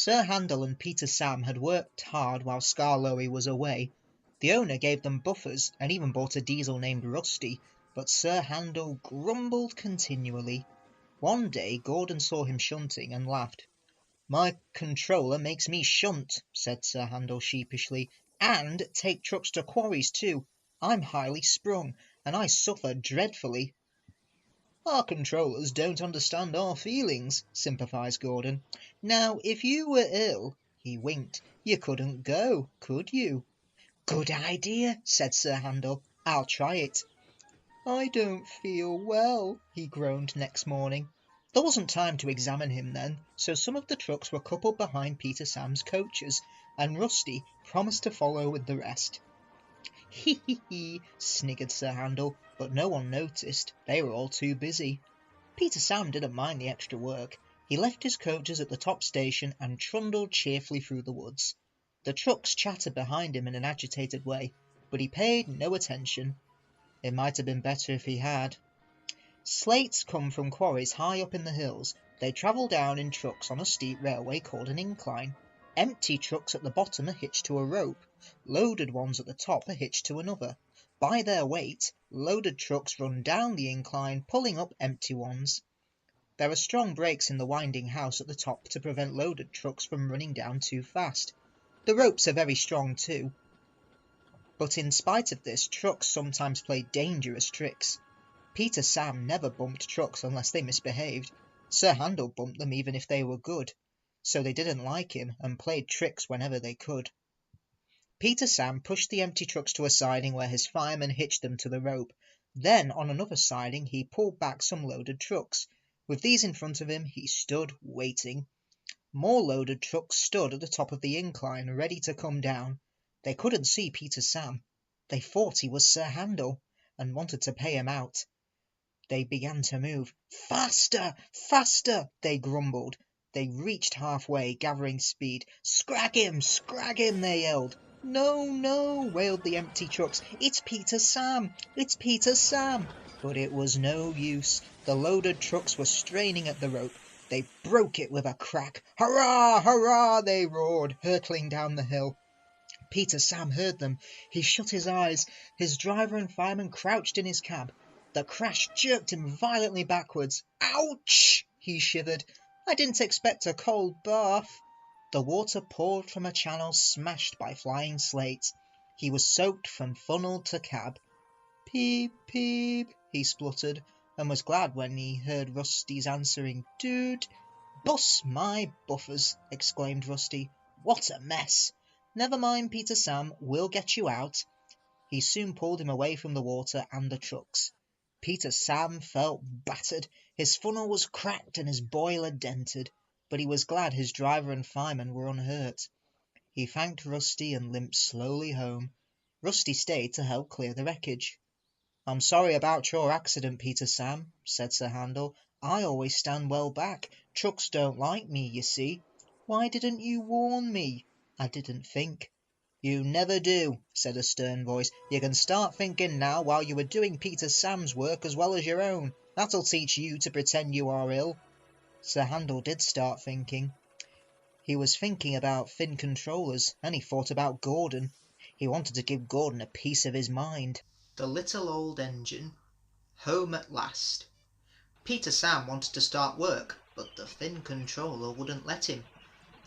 Sir Handel and Peter Sam had worked hard while Skarloey was away. The owner gave them buffers and even bought a diesel named Rusty, but Sir Handel grumbled continually. One day Gordon saw him shunting and laughed. "My controller makes me shunt," said Sir Handel sheepishly, "and take trucks to quarries too. I'm highly sprung, and I suffer dreadfully." "Our controllers don't understand our feelings," sympathised Gordon. "Now, if you were ill," he winked, "you couldn't go, could you?" "Good idea," said Sir Handel. "I'll try it." "I don't feel well," he groaned next morning. There wasn't time to examine him then, so some of the trucks were coupled behind Peter Sam's coaches, and Rusty promised to follow with the rest. "Hee hee hee," sniggered Sir Handel, but no one noticed. They were all too busy. Peter Sam didn't mind the extra work. He left his coaches at the top station and trundled cheerfully through the woods. The trucks chattered behind him in an agitated way, but he paid no attention. It might have been better if he had. Slates come from quarries high up in the hills. They travel down in trucks on a steep railway called an incline. Empty trucks at the bottom are hitched to a rope. Loaded ones at the top are hitched to another. By their weight, loaded trucks run down the incline, pulling up empty ones. There are strong brakes in the winding house at the top to prevent loaded trucks from running down too fast. The ropes are very strong too. But in spite of this, trucks sometimes play dangerous tricks. Peter Sam never bumped trucks unless they misbehaved. Sir Handel bumped them even if they were good. So they didn't like him and played tricks whenever they could. Peter Sam pushed the empty trucks to a siding where his fireman hitched them to the rope. Then on another siding he pulled back some loaded trucks. With these in front of him he stood waiting. More loaded trucks stood at the top of the incline, ready to come down. They couldn't see Peter Sam. They thought he was Sir Handel, and wanted to pay him out. They began to move. "Faster! Faster!" they grumbled. They reached halfway, gathering speed. "Scrag him! Scrag him!" they yelled. "No, no!" wailed the empty trucks. "It's Peter Sam! It's Peter Sam!" But it was no use. The loaded trucks were straining at the rope. They broke it with a crack. "Hurrah! Hurrah!" they roared, hurtling down the hill. Peter Sam heard them. He shut his eyes. His driver and fireman crouched in his cab. The crash jerked him violently backwards. "Ouch!" he shivered. "I didn't expect a cold bath." The water poured from a channel smashed by flying slates. He was soaked from funnel to cab. "Peep, peep," he spluttered, and was glad when he heard Rusty's answering "Doot." "Bus my buffers!" exclaimed Rusty. "What a mess! Never mind, Peter Sam, we'll get you out." He soon pulled him away from the water and the trucks. Peter Sam felt battered. His funnel was cracked and his boiler dented, but he was glad his driver and fireman were unhurt. He thanked Rusty and limped slowly home. Rusty stayed to help clear the wreckage. "I'm sorry about your accident, Peter Sam," said Sir Handel. "I always stand well back. Trucks don't like me, you see. Why didn't you warn me?" "I didn't think." "You never do," said a stern voice. "You can start thinking now while you are doing Peter Sam's work as well as your own. That'll teach you to pretend you are ill." Sir Handel did start thinking. He was thinking about thin controllers, and he thought about Gordon. He wanted to give Gordon a piece of his mind. The Little Old Engine. Home at last. Peter Sam wanted to start work, but the thin controller wouldn't let him.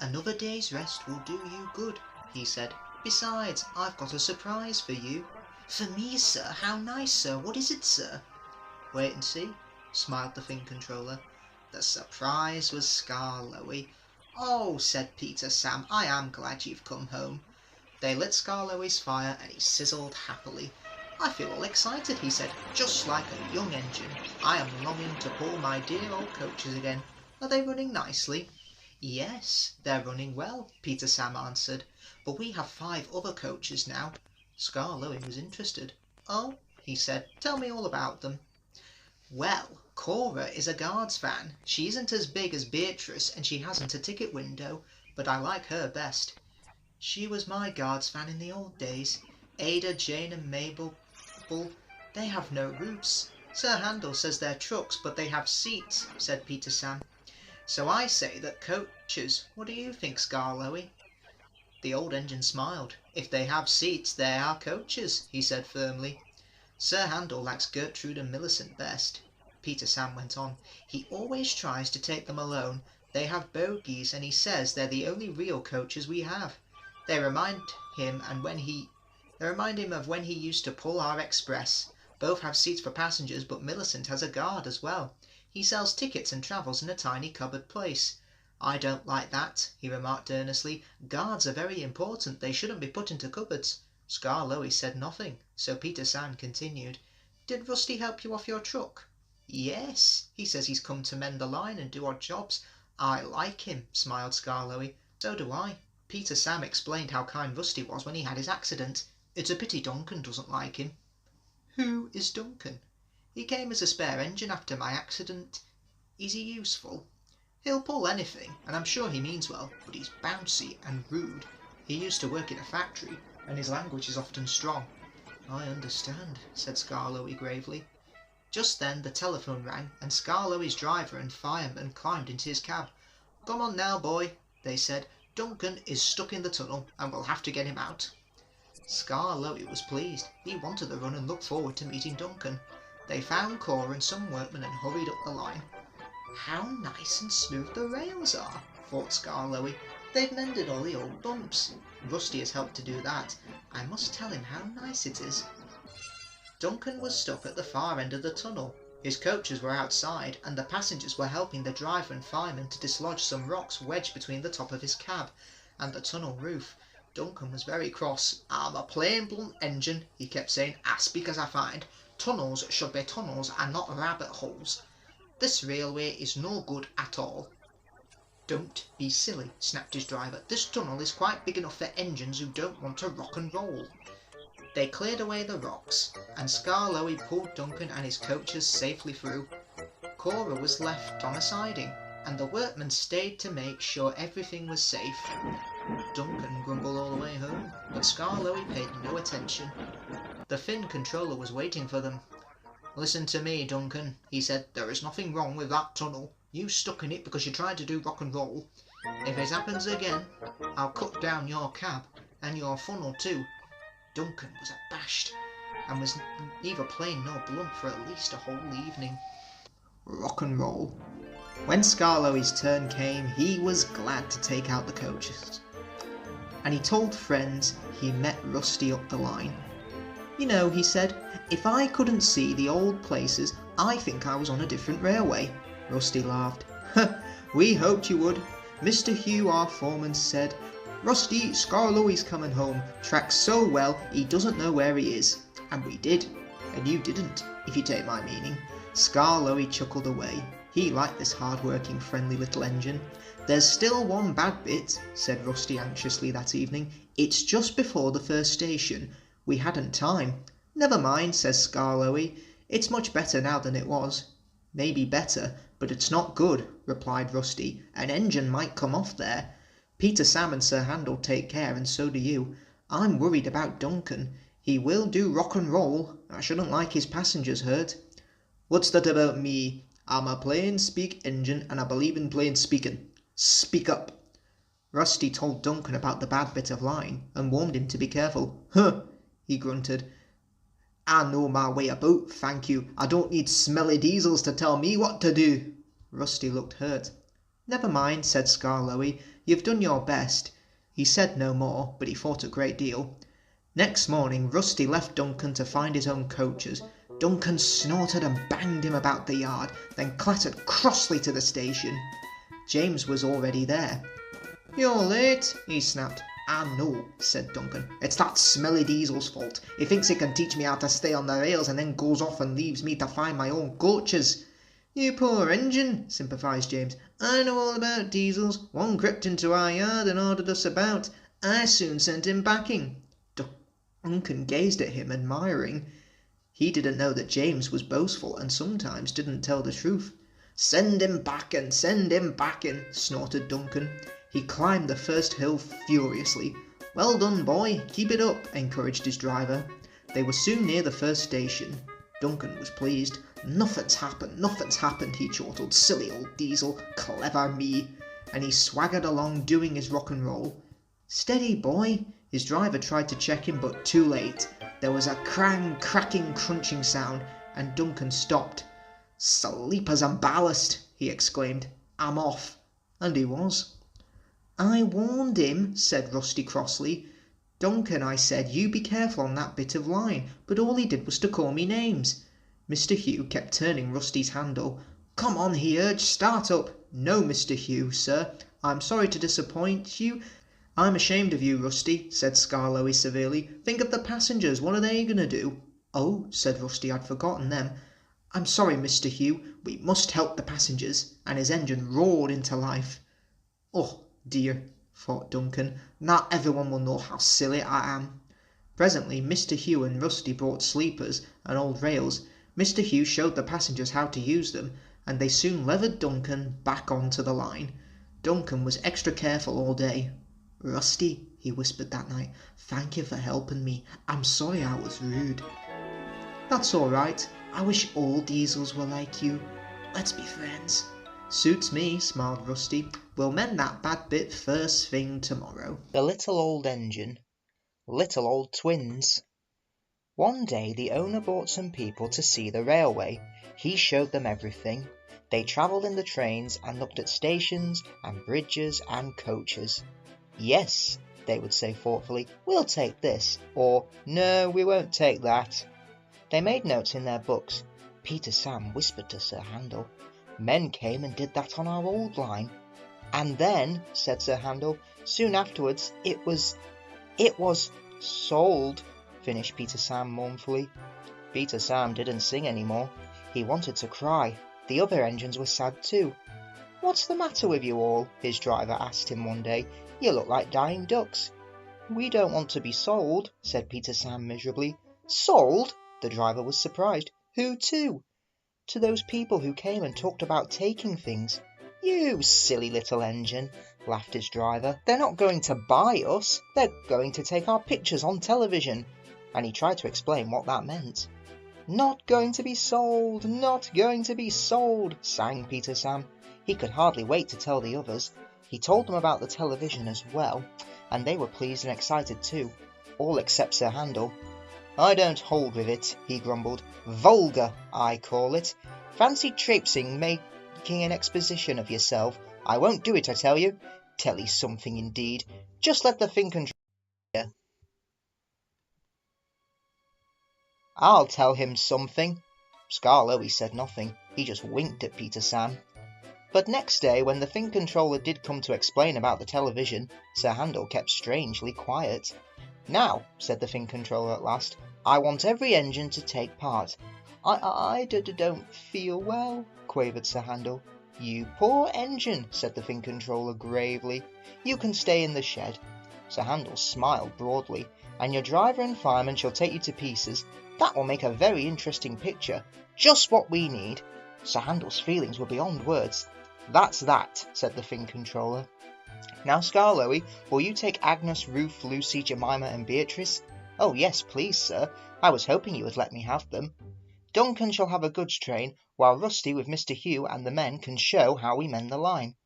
"Another day's rest will do you good," he said. "Besides, I've got a surprise for you." "For me, sir? How nice, sir. What is it, sir?" "Wait and see," smiled the thin controller. The surprise was Skarloey. "Oh," said Peter Sam, "I am glad you've come home." They lit Skarloey's fire and he sizzled happily. "I feel all excited," he said, "just like a young engine. I am longing to pull my dear old coaches again. Are they running nicely?" "Yes, they're running well," Peter Sam answered, "but we have 5 other coaches now." Skarloey was interested. "Oh," he said, "tell me all about them." "Well, Cora is a guards van. She isn't as big as Beatrice and she hasn't a ticket window, but I like her best. She was my guards van in the old days. Ada, Jane and Mabel, they have no roofs. Sir Handel says they're trucks, but they have seats," said Peter Sam. "So I say that coach coaches. What do you think, Skarloey?" The old engine smiled. "If they have seats, they are coaches," he said firmly. "Sir Handel likes Gertrude and Millicent best." Peter Sam went on. "He always tries to take them alone. They have bogies, and he says they're the only real coaches we have. They remind him of when he used to pull our express. Both have seats for passengers, but Millicent has a guard as well. He sells tickets and travels in a tiny cupboard place." "I don't like that," he remarked earnestly. "Guards are very important. They shouldn't be put into cupboards." Skarloey said nothing, so Peter Sam continued. "Did Rusty help you off your truck?" "Yes. He says he's come to mend the line and do odd jobs." "I like him," smiled Skarloey. "So do I." Peter Sam explained how kind Rusty was when he had his accident. "It's a pity Duncan doesn't like him." "Who is Duncan?" "He came as a spare engine after my accident." "Is he useful?" "He'll pull anything, and I'm sure he means well, but he's bouncy and rude. He used to work in a factory, and his language is often strong." "I understand," said Skarloey gravely. Just then the telephone rang, and Skarloey's driver and fireman climbed into his cab. "Come on now, boy," they said. "Duncan is stuck in the tunnel, and we'll have to get him out." Skarloey was pleased. He wanted the run and looked forward to meeting Duncan. They found Cora and some workmen and hurried up the line. "How nice and smooth the rails are," thought Skarloey. "They've mended all the old bumps. Rusty has helped to do that. I must tell him how nice it is." Duncan was stuck at the far end of the tunnel. His coaches were outside, and the passengers were helping the driver and fireman to dislodge some rocks wedged between the top of his cab and the tunnel roof. Duncan was very cross. "I'm a plain blunt engine," he kept saying. "I speak as I find. Tunnels should be tunnels and not rabbit holes. This railway is no good at all." "Don't be silly," snapped his driver. "This tunnel is quite big enough for engines who don't want to rock and roll." They cleared away the rocks, and Skarloey pulled Duncan and his coaches safely through. Cora was left on a siding, and the workmen stayed to make sure everything was safe. Duncan grumbled all the way home, but Skarloey paid no attention. The Finn controller was waiting for them. "Listen to me, Duncan," he said. "There is nothing wrong with that tunnel. You stuck in it because you tried to do rock and roll. If it happens again, I'll cut down your cab, and your funnel too." Duncan was abashed, and was neither plain nor blunt for at least a whole evening. Rock and roll. When Skarloey's turn came, he was glad to take out the coaches, and he told friends he met Rusty up the line. "You know," he said, "if I couldn't see the old places, I think I was on a different railway." Rusty laughed. "We hoped you would. Mr. Hugh, our foreman, said, 'Rusty, Skarloey's coming home. Tracks so well, he doesn't know where he is.' And we did. And you didn't, if you take my meaning." Skarloey chuckled away. He liked this hard-working, friendly little engine. "There's still one bad bit," said Rusty anxiously that evening. "It's just before the first station. We hadn't time." "Never mind," says Skarloey. "It's much better now than it was." "Maybe better, but it's not good," replied Rusty. "An engine might come off there. Peter Sam and Sir Handel take care, and so do you. I'm worried about Duncan. He will do rock and roll. I shouldn't like his passengers hurt." "What's that about me? I'm a plain speak engine, and I believe in plain speaking. Speak up." Rusty told Duncan about the bad bit of line, and warned him to be careful. "Huh," he grunted. "I know my way about, thank you. I don't need smelly diesels to tell me what to do." Rusty looked hurt. "Never mind," said Skarloey. "You've done your best." He said no more, but he thought a great deal. Next morning Rusty left Duncan to find his own coaches. Duncan snorted and banged him about the yard, then clattered crossly to the station. James was already there. "You're late," he snapped. "I know," said Duncan. "It's that smelly diesel's fault. He thinks he can teach me how to stay on the rails and then goes off and leaves me to find my own coaches." "You poor engine," sympathised James. "I know all about diesels. One crept into our yard and ordered us about. I soon sent him packing." Duncan gazed at him, admiring. He didn't know that James was boastful and sometimes didn't tell the truth. "Send him packing, send him packing," snorted Duncan. He climbed the first hill furiously. "Well done, boy. Keep it up," encouraged his driver. They were soon near the first station. Duncan was pleased. Nothing's happened, he chortled. "Silly old diesel. Clever me." and he swaggered along doing his rock and roll. "Steady, boy!" His driver tried to check him, but too late. There was a cracking, crunching sound, and Duncan stopped. "Sleepers and ballast!" he exclaimed. "I'm off." And he was. "I warned him," said Rusty crossly. "Duncan, I said, you be careful on that bit of line, but all he did was to call me names." Mr. Hugh kept turning Rusty's handle. "Come on," he urged, "start up." "No, Mr. Hugh, sir. I'm sorry to disappoint you." "I'm ashamed of you, Rusty," said Skarloey severely. "Think of the passengers. What are they going to do?" "Oh," said Rusty, "I'd forgotten them." "I'm sorry, Mr. Hugh. We must help the passengers." And his engine roared into life. "Oh, dear," thought Duncan. "Now everyone will know how silly I am." Presently Mr. Hugh and Rusty brought sleepers and old rails. Mr. Hugh showed the passengers how to use them, and they soon levered Duncan back onto the line. Duncan was extra careful all day. "Rusty," he whispered that night, "thank you for helping me. I'm sorry I was rude." "That's all right. I wish all diesels were like you. Let's be friends." "Suits me," smiled Rusty. "We'll mend that bad bit first thing tomorrow." The Little Old Engine. Little Old Twins. One day the owner brought some people to see the railway. He showed them everything. They travelled in the trains and looked at stations and bridges and coaches. "Yes," they would say thoughtfully, "we'll take this," or "No, we won't take that." They made notes in their books. Peter Sam whispered to Sir Handel, "Men came and did that on our old line." "And then," said Sir Handel, "soon afterwards it was sold," finished Peter Sam mournfully. Peter Sam didn't sing any more. He wanted to cry. The other engines were sad too. "What's the matter with you all?" his driver asked him one day. "You look like dying ducks." "We don't want to be sold," said Peter Sam miserably. "Sold?" The driver was surprised. "Who to?" "To those people who came and talked about taking things." "You silly little engine," laughed his driver. "They're not going to buy us. They're going to take our pictures on television." And he tried to explain what that meant. "Not going to be sold, not going to be sold," sang Peter Sam. He could hardly wait to tell the others. He told them about the television as well, and they were pleased and excited too, all except Sir Handel. "I don't hold with it," he grumbled. "Vulgar, I call it. Fancy traipsing, making an exposition of yourself. I won't do it, I tell you. Telly something indeed. Just let the thing control you." "I'll tell him something." Skarloey said nothing. He just winked at Peter Sam. But next day, when the Thing Controller did come to explain about the television, Sir Handel kept strangely quiet. "Now," said the Thing Controller at last, "I want every engine to take part." I don't feel well," quavered Sir Handel. "You poor engine," said the Thing Controller gravely. "You can stay in the shed." Sir Handel smiled broadly. "And your driver and fireman shall take you to pieces. That will make a very interesting picture. Just what we need." Sir Handel's feelings were beyond words. "That's that," said the Thing Controller. "Now, Skarloey, will you take Agnes, Ruth, Lucy, Jemima and Beatrice?" "Oh yes, please, sir. I was hoping you would let me have them." "Duncan shall have a goods train, while Rusty with Mr. Hugh and the men can show how we mend the line."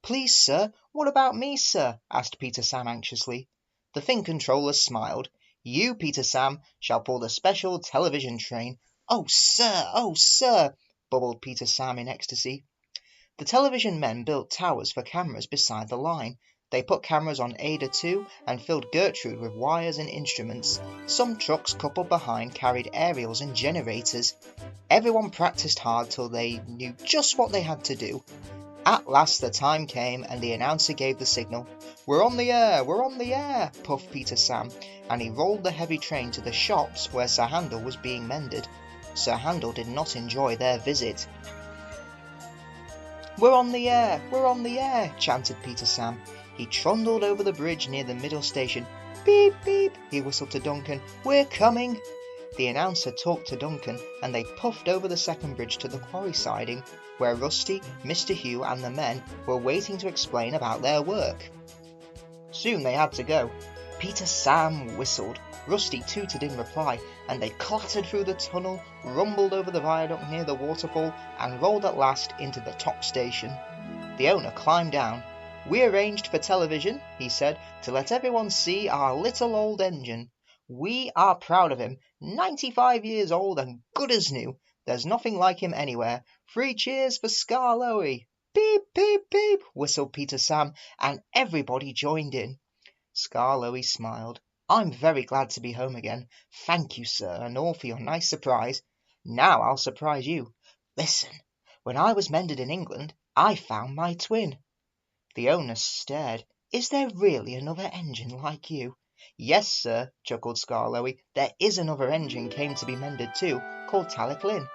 "Please, sir, what about me, sir?" asked Peter Sam anxiously. The Thing Controller smiled. "You, Peter Sam, shall pull the special television train." "Oh, sir," bubbled Peter Sam in ecstasy. The television men built towers for cameras beside the line. They put cameras on Ada too, and filled Gertrude with wires and instruments. Some trucks coupled behind carried aerials and generators. Everyone practiced hard till they knew just what they had to do. At last the time came, and the announcer gave the signal. "We're on the air, we're on the air," puffed Peter Sam, and he rolled the heavy train to the shops where Sir Handel was being mended. Sir Handel did not enjoy their visit. "We're on the air, we're on the air," chanted Peter Sam. He trundled over the bridge near the middle station. "Beep, beep," he whistled to Duncan. "We're coming." The announcer talked to Duncan, and they puffed over the second bridge to the quarry siding, where Rusty, Mr. Hugh and the men were waiting to explain about their work. Soon they had to go. Peter Sam whistled. Rusty tooted in reply, and they clattered through the tunnel, rumbled over the viaduct near the waterfall, and rolled at last into the top station. The owner climbed down. "We arranged for television," he said, "to let everyone see our little old engine. We are proud of him. 95 years old and good as new. There's nothing like him anywhere. 3 cheers for Skarloey." "Beep, beep, beep," whistled Peter Sam, and everybody joined in. Skarloey smiled. "I'm very glad to be home again. Thank you, sir, and all for your nice surprise. Now I'll surprise you. Listen. When I was mended in England, I found my twin." The owner stared. "Is there really another engine like you?" "Yes, sir," chuckled Skarloey. "There is another engine came to be mended too, called Taliclin.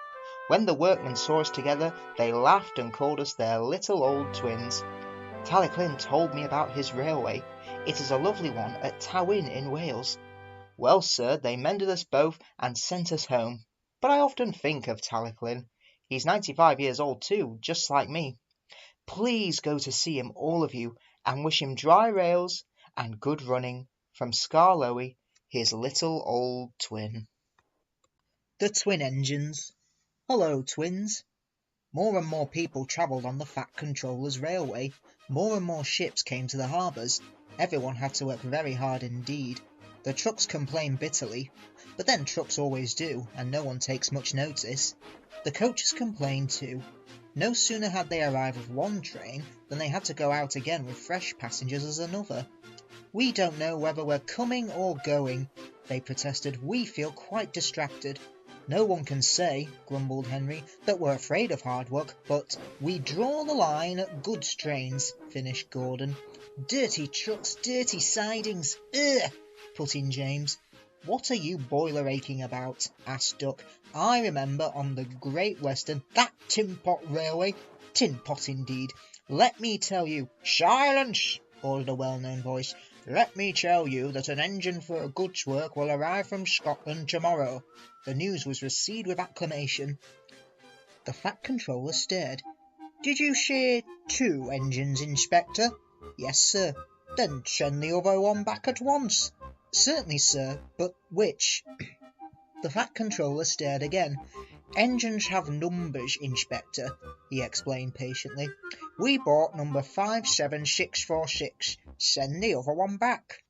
When the workmen saw us together, they laughed and called us their little old twins. Taliclin told me about his railway. It is a lovely one at Tawyn in Wales. Well, sir, they mended us both and sent us home. But I often think of Taliclin. He's 95 years old too, just like me. Please go to see him, all of you, and wish him dry rails and good running from Skarloey, his little old twin." The twin engines. Hello, twins. More and more people travelled on the Fat Controller's railway. More and more ships came to the harbours. Everyone had to work very hard indeed. The trucks complained bitterly, but then trucks always do, and no one takes much notice. The coaches complained too. No sooner had they arrived with one train than they had to go out again with fresh passengers as another. "We don't know whether we're coming or going," they protested. "We feel quite distracted." "No one can say," grumbled Henry, "that we're afraid of hard work, but we draw the line at goods trains," finished Gordon. "Dirty trucks, dirty sidings, ugh," put in James. "What are you boiler aching about?" asked Duck. "I remember on the Great Western, that Tin Pot Railway." Tin Pot indeed. "Let me tell you—" "Silence!" ordered a well-known voice. "Let me tell you that an engine for a goods work will arrive from Scotland tomorrow." The news was received with acclamation. The Fat Controller stared. "Did you say 2 engines, Inspector?" "Yes, sir." "Then send the other one back at once." "Certainly, sir, but which?" The Fat Controller stared again. "Engines have numbers, Inspector," he explained patiently. "We bought number 57646. Send the other one back."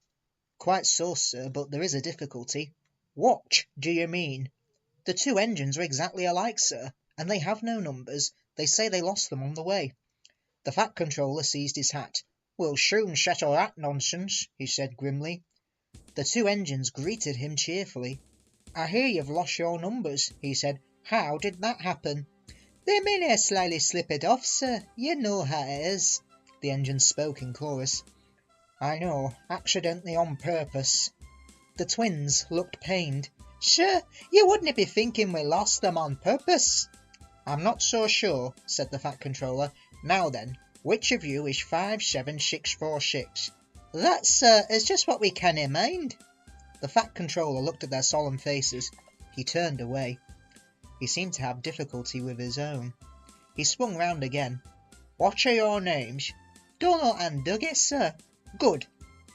"Quite so, sir, but there is a difficulty." "What do you mean?" "The 2 engines are exactly alike, sir, and they have no numbers. They say they lost them on the way." The Fat Controller seized his hat. "We'll soon settle that nonsense," he said grimly. The 2 engines greeted him cheerfully. "I hear you've lost your numbers," he said. "How did that happen?" "They may have slightly slipped off, sir. You know how it is." The engines spoke in chorus. "I know, accidentally on purpose." The twins looked pained. "Sure, you wouldn't be thinking we lost them on purpose." "I'm not so sure," said the Fat Controller. "Now then, which of you is 57646? "That, sir, is just what we cannae mind." The Fat Controller looked at their solemn faces. He turned away. He seemed to have difficulty with his own. He swung round again. "What are your names?" "Donald and Dougie, sir." "Good,"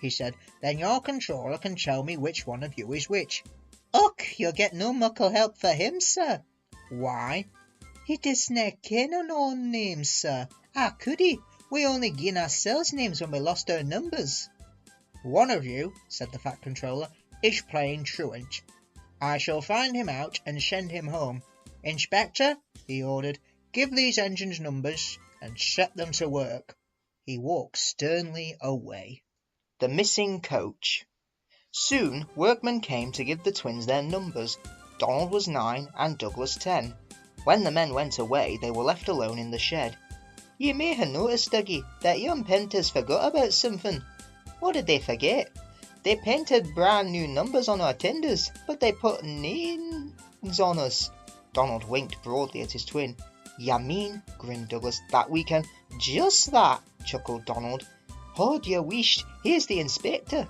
he said. "Then your controller can tell me which one of you is which." "Och, you'll get no muckle help for him, sir." "Why?" "He disna ken our own names, sir. How could he? We only gin ourselves names when we lost our numbers." "One of you," said the Fat Controller, "is playing truant. I shall find him out and send him home. Inspector," he ordered, "give these engines numbers and set them to work." He walked sternly away. The missing coach. Soon workmen came to give the twins their numbers. Donald was 9 and Douglas 10. When the men went away, they were left alone in the shed. "You may ha' noticed, Dougie, that young Penters forgot about something." "What did they forget?" "They painted brand new numbers on our tenders, but they put names on us." Donald winked broadly at his twin. "Ya mean," grinned Douglas, "that we can—" "Just that," chuckled Donald. "Hold your wish, here's the inspector."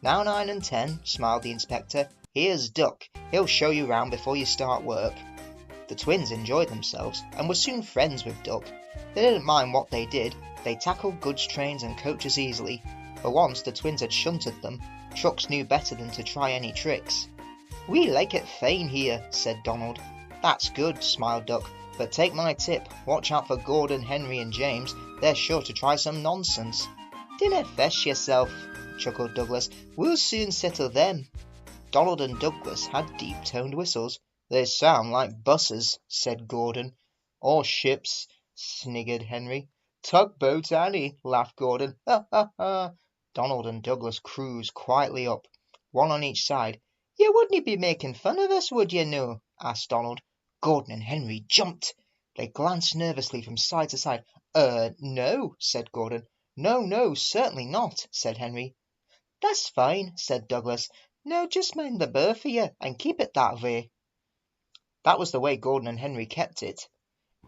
"Now 9 and 10, smiled the inspector. "Here's Duck, he'll show you round before you start work." The twins enjoyed themselves, and were soon friends with Duck. They didn't mind what they did. They tackled goods trains and coaches easily. For once the twins had shunted them. Trucks knew better than to try any tricks. "We like it fine here," said Donald. "That's good," smiled Duck. "But take my tip, watch out for Gordon, Henry and James. they're sure to try some nonsense. Dinna vex yourself, chuckled Douglas. We'll soon settle them. Donald and Douglas had deep-toned whistles. They sound like buses, said Gordon. Or ships, sniggered Henry. Tugboats, Annie, laughed Gordon. Ha ha ha. Donald and Douglas cruised quietly up, one on each side. You wouldn't be making fun of us, would you, no? Asked Donald. Gordon and Henry jumped. They glanced nervously from side to side. No, said Gordon. No, certainly not, said Henry. That's fine, said Douglas. Now just mind the berth for you, and keep it that way. That was the way Gordon and Henry kept it.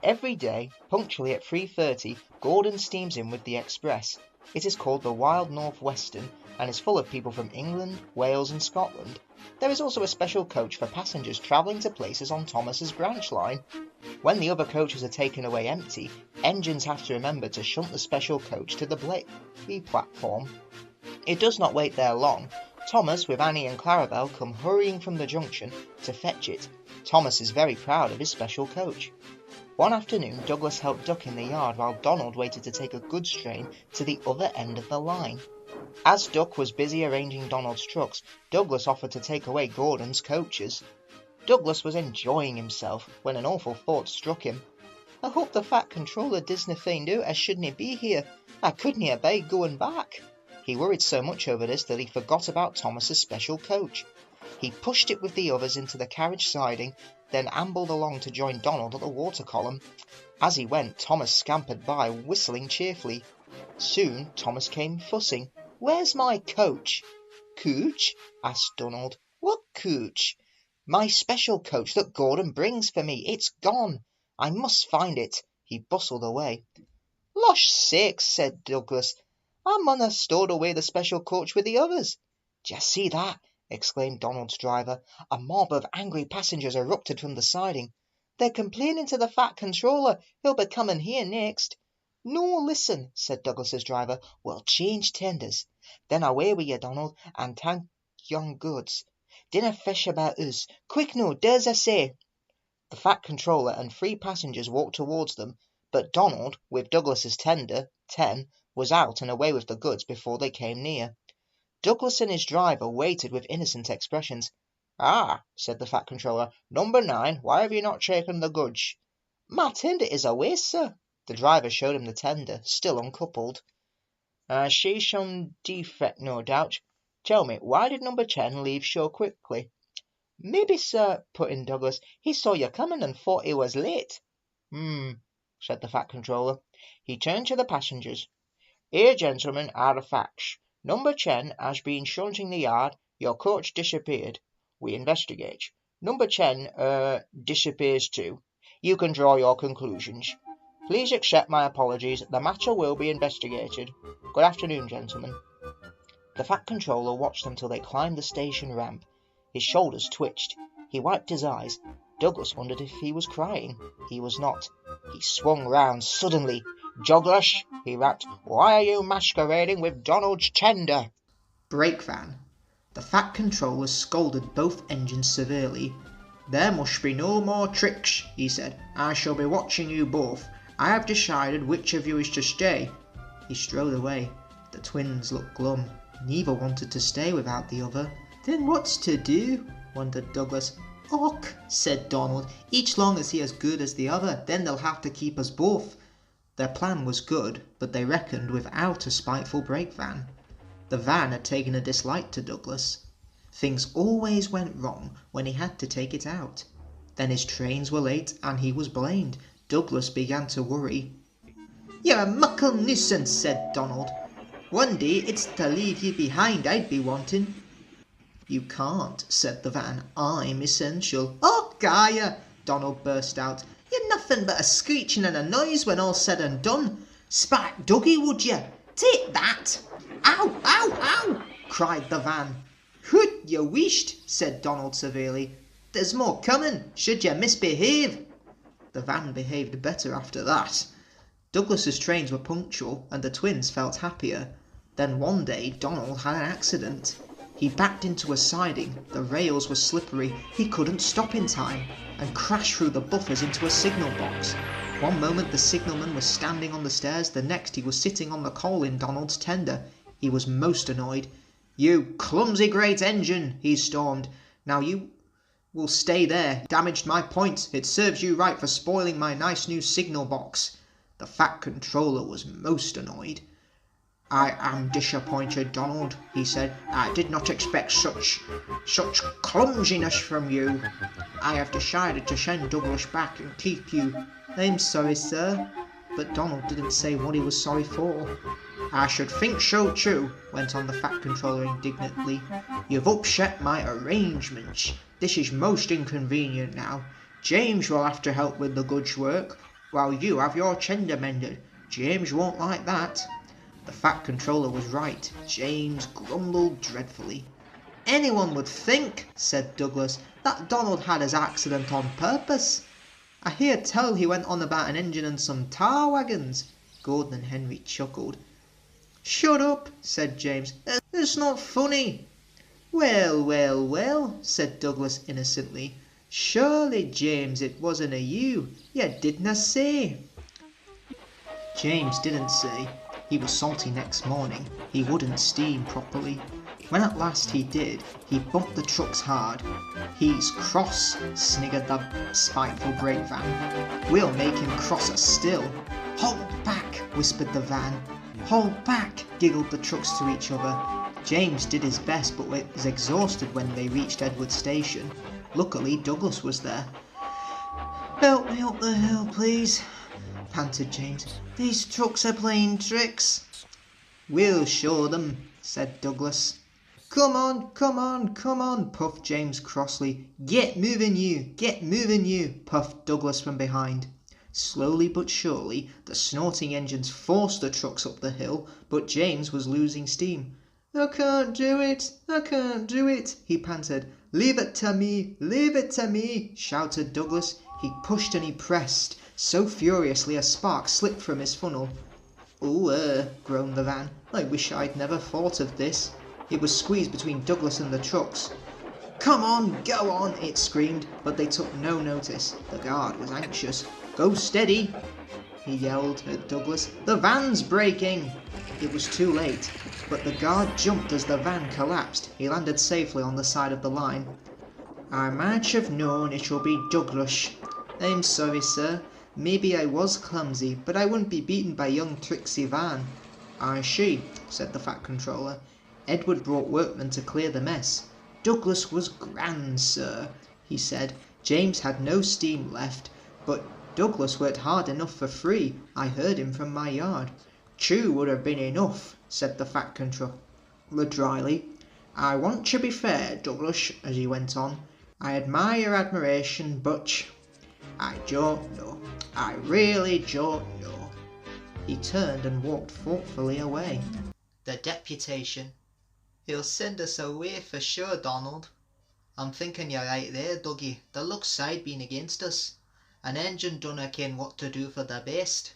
Every day, punctually at 3:30, Gordon steams in with the express. It is called the Wild North Western, and is full of people from England, Wales and Scotland. There is also a special coach for passengers travelling to places on Thomas's branch line. When the other coaches are taken away empty, engines have to remember to shunt the special coach to the Blakely platform. It does not wait there long. Thomas, with Annie and Clarabel, come hurrying from the junction to fetch it. Thomas is very proud of his special coach. One afternoon, Douglas helped Duck in the yard while Donald waited to take a goods train to the other end of the line. As Duck was busy arranging Donald's trucks, Douglas offered to take away Gordon's coaches. Douglas was enjoying himself when an awful thought struck him. I hope the Fat Controller disna find out I shouldn't be here. I couldn't abide going back. He worried so much over this that he forgot about Thomas's special coach. He pushed it with the others into the carriage siding, then ambled along to join Donald at the water column. As he went, Thomas scampered by, whistling cheerfully. Soon Thomas came fussing. Where's my coach? Coach? Asked Donald. What coach? My special coach that Gordon brings for me. It's gone. I must find it. He bustled away. Losh sakes, said Douglas. I mun have stowed away the special coach with the others. D'ye see that? Exclaimed Donald's driver. A mob of angry passengers erupted from the siding. They're complaining to the Fat Controller. He'll be coming here next. No, listen, said Douglas's driver. We'll change tenders. Then away with you, Donald, and thank young goods. Dinna fish about us. Quick no, do as I say. The Fat Controller and 3 passengers walked towards them, but Donald, with Douglas's tender, 10, was out and away with the goods before they came near. Douglas and his driver waited with innocent expressions. Ah, said the Fat Controller, number 9, why have you not taken the goods? My tender is away, sir. The driver showed him the tender, still uncoupled. She's some defect, no doubt. Tell me, why did number 10 leave so quickly? Maybe, sir, put in Douglas, he saw you coming and thought he was late. Said the Fat Controller. He turned to the passengers. Here, gentlemen, are the facts. Number 10 has been shunting the yard. Your coach disappeared. We investigate. Number 10, disappears too. You can draw your conclusions. Please accept my apologies. The matter will be investigated. Good afternoon, gentlemen. The Fat Controller watched them till they climbed the station ramp. His shoulders twitched. He wiped his eyes. Douglas wondered if he was crying. He was not. He swung round suddenly. Douglas, he rapped, why are you masquerading with Donald's tender? Brake van. The Fat Controller scolded both engines severely. There must be no more tricks, he said. I shall be watching you both. I have decided which of you is to stay. He strode away. The twins looked glum. Neither wanted to stay without the other. Then what's to do? wondered Douglas. Och, said Donald. Each long as he as good as the other, then they'll have to keep us both. Their plan was good, but they reckoned without a spiteful brake van. The van had taken a dislike to Douglas. Things always went wrong when he had to take it out. Then his trains were late and he was blamed. Douglas began to worry. You're a muckle nuisance, said Donald. One day it's to leave you behind I'd be wanting. You can't, said the van. I'm essential. Oh, Gaia, Donald burst out. You're nothing but a screeching and a noise when all's said and done. Spark Dougie, would you? Take that! Ow, ow, ow! cried the van. Hoot, you wished, said Donald severely. There's more coming, should you misbehave. The van behaved better after that. Douglas's trains were punctual, and the twins felt happier. Then one day Donald had an accident. He backed into a siding, the rails were slippery, he couldn't stop in time, and crashed through the buffers into a signal box. One moment the signalman was standing on the stairs, the next he was sitting on the coal in Donald's tender. He was most annoyed. "You clumsy great engine," he stormed. "Now you will stay there. Damaged my point. It serves you right for spoiling my nice new signal box." The fat controller was most annoyed. "I am disappointed, Donald," he said. "I did not expect such clumsiness from you. I have decided to send Douglas back and keep you." "I'm sorry, sir." But Donald didn't say what he was sorry for. "I should think so too," went on the fat controller indignantly. "You've upset my arrangements. This is most inconvenient now. James will have to help with the goods work, while you have your tender mended. James won't like that." The fat controller was right. James grumbled dreadfully. "Anyone would think," said Douglas, "that Donald had his accident on purpose. I hear tell he went on about an engine and some tar wagons." Gordon and Henry chuckled. "Shut up," said James. "It's not funny." "Well, well, well," said Douglas innocently. "Surely, James, it wasn't a you. You didna say." James didn't say. He was salty next morning. He wouldn't steam properly. When at last he did, he bumped the trucks hard. "He's cross," sniggered the spiteful brake van. "We'll make him crosser still." "Hold back," whispered the van. "Hold back," giggled the trucks to each other. James did his best but was exhausted when they reached Edward Station. Luckily Douglas was there. "Help me up the hill, please," panted James. "These trucks are playing tricks." "We'll show them," said Douglas. Come on," puffed James crossly. Get moving, you," puffed Douglas from behind. Slowly but surely, the snorting engines forced the trucks up the hill, but James was losing steam. I can't do it, he panted. Leave it to me, shouted Douglas. He pushed and he pressed, so furiously a spark slipped from his funnel. "Ooh, groaned the van. I wish I'd never thought of this." It was squeezed between Douglas and the trucks. "Come on, go on," it screamed, but they took no notice. The guard was anxious. "Go steady," he yelled at Douglas. "The van's breaking." It was too late, but the guard jumped as the van collapsed. He landed safely on the side of the line. "I might have known it'll be Douglas." "I'm sorry, sir. Maybe I was clumsy, but I wouldn't be beaten by young Trixie Van." "I see," said the fat controller. Edward brought workmen to clear the mess. "Douglas was grand, sir," he said. "James had no steam left, but Douglas worked hard enough for free. I heard him from my yard." "Two would have been enough," said the fat controller dryly. "I want to be fair, Douglas," as he went on. "I admire your admiration, but I don't know. I really don't know." He turned and walked thoughtfully away. The deputation. "He'll send us away for sure, Donald." "I'm thinking you're right there, Dougie. The luck's side been against us. An engine dunna ken what to do for the best."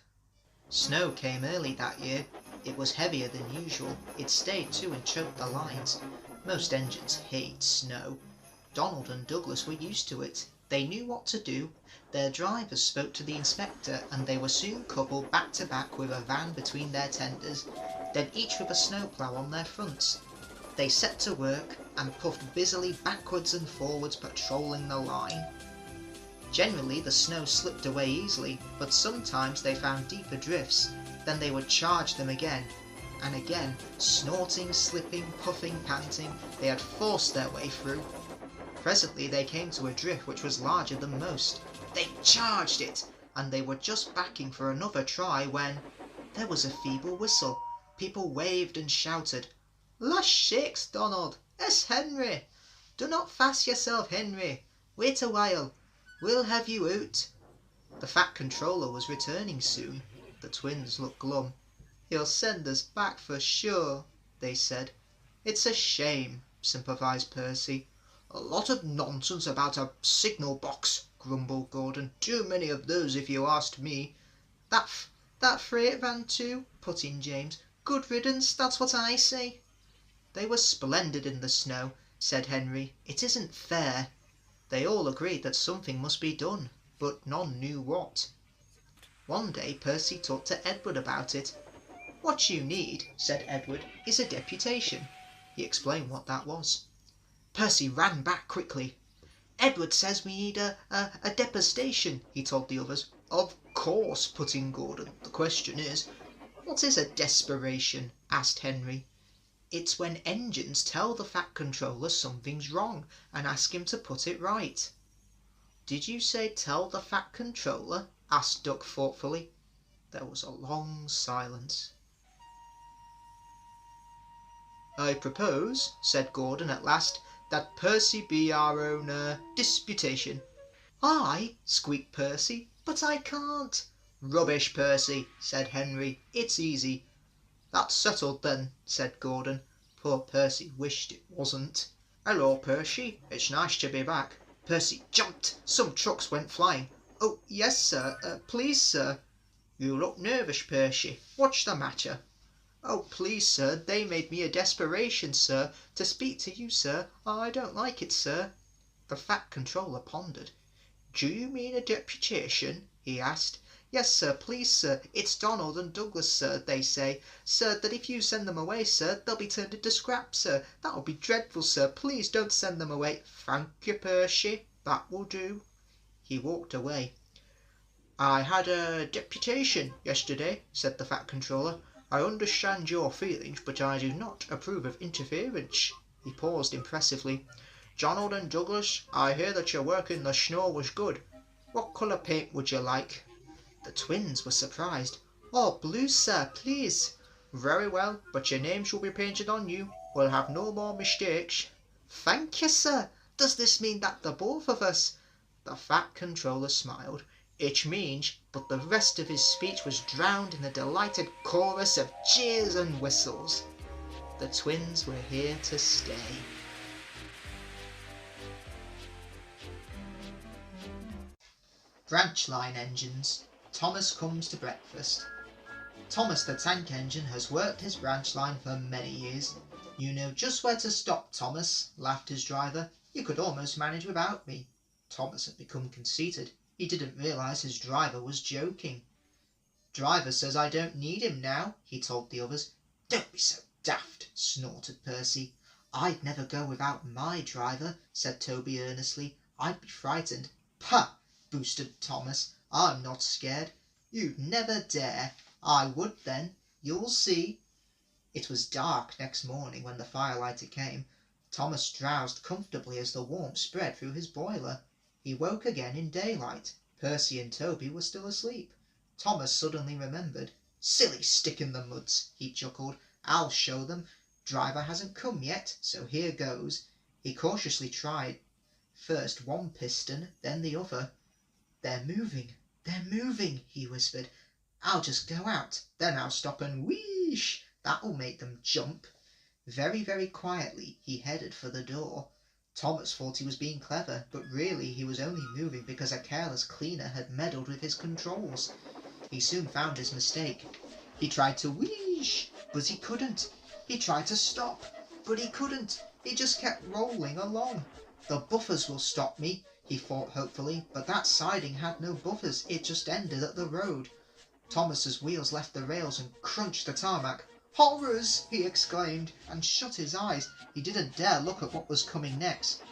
Snow came early that year. It was heavier than usual. It stayed too and choked the lines. Most engines hate snow. Donald and Douglas were used to it. They knew what to do. Their drivers spoke to the inspector, and they were soon coupled back to back with a van between their tenders, then each with a snowplough on their fronts. They set to work and puffed busily backwards and forwards, patrolling the line. Generally the snow slipped away easily, but sometimes they found deeper drifts. Then they would charge them again and again. Snorting, slipping, puffing, panting, they had forced their way through. Presently they came to a drift which was larger than most. They charged it, and they were just backing for another try when there was a feeble whistle. People waved and shouted. "Lass shakes, Donald! It's Henry! Do not fast yourself, Henry! Wait a while, we'll have you out." The fat controller was returning soon. The twins looked glum. "He'll send us back for sure," they said. "It's a shame," sympathised Percy. "A lot of nonsense about a signal box," grumbled Gordon. "Too many of those, if you asked me." That freight van too," put in James. "Good riddance, that's what I say." "They were splendid in the snow," said Henry. "It isn't fair." They all agreed that something must be done, but none knew what. One day Percy talked to Edward about it. "What you need," said Edward, "is a deputation." He explained what that was. Percy ran back quickly. "Edward says we need a depositation," he told the others. "Of course," put in Gordon. "The question is—" "What is a desperation?" asked Henry. "It's when engines tell the Fat Controller something's wrong and ask him to put it right." "Did you say tell the Fat Controller?" asked Duck thoughtfully. There was a long silence. "I propose," said Gordon at last, "that Percy be our own disputation." "I?" squeaked Percy. "But I can't." "Rubbish, Percy," said Henry. "It's easy." "That's settled then," said Gordon. Poor Percy wished it wasn't. "Hello, Percy. It's nice to be back." Percy jumped. Some trucks went flying. "Oh, yes, sir. Please, sir." "You look nervous, Percy. What's the matter?" "Oh, please, sir, they made me a desperation, sir, to speak to you, sir. I don't like it, sir." The Fat Controller pondered. "Do you mean a deputation?" he asked. "Yes, sir, please, sir. It's Donald and Douglas, sir. They say, sir, that if you send them away, sir, they'll be turned into scrap, sir. That would be dreadful, sir. Please don't send them away." "Thank you, Percy. That will do." He walked away. "I had a deputation yesterday," said the Fat Controller. "I understand your feelings, but I do not approve of interference." He paused impressively. "Donald and Douglas, I hear that your work in the snow was good. What colour paint would you like?" The twins were surprised. "Oh, blue, sir, please." "Very well, but your names will be painted on you. We'll have no more mistakes." "Thank you, sir. Does this mean that the both of us—" The Fat Controller smiled. "It means—" But the rest of his speech was drowned in a delighted chorus of cheers and whistles. The twins were here to stay. Branch line engines. Thomas comes to breakfast. Thomas the tank engine has worked his branch line for many years. "You know just where to stop, Thomas," laughed his driver. "You could almost manage without me." Thomas had become conceited. He didn't realise his driver was joking. "Driver says I don't need him now," he told the others. "Don't be so daft," snorted Percy. "I'd never go without my driver," said Toby earnestly. "I'd be frightened." "Pah!" boosted Thomas. "I'm not scared." "You'd never dare." "I would then. You'll see." It was dark next morning when the firelighter came. Thomas drowsed comfortably as the warmth spread through his boiler. He woke again in daylight. Percy and Toby were still asleep. Thomas suddenly remembered. "Silly stick-in-the-muds," he chuckled. "I'll show them. Driver hasn't come yet, so here goes." He cautiously tried first one piston, then the other. "They're moving, they're moving," he whispered. "I'll just go out, then I'll stop and wheesh. That'll make them jump." Very, very quietly he headed for the door. Thomas thought he was being clever, but really he was only moving because a careless cleaner had meddled with his controls. He soon found his mistake. He tried to wheesh, but he couldn't. He tried to stop, but he couldn't. He just kept rolling along. "The buffers will stop me," he thought hopefully, but that siding had no buffers. It just ended at the road. Thomas's wheels left the rails and crunched the tarmac. "Horrors!" he exclaimed, and shut his eyes. He didn't dare look at what was coming next.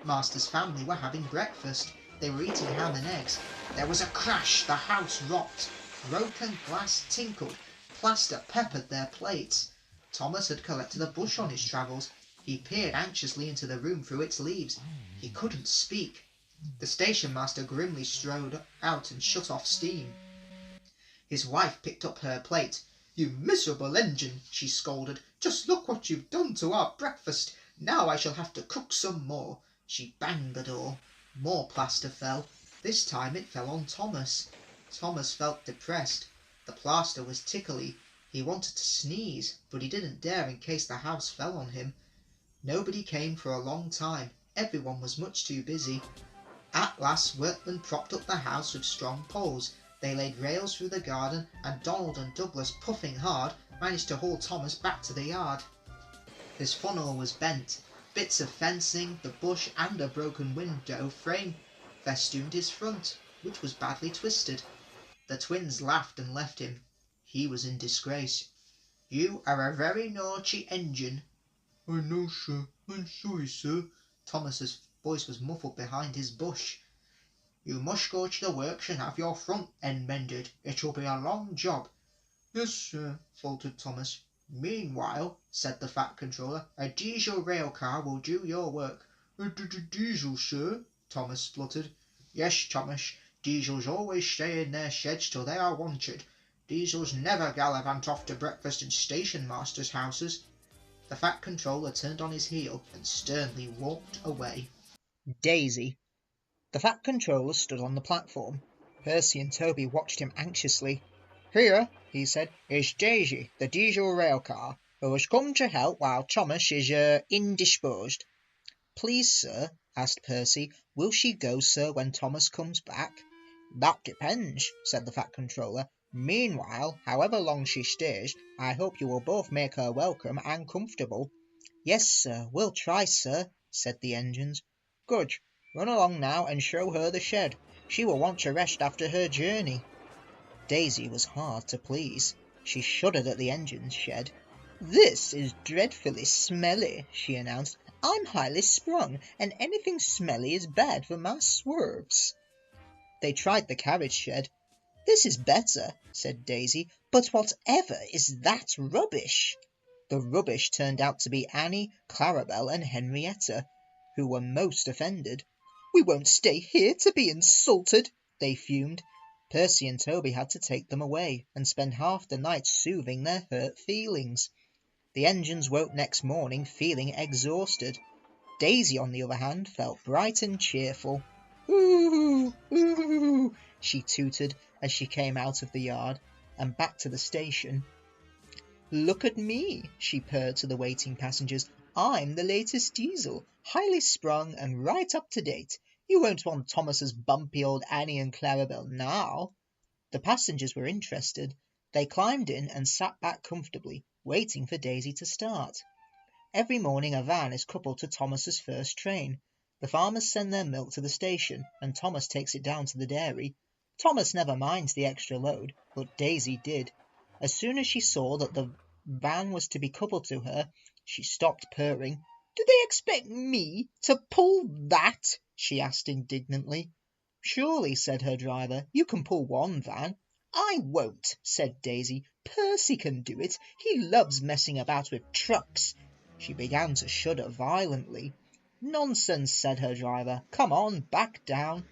Master's family were having breakfast. They were eating ham and eggs. There was a crash. The house rocked. Broken glass tinkled. Plaster peppered their plates. Thomas had collected a bush on his travels. He peered anxiously into the room through its leaves. He couldn't speak. The station master grimly strode out and shut off steam. His wife picked up her plate. "You miserable engine," she scolded. "Just look what you've done to our breakfast. Now I shall have to cook some more." She banged the door. More plaster fell. This time it fell on Thomas. Thomas felt depressed. The plaster was tickly. He wanted to sneeze, but he didn't dare in case the house fell on him. Nobody came for a long time. Everyone was much too busy. At last workmen propped up the house with strong poles. They laid rails through the garden, and Donald and Douglas, puffing hard, managed to haul Thomas back to the yard. His funnel was bent. Bits of fencing, the bush and a broken window frame festooned his front, which was badly twisted. The twins laughed and left him. He was in disgrace. "You are a very naughty engine." "I know, sir. I'm sorry, sir." Thomas's voice was muffled behind his bush. "You must go to the works and have your front end mended. It'll be a long job." "Yes, sir," faltered Thomas. "Meanwhile," said the Fat Controller, "a diesel rail car will do your work." "A diesel, sir?" Thomas spluttered. "Yes, Thomas. Diesels always stay in their sheds till they are wanted. Diesels never gallivant off to breakfast in station masters' houses." The Fat Controller turned on his heel and sternly walked away. Daisy. The Fat Controller stood on the platform. Percy and Toby watched him anxiously. "Here," he said, "is Daisy, the diesel rail car, who has come to help while Thomas is indisposed." "Please, sir," asked Percy, "will she go, sir, when Thomas comes back?" "That depends," said the Fat Controller. "Meanwhile, however long she stays, I hope you will both make her welcome and comfortable." "Yes, sir, we'll try, sir," said the engines. "Good. Run along now and show her the shed. She will want to rest after her journey." Daisy was hard to please. She shuddered at the engine shed. "This is dreadfully smelly," she announced. "I'm highly sprung, and anything smelly is bad for my swerves." They tried the carriage shed. "This is better," said Daisy, "but whatever is that rubbish?" The rubbish turned out to be Annie, Clarabel, and Henrietta, who were most offended. "We won't stay here to be insulted," they fumed. Percy and Toby had to take them away and spend half the night soothing their hurt feelings. The engines woke next morning feeling exhausted. Daisy, on the other hand, felt bright and cheerful. "Ooh, ooh," she tooted as she came out of the yard and back to the station. "Look at me," she purred to the waiting passengers. "I'm the latest diesel, highly sprung and right up to date. You won't want Thomas's bumpy old Annie and Clarabel now." The passengers were interested. They climbed in and sat back comfortably, waiting for Daisy to start. Every morning a van is coupled to Thomas's first train. The farmers send their milk to the station, and Thomas takes it down to the dairy. Thomas never minds the extra load, but Daisy did. As soon as she saw that the van was to be coupled to her, she stopped purring. "Do they expect me to pull that?" she asked indignantly. "Surely," said her driver, "you can pull one van." "I won't," said Daisy. "Percy can do it. He loves messing about with trucks." She began to shudder violently. "Nonsense," said her driver. "Come on, back down."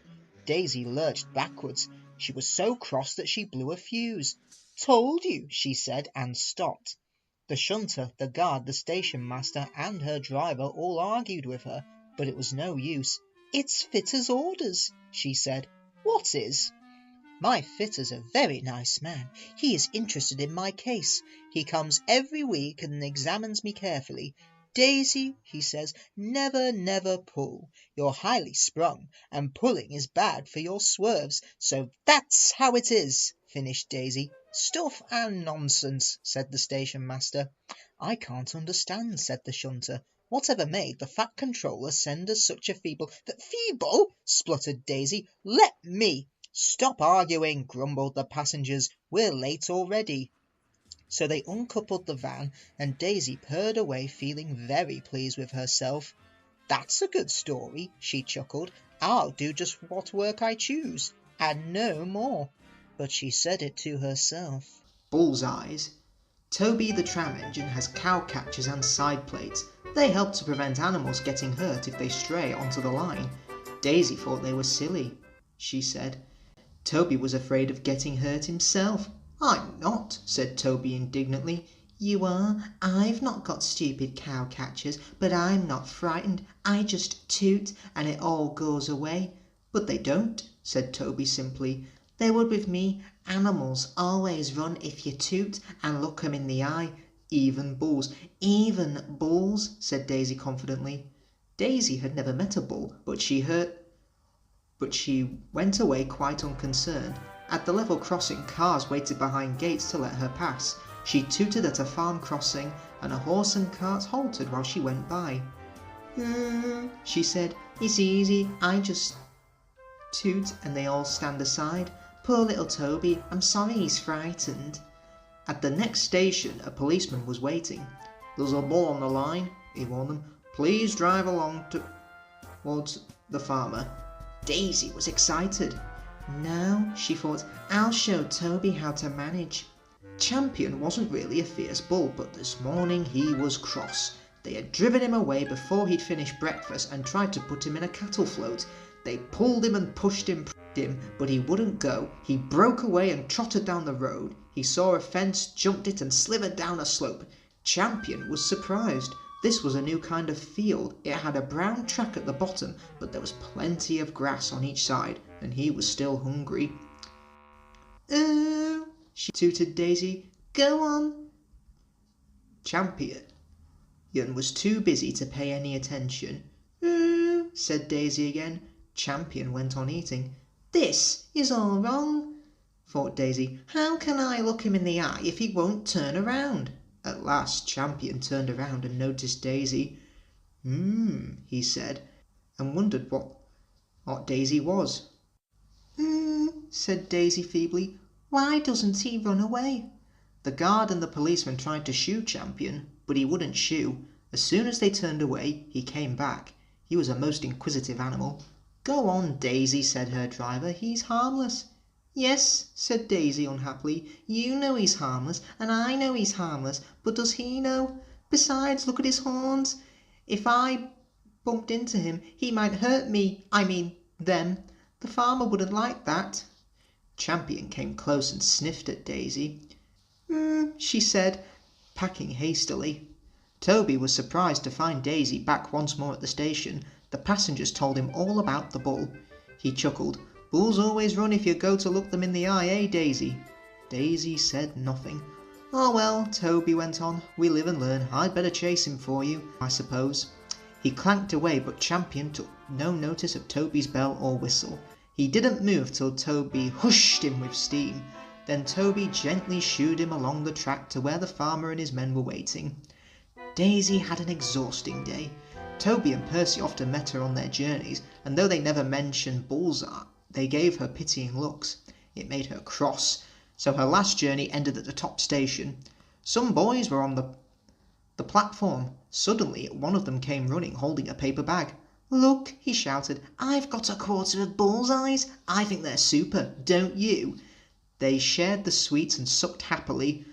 Daisy lurched backwards. She was so cross that she blew a fuse. "Told you," she said, and stopped. The shunter, the guard, the station master, and her driver all argued with her, but it was no use. "It's fitter's orders," she said. "What is?" "My fitter's a very nice man. He is interested in my case. He comes every week and examines me carefully. 'Daisy,' he says, 'never pull. You're highly sprung, and pulling is bad for your swerves. So that's how it is,' finished Daisy. "Stuff and nonsense," said the station master. "I can't understand," said the shunter. "Whatever made the Fat Controller send us such a feeble—" "Feeble!" spluttered Daisy. "Let me—" "Stop arguing," grumbled the passengers. "We're late already." So they uncoupled the van, and Daisy purred away, feeling very pleased with herself. "That's a good story," she chuckled. "I'll do just what work I choose, and no more." But she said it to herself. Bullseyes. Toby the tram engine has cow catchers and side plates. They help to prevent animals getting hurt if they stray onto the line. Daisy thought they were silly, she said. Toby was afraid of getting hurt himself. "I'm not," said Toby indignantly. "You are. I've not got stupid cow catchers, but I'm not frightened. I just toot, and it all goes away." "But they don't," said Toby simply. "They would with me. Animals always run if you toot and look 'em in the eye. Even bulls." "Even bulls," said Daisy confidently. Daisy had never met a bull, but she went away quite unconcerned. At the level crossing, cars waited behind gates to let her pass. She tooted at a farm crossing, and a horse and cart halted while she went by. She said, "It's easy, I just toot," and they all stand aside. "Poor little Toby, I'm sorry he's frightened." At the next station, a policeman was waiting. "There's a bull on the line," he warned them. "Please drive along towards the farmer." Daisy was excited. "Now," she thought, "I'll show Toby how to manage." Champion wasn't really a fierce bull, but this morning he was cross. They had driven him away before he'd finished breakfast and tried to put him in a cattle float. They pulled him and pushed him, but he wouldn't go. He broke away and trotted down the road. He saw a fence, jumped it and slithered down a slope. Champion was surprised. This was a new kind of field. It had a brown track at the bottom, but there was plenty of grass on each side, and he was still hungry. "Oh," she tooted Daisy. "Go on." Champion was too busy to pay any attention. "Oh," said Daisy again. Champion went on eating. "This is all wrong," thought Daisy. "How can I look him in the eye if he won't turn around?" At last Champion turned around and noticed Daisy. He said, and wondered what Daisy was. Said Daisy feebly. "Why doesn't he run away?" The guard and the policeman tried to shoo Champion, but he wouldn't shoo. As soon as they turned away, he came back. He was a most inquisitive animal. "Go on, Daisy," said her driver. "He's harmless." "Yes," said Daisy unhappily. "You know he's harmless, and I know he's harmless, but does he know? Besides, look at his horns. If I bumped into him, he might hurt me, them. The farmer wouldn't like that." Champion came close and sniffed at Daisy. She said, packing hastily. Toby was surprised to find Daisy back once more at the station. The passengers told him all about the bull. He chuckled. "Bulls always run if you go to look them in the eye, eh, Daisy?" Daisy said nothing. "Oh well," Toby went on, "we live and learn. I'd better chase him for you, I suppose." He clanked away, but Champion took no notice of Toby's bell or whistle. He didn't move till Toby hushed him with steam. Then Toby gently shooed him along the track to where the farmer and his men were waiting. Daisy had an exhausting day. Toby and Percy often met her on their journeys, and though they never mentioned bullseye, they gave her pitying looks. It made her cross, so her last journey ended at the top station. Some boys were on the platform. Suddenly one of them came running, holding a paper bag. "Look," he shouted, "I've got a quarter of bullseyes. I think they're super, don't you?" They shared the sweets and sucked happily.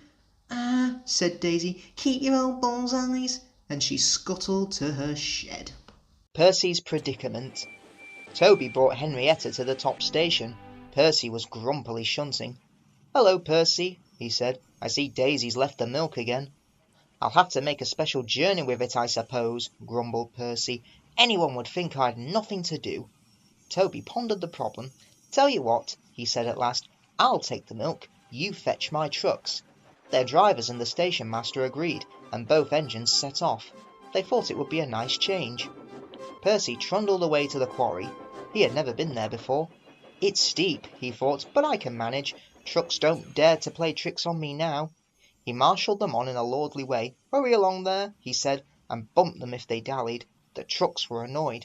"Ah," said Daisy, "keep your old bullseyes," and she scuttled to her shed. Percy's predicament. Toby brought Henrietta to the top station. Percy was grumpily shunting. "Hello, Percy," he said. "I see Daisy's left the milk again." "I'll have to make a special journey with it, I suppose," grumbled Percy. "Anyone would think I'd nothing to do." Toby pondered the problem. "Tell you what," he said at last, "I'll take the milk. You fetch my trucks." Their drivers and the station master agreed, and both engines set off. They thought it would be a nice change. Percy trundled away to the quarry. He had never been there before. "It's steep," he thought, "but I can manage. Trucks don't dare to play tricks on me now." He marshalled them on in a lordly way. "Hurry along there," he said, and bumped them if they dallied. The trucks were annoyed.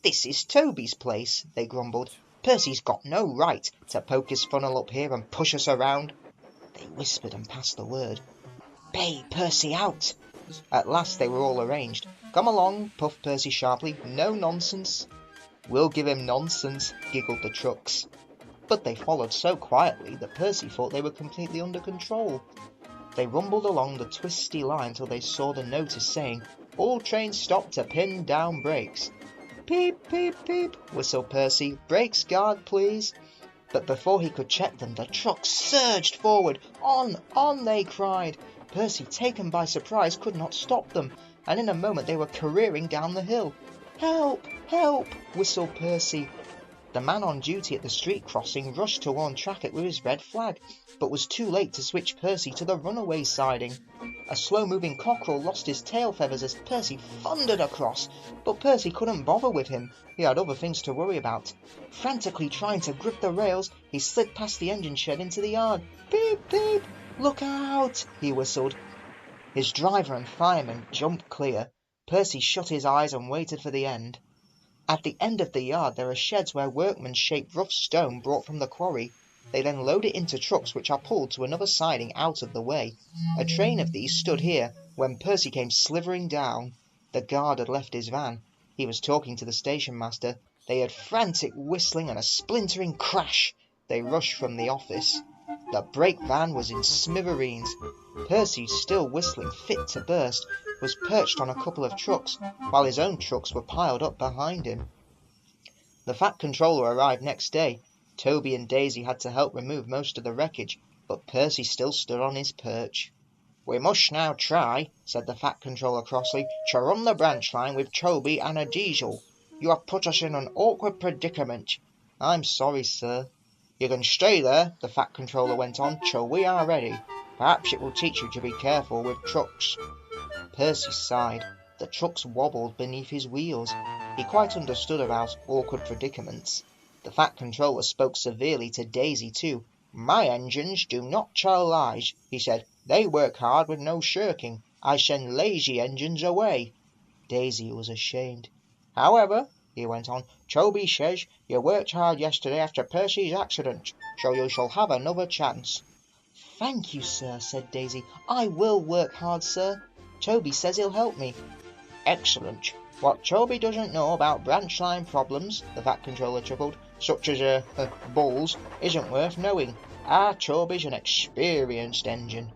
"This is Toby's place," they grumbled. "Percy's got no right to poke his funnel up here and push us around." They whispered and passed the word. "Pay Percy out." At last they were all arranged. "Come along," puffed Percy sharply. "No nonsense." "We'll give him nonsense," giggled the trucks. But they followed so quietly that Percy thought they were completely under control. They rumbled along the twisty line till they saw the notice saying, "All trains stop to pin down brakes." "Peep, peep, peep," whistled Percy. "Brakes guard, please." But before he could check them, the trucks surged forward. On, they cried. Percy, taken by surprise, could not stop them, and in a moment they were careering down the hill. "Help, help," whistled Percy. The man on duty at the street crossing rushed to warn traffic with his red flag, but was too late to switch Percy to the runaway siding. A slow-moving cockerel lost his tail feathers as Percy thundered across, but Percy couldn't bother with him. He had other things to worry about. Frantically trying to grip the rails, he slid past the engine shed into the yard. "Beep, beep, look out," he whistled. His driver and fireman jumped clear. Percy shut his eyes and waited for the end. At the end of the yard there are sheds where workmen shape rough stone brought from the quarry. They then load it into trucks which are pulled to another siding out of the way. A train of these stood here when Percy came slithering down. The guard had left his van. He was talking to the station master. They heard frantic whistling and a splintering crash. They rushed from the office. The brake van was in smithereens. Percy, still whistling fit to burst, was perched on a couple of trucks, while his own trucks were piled up behind him. The Fat Controller arrived next day. Toby and Daisy had to help remove most of the wreckage, but Percy still stood on his perch. "We must now try," said the Fat Controller crossly, "to run the branch line with Toby and a diesel. You have put us in an awkward predicament." "I'm sorry, sir." "You can stay there," the Fat Controller went on, "till we are ready. Perhaps it will teach you to be careful with trucks." Percy sighed. The trucks wobbled beneath his wheels. He quite understood about awkward predicaments. The Fat Controller spoke severely to Daisy too. "My engines do not tell lies," he said. "They work hard with no shirking. I send lazy engines away." Daisy was ashamed. "However," he went on, "Toby says you worked hard yesterday after Percy's accident, so you shall have another chance." "Thank you, sir," said Daisy. "I will work hard, sir. Toby says he'll help me." "Excellent. What Toby doesn't know about branch line problems," the Fat Controller chuckled, "such as bulls, isn't worth knowing. Our Toby's an experienced engine."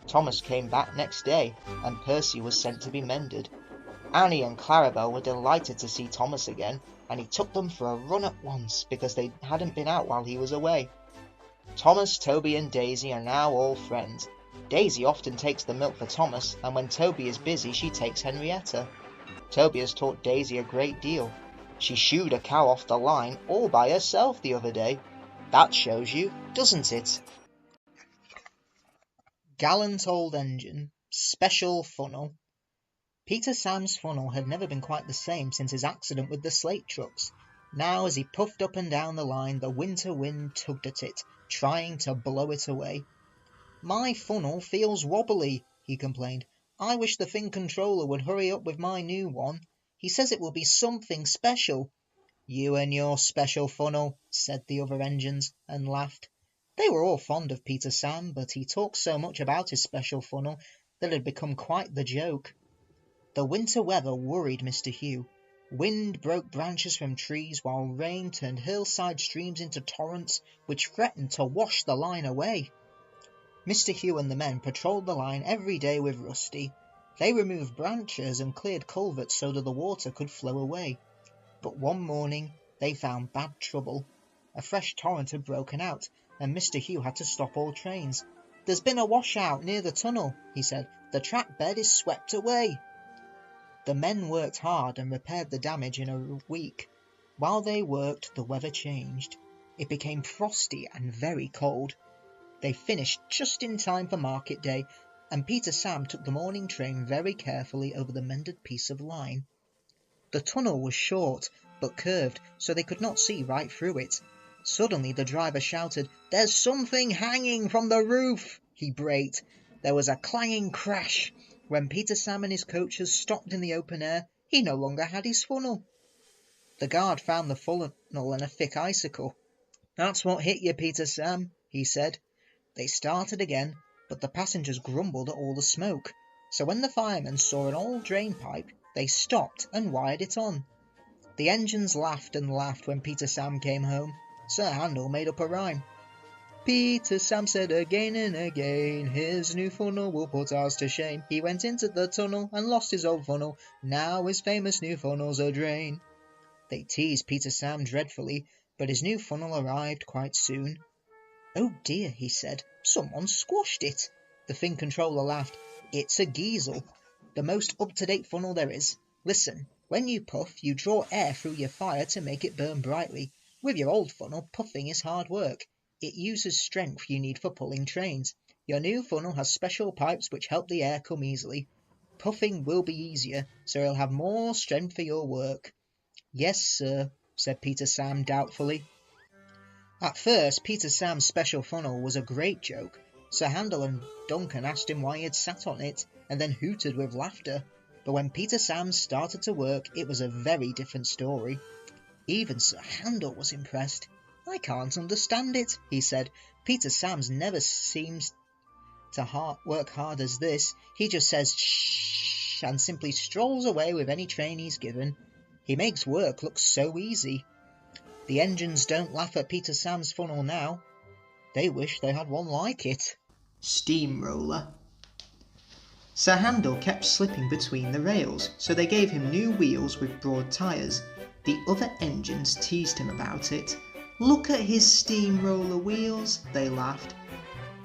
Thomas came back next day, and Percy was sent to be mended. Annie and Clarabel were delighted to see Thomas again, and he took them for a run at once, because they hadn't been out while he was away. Thomas, Toby and Daisy are now all friends. Daisy often takes the milk for Thomas, and when Toby is busy she takes Henrietta. Toby has taught Daisy a great deal. She shooed a cow off the line all by herself the other day. That shows you, doesn't it? Gallant Old Engine, Special Funnel. Peter Sam's funnel had never been quite the same since his accident with the slate trucks. Now, as he puffed up and down the line, the winter wind tugged at it, trying to blow it away. "My funnel feels wobbly," he complained. "I wish the Fin Controller would hurry up with my new one. He says it will be something special." "You and your special funnel," said the other engines, and laughed. They were all fond of Peter Sam, but he talked so much about his special funnel that it had become quite the joke. The winter weather worried Mr. Hugh. Wind broke branches from trees, while rain turned hillside streams into torrents, which threatened to wash the line away. Mr. Hugh and the men patrolled the line every day with Rusty. They removed branches and cleared culverts so that the water could flow away. But one morning they found bad trouble. A fresh torrent had broken out, and Mr. Hugh had to stop all trains. "There's been a washout near the tunnel," he said. "The track bed is swept away." The men worked hard and repaired the damage in a week. While they worked, the weather changed. It became frosty and very cold. They finished just in time for market day, and Peter Sam took the morning train very carefully over the mended piece of line. The tunnel was short, but curved, so they could not see right through it. Suddenly the driver shouted, "There's something hanging from the roof!" He braked. There was a clanging crash. When Peter Sam and his coachers stopped in the open air, he no longer had his funnel. The guard found the funnel and a thick icicle. "That's what hit you, Peter Sam," he said. They started again, but the passengers grumbled at all the smoke. So when the firemen saw an old drain pipe, they stopped and wired it on. The engines laughed and laughed when Peter Sam came home. Sir Handel made up a rhyme. Peter Sam said again and again, his new funnel will put ours to shame. He went into the tunnel and lost his old funnel. Now his famous new funnel's a drain. They teased Peter Sam dreadfully, but his new funnel arrived quite soon. "Oh dear," he said, "someone squashed it." The Fin Controller laughed. "It's a Giesel, the most up-to-date funnel there is. Listen, when you puff, you draw air through your fire to make it burn brightly. With your old funnel, puffing is hard work. It uses strength you need for pulling trains. Your new funnel has special pipes which help the air come easily. Puffing will be easier, so you'll have more strength for your work." "Yes, sir," said Peter Sam doubtfully. At first, Peter Sam's special funnel was a great joke. Sir Handel and Duncan asked him why he had sat on it. and then hooted with laughter. But when Peter Sams started to work, it was a very different story. Even Sir Handel was impressed. "I can't understand it," he said. "Peter Sams never seems to work hard as this. He just says shh and simply strolls away with any train he's given. He makes work look so easy. The engines don't laugh at Peter Sam's funnel now. They wish they had one like it." Steamroller. Sir Handel kept slipping between the rails, so they gave him new wheels with broad tyres. The other engines teased him about it. "Look at his steamroller wheels," they laughed.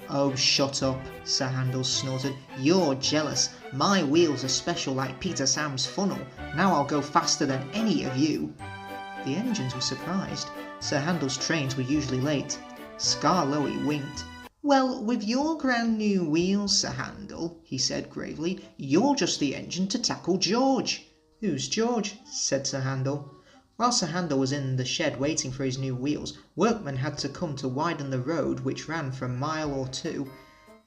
"Oh, shut up," Sir Handel snorted. "You're jealous. My wheels are special like Peter Sam's funnel. Now I'll go faster than any of you." The engines were surprised. Sir Handel's trains were usually late. Skarloey winked. "Well, with your grand new wheels, Sir Handel," he said gravely, "you're just the engine to tackle George." "Who's George?" said Sir Handel. While Sir Handel was in the shed waiting for his new wheels, workmen had to come to widen the road which ran for a mile or two.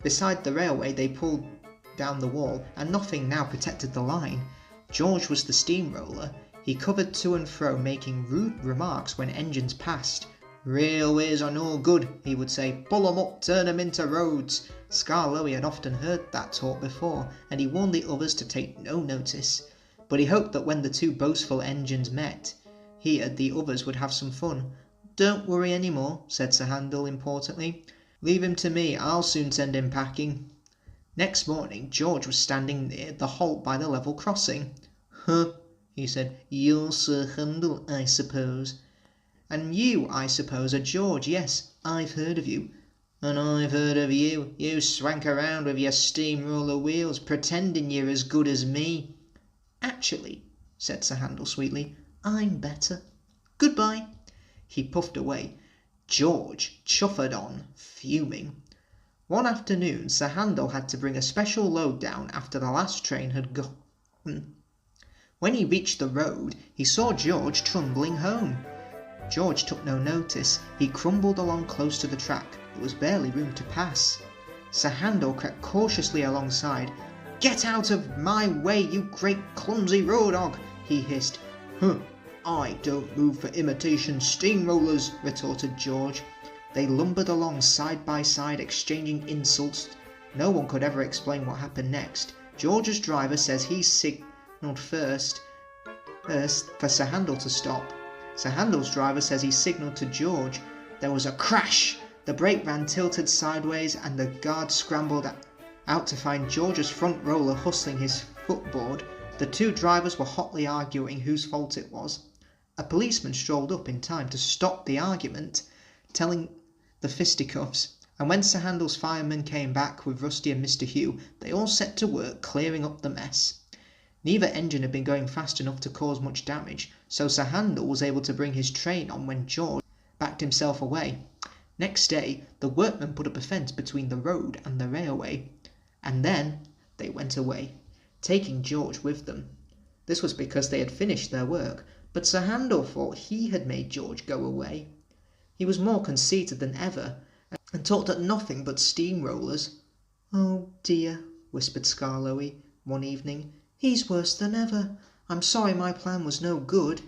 Beside the railway they pulled down the wall, and nothing now protected the line. George was the steamroller. He covered to and fro, making rude remarks when engines passed. "Railways are no good," he would say. "Pull 'em up, turn 'em into roads." Skarloey had often heard that talk before, and he warned the others to take no notice. But he hoped that when the two boastful engines met, he and the others would have some fun. "Don't worry any more," said Sir Handel importantly. "Leave him to me, I'll soon send him packing." Next morning George was standing near the halt by the level crossing. "Huh," he said, "you're Sir Handel, I suppose. And you, I suppose, are George. Yes, I've heard of you." "And I've heard of you. You swank around with your steamroller wheels, pretending you're as good as me." "Actually," said Sir Handel sweetly, "I'm better. Goodbye." He puffed away. George chuffered on, fuming. One afternoon Sir Handel had to bring a special load down after the last train had gone. When he reached the road, he saw George trundling home. George took no notice. He crumbled along close to the track. There was barely room to pass. Sir Handel crept cautiously alongside. "Get out of my way, you great clumsy road dog," he hissed. "Huh, I don't move for imitation steamrollers," retorted George. They lumbered along side by side, exchanging insults. No one could ever explain what happened next. George's driver says he signalled first for Sir Handel to stop. Sir Handel's driver says he signalled to George. There was a crash. The brake van tilted sideways, and the guard scrambled out to find George's front roller hustling his footboard. The two drivers were hotly arguing whose fault it was. A policeman strolled up in time to stop the argument, telling the fisticuffs, and when Sir Handel's firemen came back with Rusty and Mr. Hugh, they all set to work clearing up the mess. Neither engine had been going fast enough to cause much damage, so Sir Handel was able to bring his train on when George backed himself away. Next day the workmen put up a fence between the road and the railway, and then they went away, taking George with them. This was because they had finished their work, but Sir Handel thought he had made George go away. He was more conceited than ever, and talked at nothing but steamrollers. "Oh dear," whispered Skarloey one evening, "he's worse than ever. I'm sorry my plan was no good."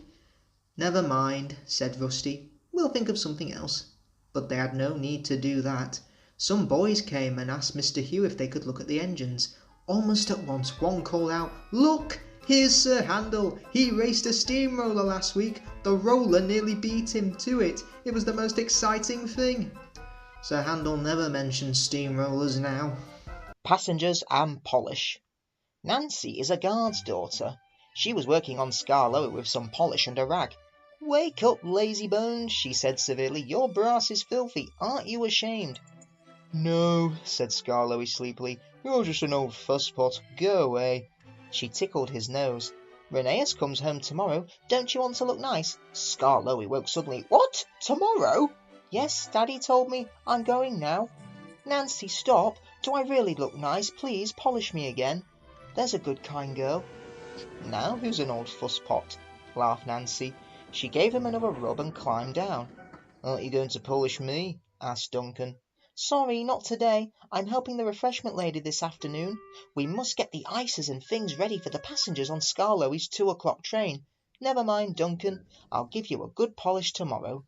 "Never mind," said Rusty. "We'll think of something else." But they had no need to do that. Some boys came and asked Mr. Hugh if they could look at the engines. Almost at once one called out, "Look! Here's Sir Handel. He raced a steamroller last week. The roller nearly beat him to it. It was the most exciting thing." Sir Handel never mentions steamrollers now. Passengers and polish. Nancy is a guard's daughter. She was working on Skarloey with some polish and a rag. "Wake up, lazy bones," she said severely. "Your brass is filthy. Aren't you ashamed?" "No," said Skarloey sleepily. "You're just an old fusspot. Go away." She tickled his nose. "Rheneas comes home tomorrow. Don't you want to look nice?" Skarloey woke suddenly. "What? Tomorrow?" "Yes, Daddy told me. I'm going now." "Nancy, stop. Do I really look nice? Please polish me again. There's a good kind girl." "Now who's an old fusspot?" laughed Nancy. She gave him another rub and climbed down. "Aren't you going to polish me?" asked Duncan. Sorry, not today. I'm helping the refreshment lady this afternoon. We must get the ices and things ready for the passengers on Skarloey's 2 o'clock train. Never mind, Duncan. I'll give you a good polish tomorrow.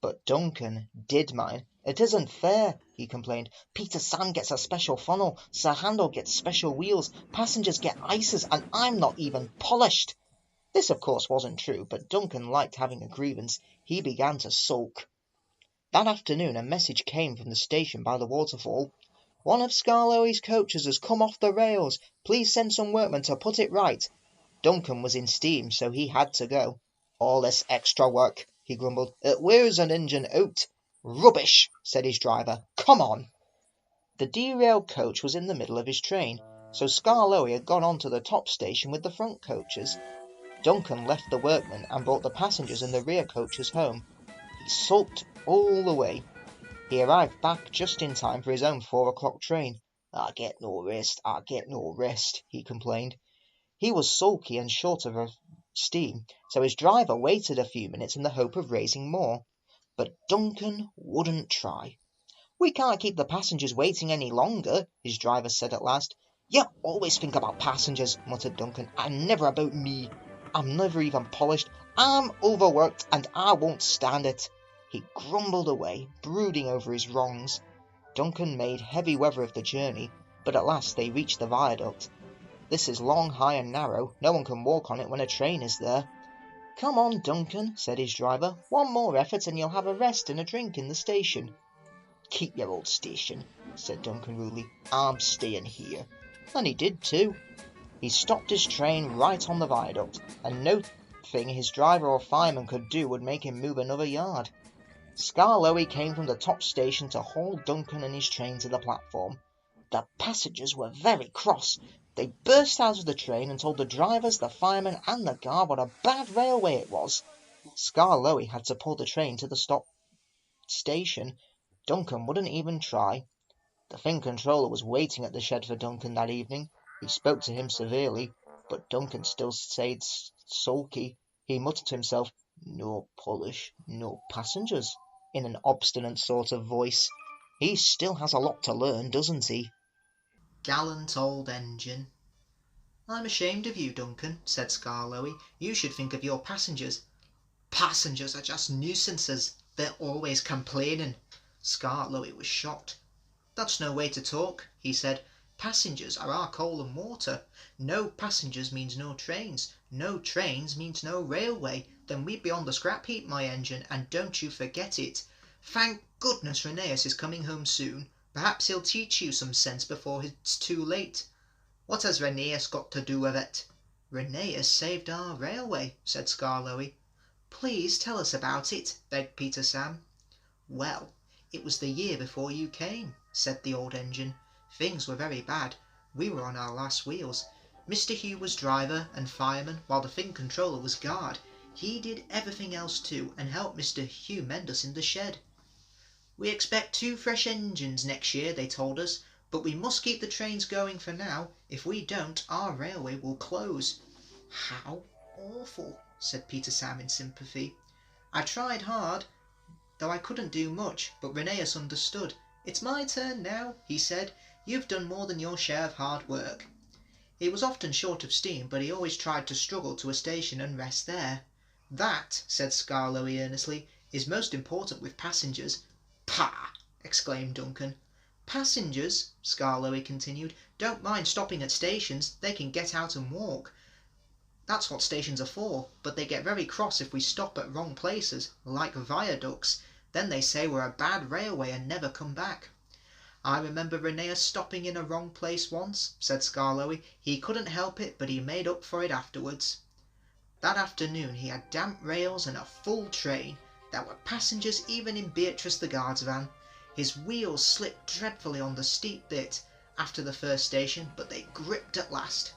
But Duncan did mind. It isn't fair, he complained. Peter Sam gets a special funnel, Sir Handel gets special wheels, passengers get ices, and I'm not even polished. This, of course, wasn't true, but Duncan liked having a grievance. He began to sulk. That afternoon a message came from the station by the waterfall. One of Skarloey's coaches has come off the rails. Please send some workmen to put it right. Duncan was in steam, so he had to go. All this extra work, he grumbled. It wears an engine out. Rubbish, said his driver. Come on. The derailed coach was in the middle of his train, so Skarloey had gone on to the top station with the front coaches. Duncan left the workmen and brought the passengers in the rear coaches home. He sulked all the way. He arrived back just in time for his own 4 o'clock train. I get no rest, he complained. He was sulky and short of steam, so his driver waited a few minutes in the hope of raising more. But Duncan wouldn't try. We can't keep the passengers waiting any longer, his driver said at last. You always think about passengers, muttered Duncan, and never about me. I'm never even polished. I'm overworked, and I won't stand it. He grumbled away, brooding over his wrongs. Duncan made heavy weather of the journey, but at last they reached the viaduct. This is long, high, and narrow. No one can walk on it when a train is there. Come on, Duncan, said his driver. One more effort and you'll have a rest and a drink in the station. Keep your old station, said Duncan rudely. I'm staying here. And he did too. He stopped his train right on the viaduct, and nothing his driver or fireman could do would make him move another yard. Skarloey came from the top station to haul Duncan and his train to the platform. The passengers were very cross. They burst out of the train and told the drivers, the firemen, and the guard what a bad railway it was. Skarloey had to pull the train to the stop station. Duncan wouldn't even try. The Finn controller was waiting at the shed for Duncan that evening. He spoke to him severely, but Duncan still stayed sulky. He muttered to himself, No polish, no passengers, in an obstinate sort of voice. He still has a lot to learn, doesn't he? Gallant Old Engine. I'm ashamed of you, Duncan, said Skarloey. You should think of your passengers. Passengers are just nuisances. They're always complaining. Skarloey was shocked. That's no way to talk, he said. Passengers are our coal and water. No passengers means no trains. No trains means no railway. Then we'd be on the scrap heap, my engine, and don't you forget it. Thank goodness Rheneas is coming home soon. Perhaps he'll teach you some sense before it's too late. What has Rheneas got to do with it? Rheneas saved our railway, said Skarloey. Please tell us about it, begged Peter Sam. Well, it was the year before you came, said the old engine. Things were very bad. We were on our last wheels. Mr. Hugh was driver and fireman, while the Finn controller was guard. He did everything else too, and helped Mr. Hugh mend us in the shed. We expect 2 fresh engines next year, they told us, but we must keep the trains going for now. If we don't, our railway will close. How awful, said Peter Sam in sympathy. I tried hard, though I couldn't do much, but Rheneas understood. It's my turn now, he said. You've done more than your share of hard work. He was often short of steam, but he always tried to struggle to a station and rest there. That, said Skarloey earnestly, is most important with passengers. Pah! exclaimed Duncan. Passengers, Skarloey continued, don't mind stopping at stations. They can get out and walk. That's what stations are for, but they get very cross if we stop at wrong places, like viaducts. Then they say we're a bad railway and never come back. I remember Rheneas stopping in a wrong place once, said Skarloey. He couldn't help it, but he made up for it afterwards. That afternoon he had damp rails and a full train. There were passengers even in Beatrice the guard's van. His wheels slipped dreadfully on the steep bit after the first station, but they gripped at last.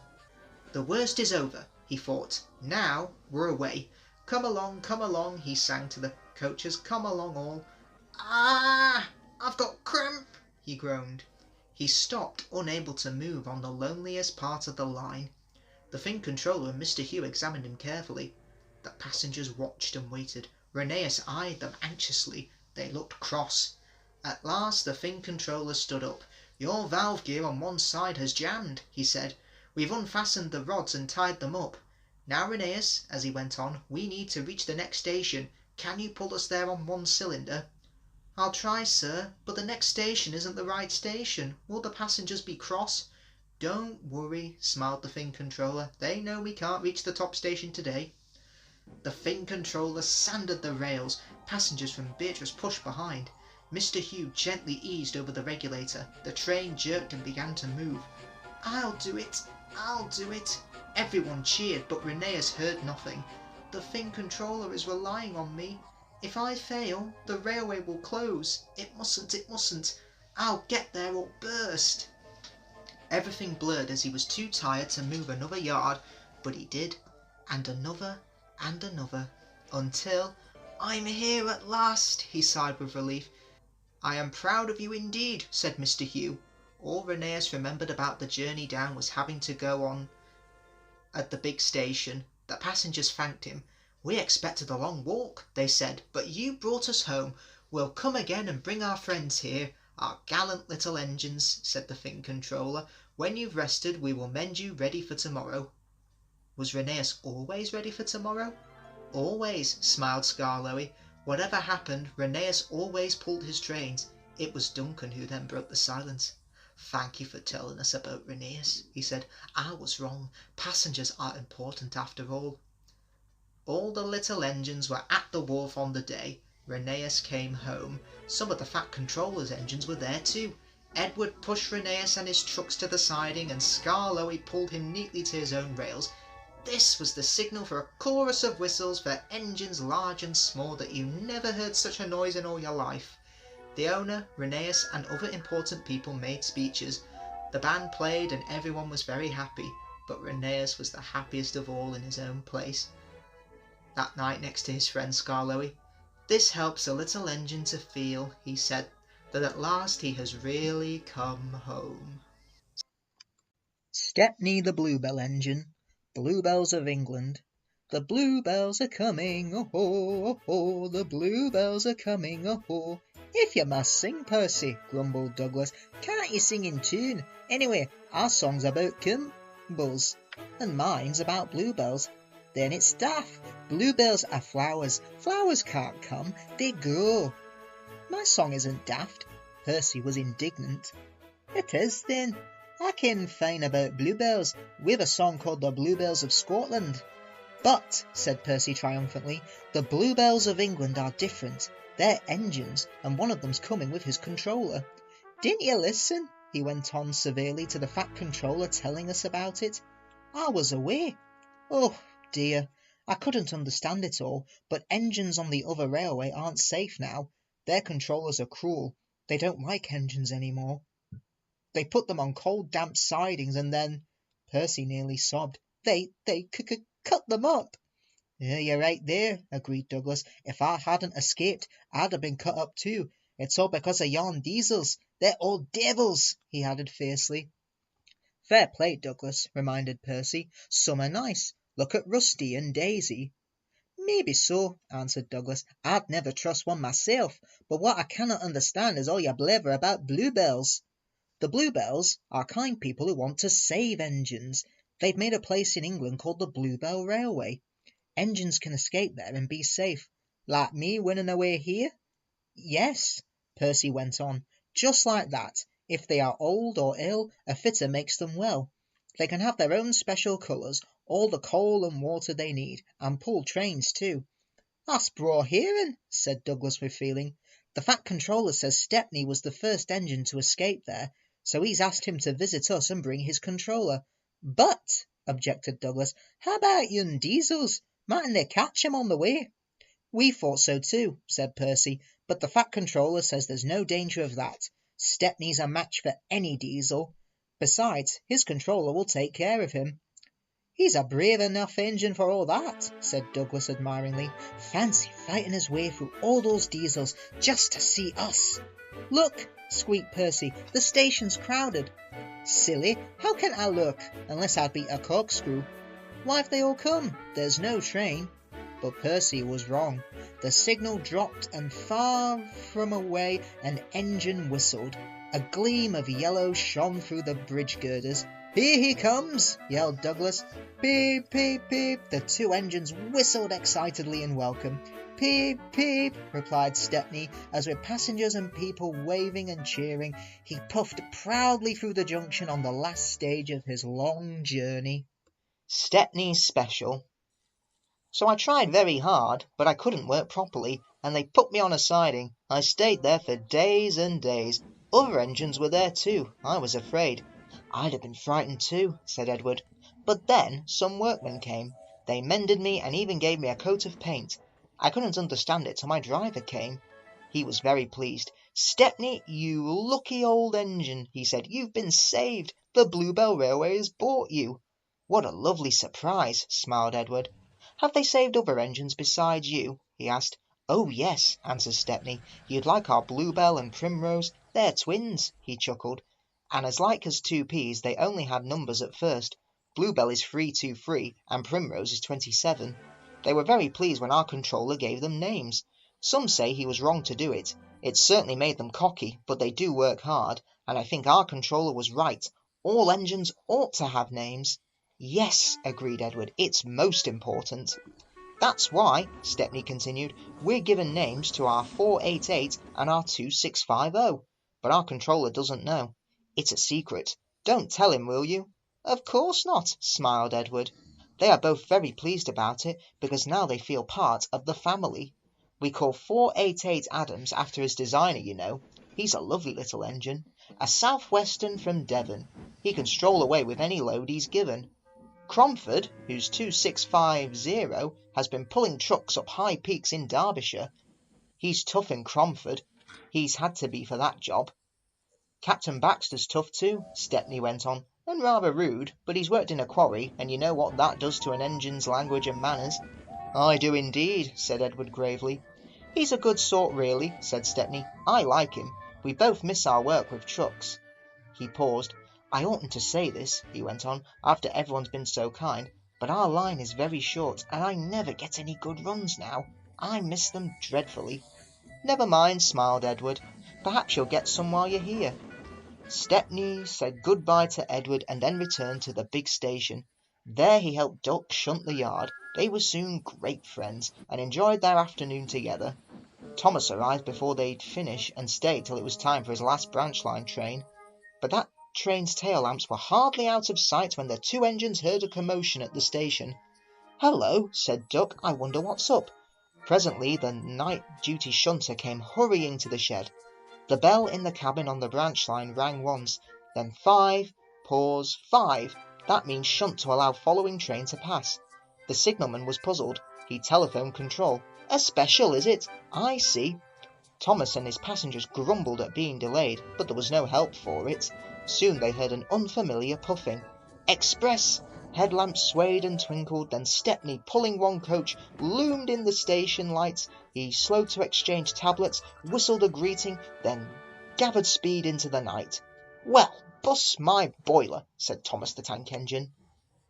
The worst is over, he thought. Now we're away. Come along, he sang to the coaches. Come along all. Ah! I've got cramp, he groaned. He stopped, unable to move on the loneliest part of the line. The Finn controller and Mr. Hugh examined him carefully. The passengers watched and waited. Rheneas eyed them anxiously. They looked cross. At last the Fin controller stood up. "Your valve gear on one side has jammed," he said. "We've unfastened the rods and tied them up. Now, Rheneas," as he went on, "we need to reach the next station. Can you pull us there on one cylinder?" "I'll try, sir, but the next station isn't the right station. Will the passengers be cross?" "Don't worry," smiled the Fin controller. "They know we can't reach the top station today." The Fin controller sanded the rails. Passengers from Beatrice pushed behind. Mr. Hugh gently eased over the regulator. The train jerked and began to move. "I'll do it! I'll do it!" Everyone cheered, but Rheneas heard nothing. "The Fin controller is relying on me. If I fail, the railway will close. It mustn't, it mustn't. I'll get there or burst." Everything blurred as he was too tired to move another yard, but he did, and another, until, "I'm here at last," he sighed with relief. "I am proud of you indeed," said Mr. Hugh. All Rheneas remembered about the journey down was having to go on at the big station. The passengers thanked him. "We expected a long walk," they said, "but you brought us home. We'll come again and bring our friends here. Our gallant little engines," said the Fin controller. "When you've rested, we will mend you ready for tomorrow." Was Rheneas always ready for tomorrow? "Always," smiled Skarloey. Whatever happened, Rheneas always pulled his trains. It was Duncan who then broke the silence. "Thank you for telling us about Rheneas," he said. "I was wrong. Passengers are important after all." All the little engines were at the wharf on the day Rheneas came home. Some of the Fat Controller's engines were there too. Edward pushed Rheneas and his trucks to the siding, and Skarloey pulled him neatly to his own rails. This was the signal for a chorus of whistles for engines large and small that you never heard such a noise in all your life. The owner, Rheneas, and other important people made speeches. The band played and everyone was very happy, but Rheneas was the happiest of all in his own place. That night next to his friend Skarloey, "This helps a little engine to feel," he said, "that at last he has really come home." Stepney the Bluebell engine, bluebells of England. The bluebells are coming, oh-ho, oh-ho, the bluebells are coming, oh-ho. "If you must sing, Percy," grumbled Douglas, "can't you sing in tune? Anyway, our song's about Kimbles, and mine's about bluebells." "Then it's daft. Bluebells are flowers. Flowers can't come, they grow." "My song isn't daft." Percy was indignant. "It is, then. I ken fine about bluebells. We've a song called the Bluebells of Scotland." "But," said Percy triumphantly, "the bluebells of England are different. They're engines, and one of them's coming with his controller. Didn't you listen," he went on severely, "to the Fat Controller telling us about it?" "I was away." "Oh, dear, I couldn't understand it all, but engines on the other railway aren't safe now. Their controllers are cruel. They don't like engines anymore. They put them on cold, damp sidings, and then—" Percy nearly sobbed. They cut them up." "You're right there," agreed Douglas. "If I hadn't escaped, I'd have been cut up too. It's all because of yon diesels. They're all devils," he added fiercely. "Fair play, Douglas," reminded Percy. "Some are nice. Look at Rusty and Daisy." "Maybe so," answered Douglas. "I'd never trust one myself. But what I cannot understand is all your blather about bluebells." "The Bluebells are kind people who want to save engines. They've made a place in England called the Bluebell Railway. Engines can escape there and be safe. Like me winning away here?" "Yes," Percy went on, "just like that. If they are old or ill, a fitter makes them well. They can have their own special colours, all the coal and water they need, and pull trains too." "That's braw hearing," said Douglas with feeling. "The Fat Controller says Stepney was the first engine to escape there, so he's asked him to visit us and bring his controller." "But," objected Douglas, "how about yon diesels? Mightn't they catch him on the way?" "We thought so too," said Percy, "but the Fat Controller says there's no danger of that. Stepney's a match for any diesel. Besides, his controller will take care of him." "He's a brave enough engine for all that," said Douglas admiringly. "Fancy fighting his way through all those diesels just to see us." "Look," squeaked Percy, "the station's crowded." "Silly, how can I look, unless I'd be a corkscrew? Why've they all come? There's no train." But Percy was wrong. The signal dropped, and far from away an engine whistled. A gleam of yellow shone through the bridge girders. "Here he comes!" yelled Douglas. "Peep, peep, peep!" The two engines whistled excitedly in welcome. "Peep, peep!" replied Stepney, as with passengers and people waving and cheering, he puffed proudly through the junction on the last stage of his long journey. Stepney's Special. So I tried very hard, but I couldn't work properly, and they put me on a siding. I stayed there for days and days. Other engines were there too. I was afraid. "I'd have been frightened too," said Edward. "But then some workmen came. They mended me and even gave me a coat of paint. I couldn't understand it till my driver came. He was very pleased. 'Stepney, you lucky old engine,' he said. 'You've been saved. The Bluebell Railway has bought you.'" "What a lovely surprise," smiled Edward. "Have they saved other engines besides you?" he asked. "Oh yes," answered Stepney. "You'd like our Bluebell and Primrose? They're twins," he chuckled. "And as like as two peas, they only had numbers at first. Bluebell is 323 and Primrose is 27. They were very pleased when our controller gave them names. Some say he was wrong to do it. It certainly made them cocky, but they do work hard, and I think our controller was right. All engines ought to have names." "Yes," agreed Edward, "it's most important." "That's why," Stepney continued, "we're given names to our 488 and our 2650. But our controller doesn't know. It's a secret. Don't tell him, will you?" "Of course not," smiled Edward. "They are both very pleased about it, because now they feel part of the family. We call 488 Adams after his designer, you know. He's a lovely little engine. A southwestern from Devon. He can stroll away with any load he's given. Cromford, whose 2650 has been pulling trucks up high peaks in Derbyshire. He's tough in Cromford. He's had to be for that job. Captain Baxter's tough too," Stepney went on, "and rather rude, but he's worked in a quarry, and you know what that does to an engine's language and manners." "I do indeed," said Edward gravely. "He's a good sort really," said Stepney. "I like him. We both miss our work with trucks." He paused. "I oughtn't to say this," he went on, "after everyone's been so kind, but our line is very short, and I never get any good runs now. I miss them dreadfully." "Never mind," smiled Edward. "Perhaps you'll get some while you're here." Stepney said good-bye to Edward and then returned to the big station. There he helped Duck shunt the yard. They were soon great friends, and enjoyed their afternoon together. Thomas arrived before they'd finish, and stayed till it was time for his last branch line train. But that train's tail lamps were hardly out of sight when the two engines heard a commotion at the station. "Hello," said Duck, "I wonder what's up." Presently the night-duty shunter came hurrying to the shed. The bell in the cabin on the branch line rang once, then 5, pause, 5. That means shunt to allow following train to pass. The signalman was puzzled. He telephoned control. "A special, is it? I see." Thomas and his passengers grumbled at being delayed, but there was no help for it. Soon they heard an unfamiliar puffing. "Express!" Headlamps swayed and twinkled, then Stepney, pulling one coach, loomed in the station lights. He slowed to exchange tablets, whistled a greeting, then gathered speed into the night. "Well, bust my boiler," said Thomas the tank engine.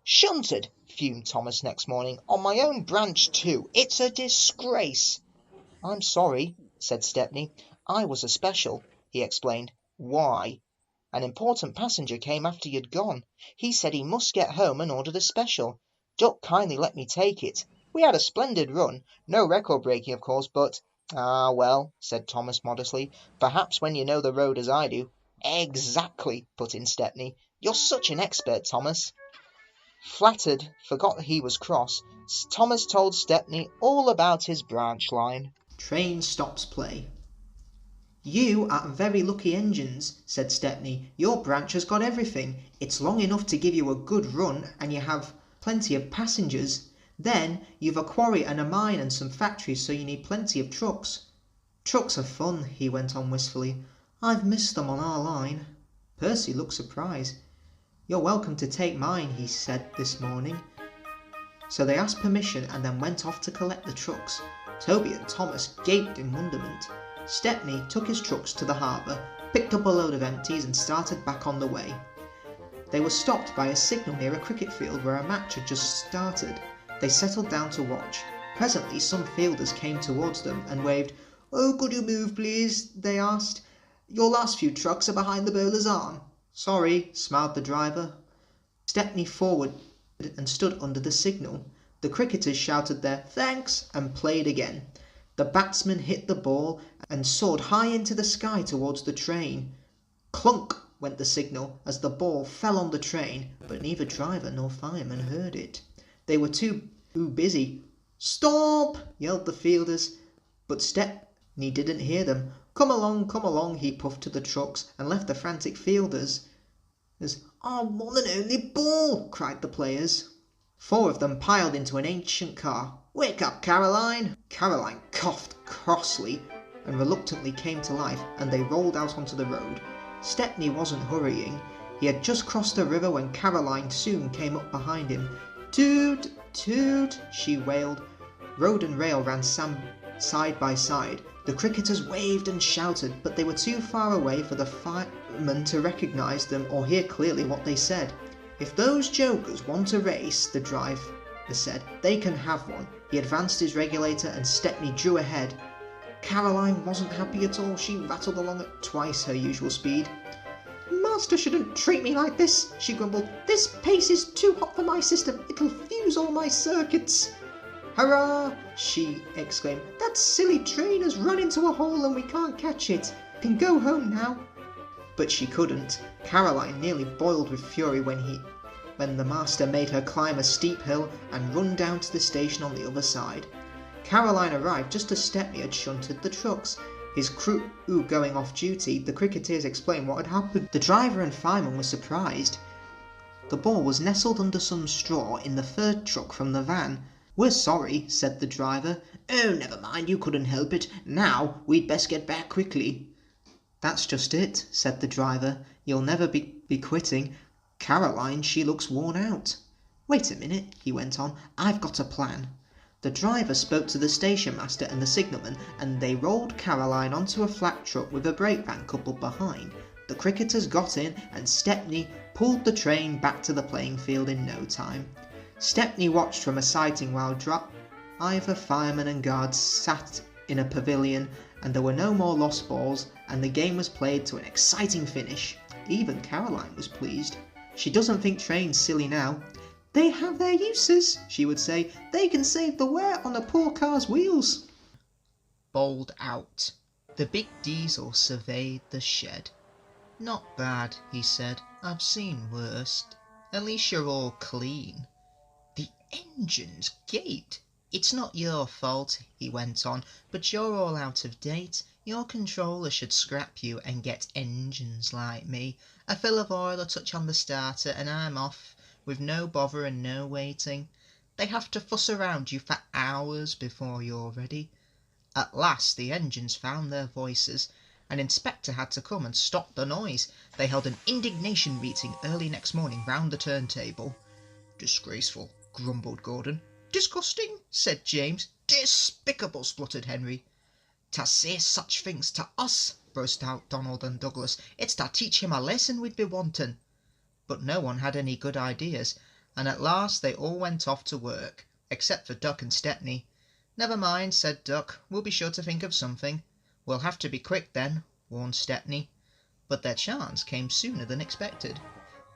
"Shunted," fumed Thomas next morning, "on my own branch too. It's a disgrace." "I'm sorry," said Stepney. "I was a special," he explained. "Why?" "An important passenger came after you'd gone. He said he must get home and ordered a special. Duck kindly let me take it. We had a splendid run. No record breaking, of course, but—" "Ah, well," said Thomas modestly, "perhaps when you know the road as I do—" "Exactly," put in Stepney. "You're such an expert, Thomas." Flattered, forgot he was cross, Thomas told Stepney all about his branch line. Train stops play. "You are very lucky engines," said Stepney. "Your branch has got everything. It's long enough to give you a good run, and you have plenty of passengers. Then you've a quarry and a mine and some factories, so you need plenty of trucks. Trucks are fun," he went on wistfully. "I've missed them on our line." Percy looked surprised. "You're welcome to take mine," he said this morning. So they asked permission and then went off to collect the trucks. Toby and Thomas gaped in wonderment. Stepney took his trucks to the harbour, picked up a load of empties and started back on the way. They were stopped by a signal near a cricket field where a match had just started. They settled down to watch. Presently some fielders came towards them and waved. "Oh, could you move, please?" they asked. "Your last few trucks are behind the bowler's arm." "Sorry," smiled the driver. Stepney forward and stood under the signal. The cricketers shouted their "thanks" and played again. The batsman hit the ball and soared high into the sky towards the train. Clunk went the signal as the ball fell on the train, but neither driver nor fireman heard it. They were too busy. "Stop!" yelled the fielders, but Stepney didn't hear them. Come along," he puffed to the trucks and left the frantic fielders. "Our one and only ball!" cried the players. 4 of them piled into an ancient car. "Wake up, Caroline!" Caroline coughed crossly and reluctantly came to life, and they rolled out onto the road. Stepney wasn't hurrying. He had just crossed the river when Caroline soon came up behind him. "Toot, toot," she wailed. Road and rail ran side by side. The cricketers waved and shouted, but they were too far away for the fireman to recognise them or hear clearly what they said. "If those jokers want a race," the driver said, "they can have one." He advanced his regulator and Stepney drew ahead. Caroline wasn't happy at all. She rattled along at twice her usual speed. "Master shouldn't treat me like this," she grumbled. "This pace is too hot for my system. It'll fuse all my circuits." "Hurrah!" she exclaimed. "That silly train has run into a hole and we can't catch it. I can go home now." But she couldn't. Caroline nearly boiled with fury when the master made her climb a steep hill and run down to the station on the other side. Caroline arrived just as Stepney had shunted the trucks. His crew going off duty, the cricketers explained what had happened. The driver and fireman were surprised. The ball was nestled under some straw in the third truck from the van. "We're sorry," said the driver. "Oh, never mind, you couldn't help it. Now we'd best get back quickly." "That's just it," said the driver. "You'll never be quitting. Caroline, she looks worn out." "Wait a minute," he went on. "I've got a plan." The driver spoke to the station master and the signalman, and they rolled Caroline onto a flat truck with a brake van coupled behind. The cricketers got in, and Stepney pulled the train back to the playing field in no time. Stepney watched from a siding while driver, fireman and guards sat in a pavilion, and there were no more lost balls, and the game was played to an exciting finish. Even Caroline was pleased. She doesn't think trains silly now. "They have their uses," she would say. "They can save the wear on a poor car's wheels." Bowled out. The big diesel surveyed the shed. "Not bad," he said. "I've seen worse. At least you're all clean." "The engine's gaped. It's not your fault," he went on, "but you're all out of date. Your controller should scrap you and get engines like me. A fill of oil, a touch on the starter, and I'm off, with no bother and no waiting. They have to fuss around you for hours before you're ready." At last the engines found their voices. An inspector had to come and stop the noise. They held an indignation meeting early next morning round the turntable. "Disgraceful," grumbled Gordon. "Disgusting," said James. "Despicable," spluttered Henry. "To say such things to us," burst out Donald and Douglas. "It's to teach him a lesson we'd be wanting." But no one had any good ideas, and at last they all went off to work, except for Duck and Stepney. "Never mind," said Duck. "We'll be sure to think of something." "We'll have to be quick then," warned Stepney. But their chance came sooner than expected.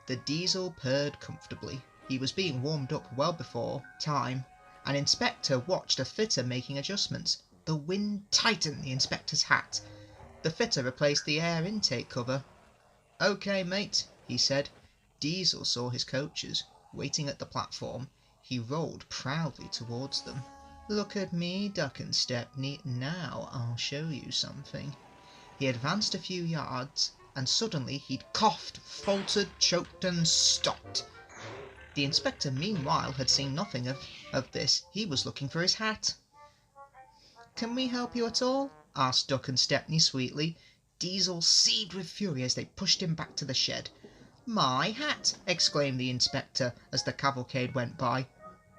The diesel purred comfortably. He was being warmed up well before time. An inspector watched a fitter making adjustments. The wind tightened the inspector's hat. The fitter replaced the air intake cover. "OK, mate," he said. Diesel saw his coachers waiting at the platform. He rolled proudly towards them. "Look at me, Duck and Stepney. Now I'll show you something." He advanced a few yards, and suddenly he'd coughed, faltered, choked, and stopped. The inspector meanwhile had seen nothing of this. He was looking for his hat. "Can we help you at all?" asked Duck and Stepney sweetly. Diesel seethed with fury as they pushed him back to the shed. "My hat!" exclaimed the inspector as the cavalcade went by.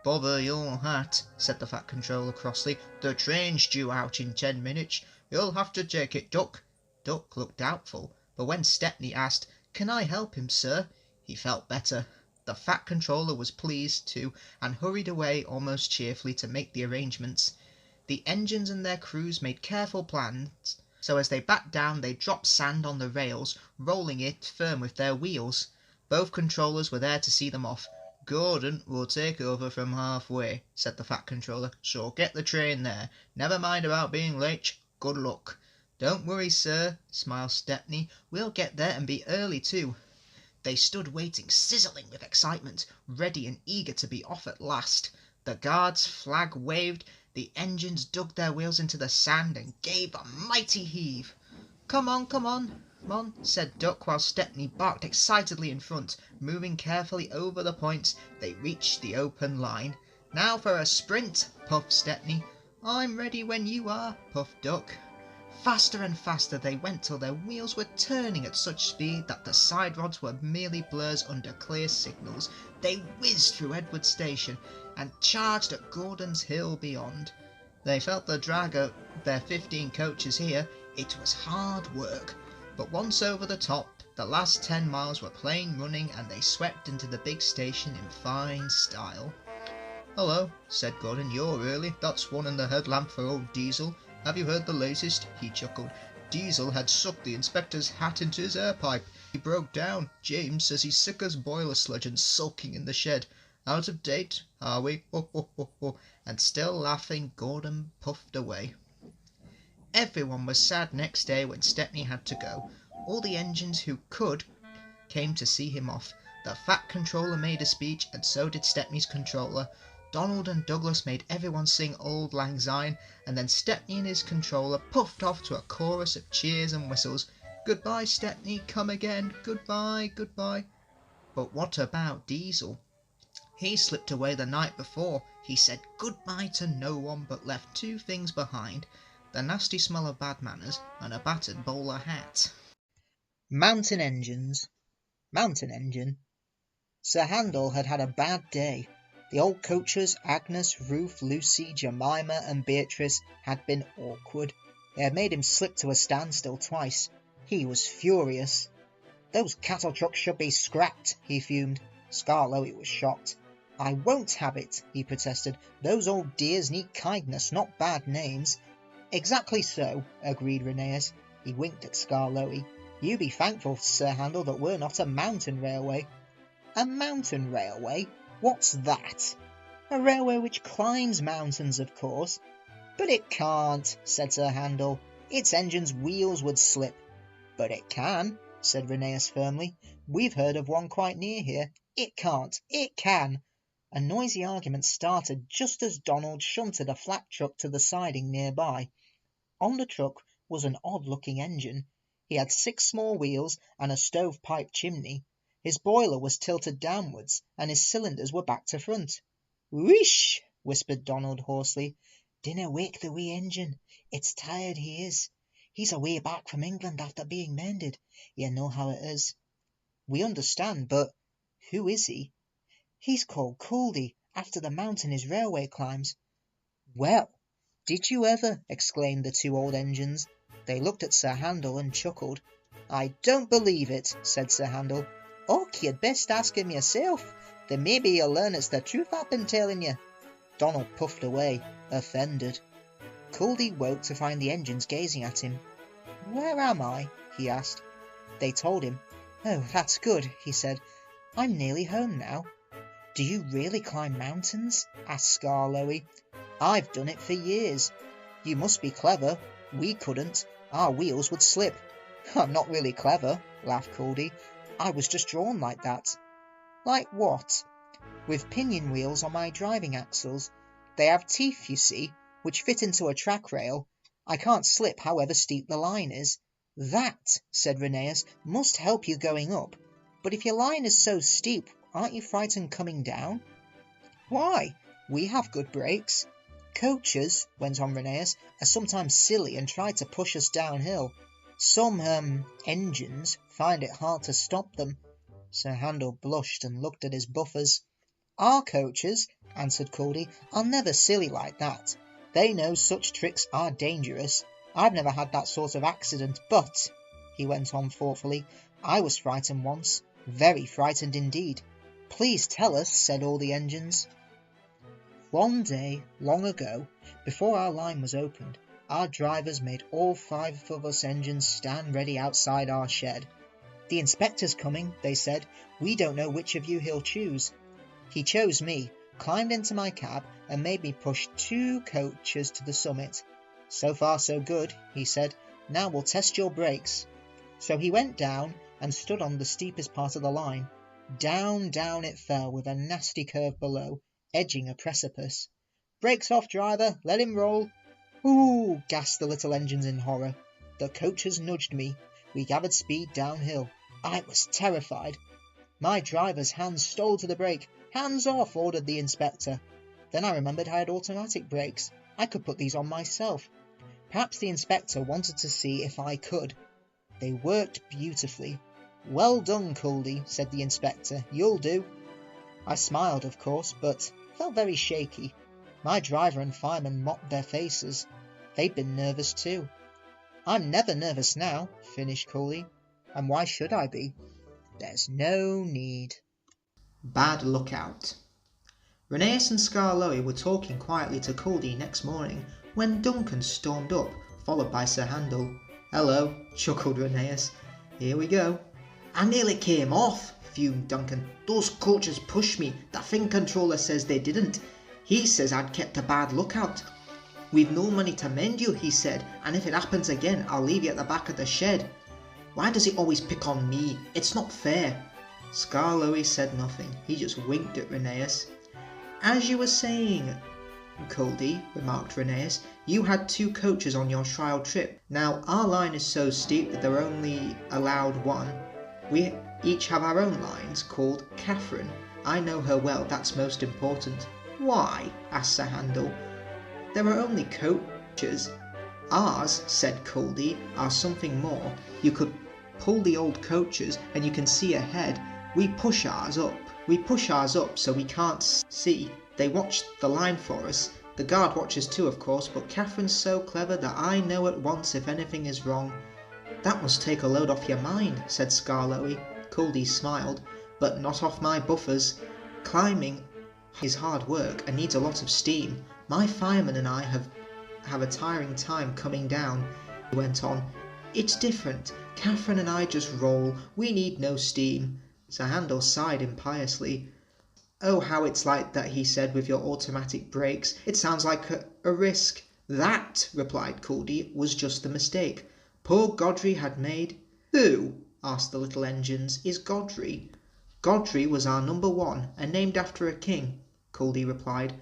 "Bother your hat," said the Fat Controller crossly. "The train's due out in 10 minutes. You'll have to take it, Duck." Duck looked doubtful, but when Stepney asked, "Can I help him, sir?" he felt better. The fat controller was pleased too, and hurried away almost cheerfully to make the arrangements. The engines and their crews made careful plans, so as they backed down they dropped sand on the rails, rolling it firm with their wheels. Both controllers were there to see them off. "Gordon will take over from halfway," said the fat controller, "so get the train there. Never mind about being late. Good luck." "Don't worry, sir," smiled Stepney. "We'll get there and be early too." They stood waiting, sizzling with excitement, ready and eager to be off at last. The guard's flag waved, the engines dug their wheels into the sand and gave a mighty heave. Come on," said Duck, while Stepney barked excitedly in front. Moving carefully over the points, they reached the open line. "Now for a sprint," puffed Stepney. "I'm ready when you are," puffed Duck. Faster and faster they went till their wheels were turning at such speed that the side rods were merely blurs under clear signals. They whizzed through Edward Station and charged at Gordon's Hill beyond. They felt the drag of their 15 coaches here. It was hard work, but once over the top, the last 10 miles were plain running and they swept into the big station in fine style. "Hello," said Gordon, "you're early. That's one in the headlamp for old Diesel. Have you heard the latest?" He chuckled. "Diesel had sucked the inspector's hat into his air pipe. He broke down. James says he's sick as boiler sludge and sulking in the shed. Out of date, are we? Ho, ho, ho, ho." And still laughing, Gordon puffed away. Everyone was sad next day when Stepney had to go. All the engines who could came to see him off. The fat controller made a speech, and so did Stepney's controller. Donald and Douglas made everyone sing Auld Lang Syne, and then Stepney and his controller puffed off to a chorus of cheers and whistles. "Goodbye, Stepney, come again, goodbye, goodbye." But what about Diesel? He slipped away the night before. He said goodbye to no one, but left 2 things behind: the nasty smell of bad manners and a battered bowler hat. Mountain engines. Mountain engine. Sir Handel had had a bad day. The old coaches, Agnes, Ruth, Lucy, Jemima and Beatrice, had been awkward. They had made him slip to a standstill twice. He was furious. "Those cattle trucks should be scrapped," he fumed. Skarloey was shocked. "I won't have it," he protested. "Those old dears need kindness, not bad names." "Exactly so," agreed Rheneas. He winked at Skarloey. "You be thankful, Sir Handel, that we're not a mountain railway." "A mountain railway? What's that?" "A railway which climbs mountains, of course." "But it can't," said Sir Handel. "Its engine's wheels would slip." "But it can," said Rheneas firmly. "We've heard of one quite near here. It can't. It can." A noisy argument started just as Donald shunted a flat truck to the siding nearby. On the truck was an odd-looking engine. He had 6 small wheels and a stovepipe chimney. His boiler was tilted downwards, and his cylinders were back to front. "Wheesh!" whispered Donald hoarsely. "Dinna wake the wee engine. It's tired he is. He's away back from England after being mended. You know how it is." "We understand, but who is he?" "He's called Couldy, after the mountain his railway climbs." "Well, did you ever?" exclaimed the 2 old engines. They looked at Sir Handel and chuckled. "I don't believe it," said Sir Handel. "Och, you'd best ask him yourself. Then maybe you'll learn it's the truth I've been telling you." Donald puffed away, offended. Couldy woke to find the engines gazing at him. "Where am I?" he asked. They told him. "Oh, that's good," he said. "I'm nearly home now." "Do you really climb mountains?" asked Skarloey. "I've done it for years." "You must be clever. We couldn't. Our wheels would slip." "I'm not really clever," laughed Couldy. "I was just drawn like that." "Like what?" "With pinion wheels on my driving axles. They have teeth, you see, which fit into a track rail. I can't slip however steep the line is." "That," said Rheneas, "must help you going up. But if your line is so steep, aren't you frightened coming down?" "Why? We have good brakes." "Coaches," went on Rheneas, "are sometimes silly and try to push us downhill. Some engines find it hard to stop them." Sir Handel blushed and looked at his buffers. "Our coaches," answered Couldy, "are never silly like that. They know such tricks are dangerous. I've never had that sort of accident, but," he went on thoughtfully, "I was frightened once, very frightened indeed." Please tell us, said all the engines. One day, long ago, before our line was opened, our drivers made all 5 of us engines stand ready outside our shed. The inspector's coming, they said. We don't know which of you he'll choose. He chose me, climbed into my cab, and made me push 2 coaches to the summit. So far so good, he said. Now we'll test your brakes. So he went down and stood on the steepest part of the line. Down, down it fell with a nasty curve below, edging a precipice. Brakes off, driver, let him roll. Ooh, gasped the little engines in horror. The coaches nudged me. We gathered speed downhill. I was terrified. My driver's hands stole to the brake. Hands off, ordered the inspector. Then I remembered I had automatic brakes. I could put these on myself. Perhaps the inspector wanted to see if I could. They worked beautifully. Well done, Culdy, said the inspector. You'll do. I smiled, of course, but felt very shaky. My driver and fireman mopped their faces. They'd been nervous too. I'm never nervous now, finished Culdy. And why should I be? There's no need. Bad lookout. Rheneas and Skarloey were talking quietly to Culdy next morning when Duncan stormed up, followed by Sir Handel. Hello, chuckled Rheneas. Here we go. I nearly came off, fumed Duncan. Those coaches pushed me. The thing controller says they didn't. He says I'd kept a bad lookout. We've no money to mend you, he said, and if it happens again, I'll leave you at the back of the shed. Why does he always pick on me? It's not fair. Skarloey said nothing. He just winked at Rheneas. As you were saying, Culdy, remarked Rheneas, you had 2 coaches on your trial trip. Now, our line is so steep that they're only allowed 1. We each have our own lines, called Catherine. I know her well, that's most important. Why? Asked Sir Handel. There are only coaches. Ours, said Culdy, are something more. You could pull the old coaches and you can see ahead. We push ours up so we can't see. They watch the line for us. The guard watches too, of course, but Catherine's so clever that I know at once if anything is wrong. That must take a load off your mind, said Skarloey. Culdy smiled, but not off my buffers. Climbing is hard work and needs a lot of steam. My fireman and I have a tiring time coming down, he went on. It's different. Catherine and I just roll. We need no steam. Sir Handel sighed impiously. Oh, how it's like that, he said, with your automatic brakes. It sounds like a risk. That, replied Culdy, was just the mistake. Poor Godfrey had made... Who, asked the little engines, is Godfrey? Godfrey was our number 1, and named after a king, Culdy replied.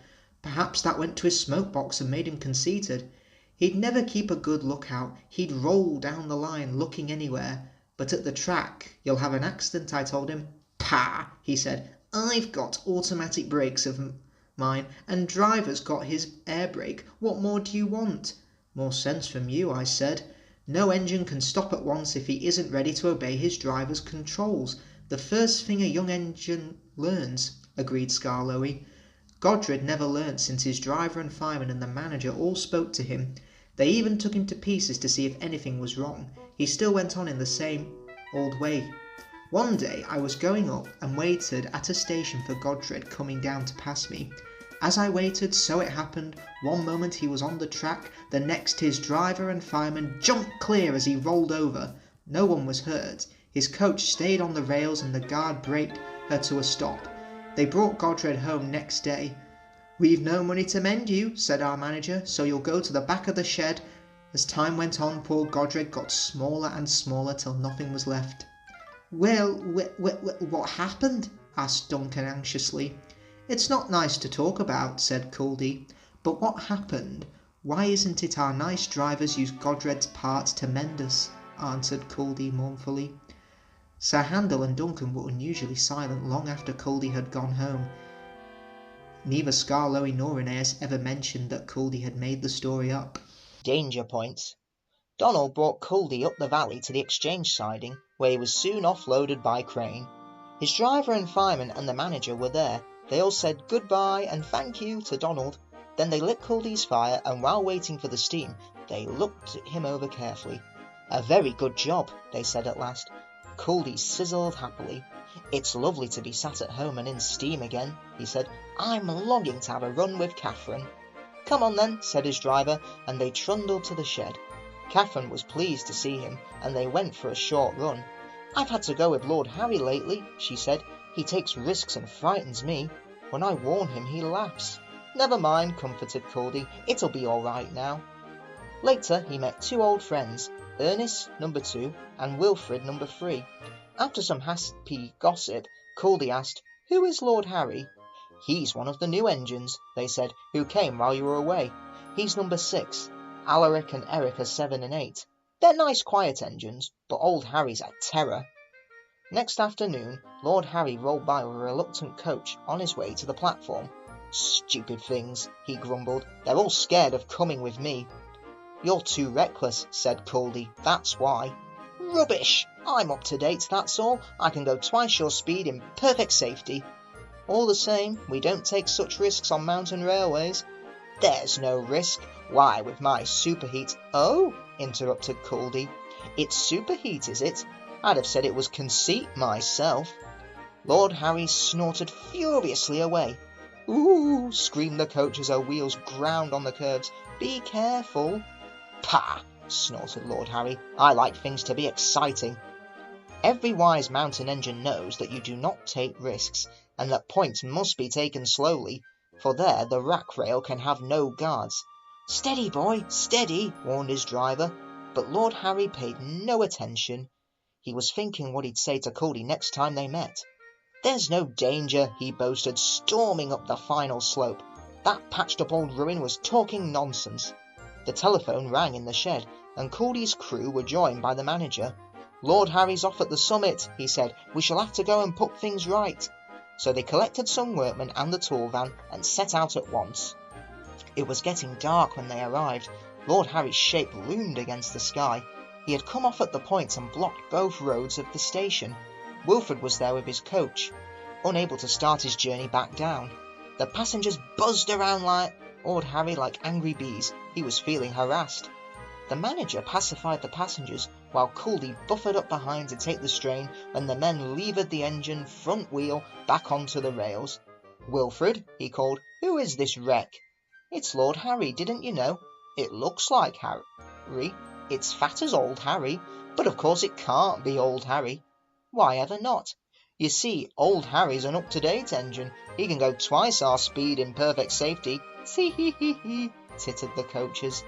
Perhaps that went to his smoke box and made him conceited. He'd never keep a good lookout. He'd roll down the line looking anywhere. But at the track, you'll have an accident, I told him. Pah, he said. I've got automatic brakes of mine, and Driver's got his air brake. What more do you want? More sense from you, I said. No engine can stop at once if he isn't ready to obey his driver's controls. The first thing a young engine learns, agreed Skarloey. Godred never learnt since his driver and fireman and the manager all spoke to him. They even took him to pieces to see if anything was wrong. He still went on in the same old way. One day I was going up and waited at a station for Godred coming down to pass me. As I waited, so it happened, one moment he was on the track, the next his driver and fireman jumped clear as he rolled over. No one was hurt. His coach stayed on the rails and the guard braked her to a stop. They brought Godred home next day. We've no money to mend you, said our manager, so you'll go to the back of the shed. As time went on, poor Godred got smaller and smaller till nothing was left. Well, what happened? Asked Duncan anxiously. It's not nice to talk about, said Culdy. But what happened? Why isn't it our nice drivers use Godred's parts to mend us? Answered Culdy mournfully. Sir Handel and Duncan were unusually silent long after Culdy had gone home. Neither Skarloey nor Rheneas ever mentioned that Culdy had made the story up. Danger points. Donald brought Culdy up the valley to the exchange siding, where he was soon offloaded by crane. His driver and fireman and the manager were there. They all said goodbye and thank you to Donald. Then they lit Culdy's fire, and while waiting for the steam, they looked him over carefully. A very good job, they said at last. Couldy sizzled happily. "It's lovely to be sat at home and in steam again," he said. "I'm longing to have a run with Catherine." "Come on then," said his driver, and they trundled to the shed. Catherine was pleased to see him, and they went for a short run. "I've had to go with Lord Harry lately," she said. "He takes risks and frightens me. When I warn him, he laughs." "Never mind," comforted Couldy. "It'll be all right now." Later he met two old friends, Ernest, number 2, and Wilfred, number 3. After some happy gossip, Couldy asked, "Who is Lord Harry?" "He's one of the new engines," they said, "who came while you were away. He's number 6. Alaric and Eric are 7 and 8. They're nice quiet engines, but old Harry's a terror." Next afternoon, Lord Harry rolled by with a reluctant coach on his way to the platform. "Stupid things," he grumbled. "They're all scared of coming with me." "You're too reckless," said Couldy. "That's why." "Rubbish! I'm up to date, that's all. I can go twice your speed in perfect safety." "All the same, we don't take such risks on mountain railways." "There's no risk. Why, with my superheat—" "Oh," interrupted Couldy. "It's superheat, is it? I'd have said it was conceit myself." Lord Harry snorted furiously away. "Ooh!" screamed the coach as her wheels ground on the curbs. "Be careful." "Pah!" snorted Lord Harry. "I like things to be exciting." Every wise mountain engine knows that you do not take risks, and that points must be taken slowly, for there the rack rail can have no guards. "Steady, boy, steady," warned his driver, but Lord Harry paid no attention. He was thinking what he'd say to Couldy next time they met. "There's no danger," he boasted, storming up the final slope. "That patched-up old ruin was talking nonsense." The telephone rang in the shed, and Couldy's crew were joined by the manager. "Lord Harry's off at the summit," he said. "We shall have to go and put things right." So they collected some workmen and the tool van and set out at once. It was getting dark when they arrived. Lord Harry's shape loomed against the sky. He had come off at the point and blocked both roads of the station. Wilfred was there with his coach, unable to start his journey back down. The passengers buzzed around Lord Harry like angry bees. He was feeling harassed. The manager pacified the passengers, while Couldy buffered up behind to take the strain when the men levered the engine front wheel back onto the rails. "Wilfred," he called, "who is this wreck?" "It's Lord Harry, didn't you know?" "It looks like Harry. It's fat as old Harry, but of course it can't be old Harry." "Why ever not?" "You see, old Harry's an up-to-date engine. He can go twice our speed in perfect safety." "See-hee-hee-hee," tittered the coaches.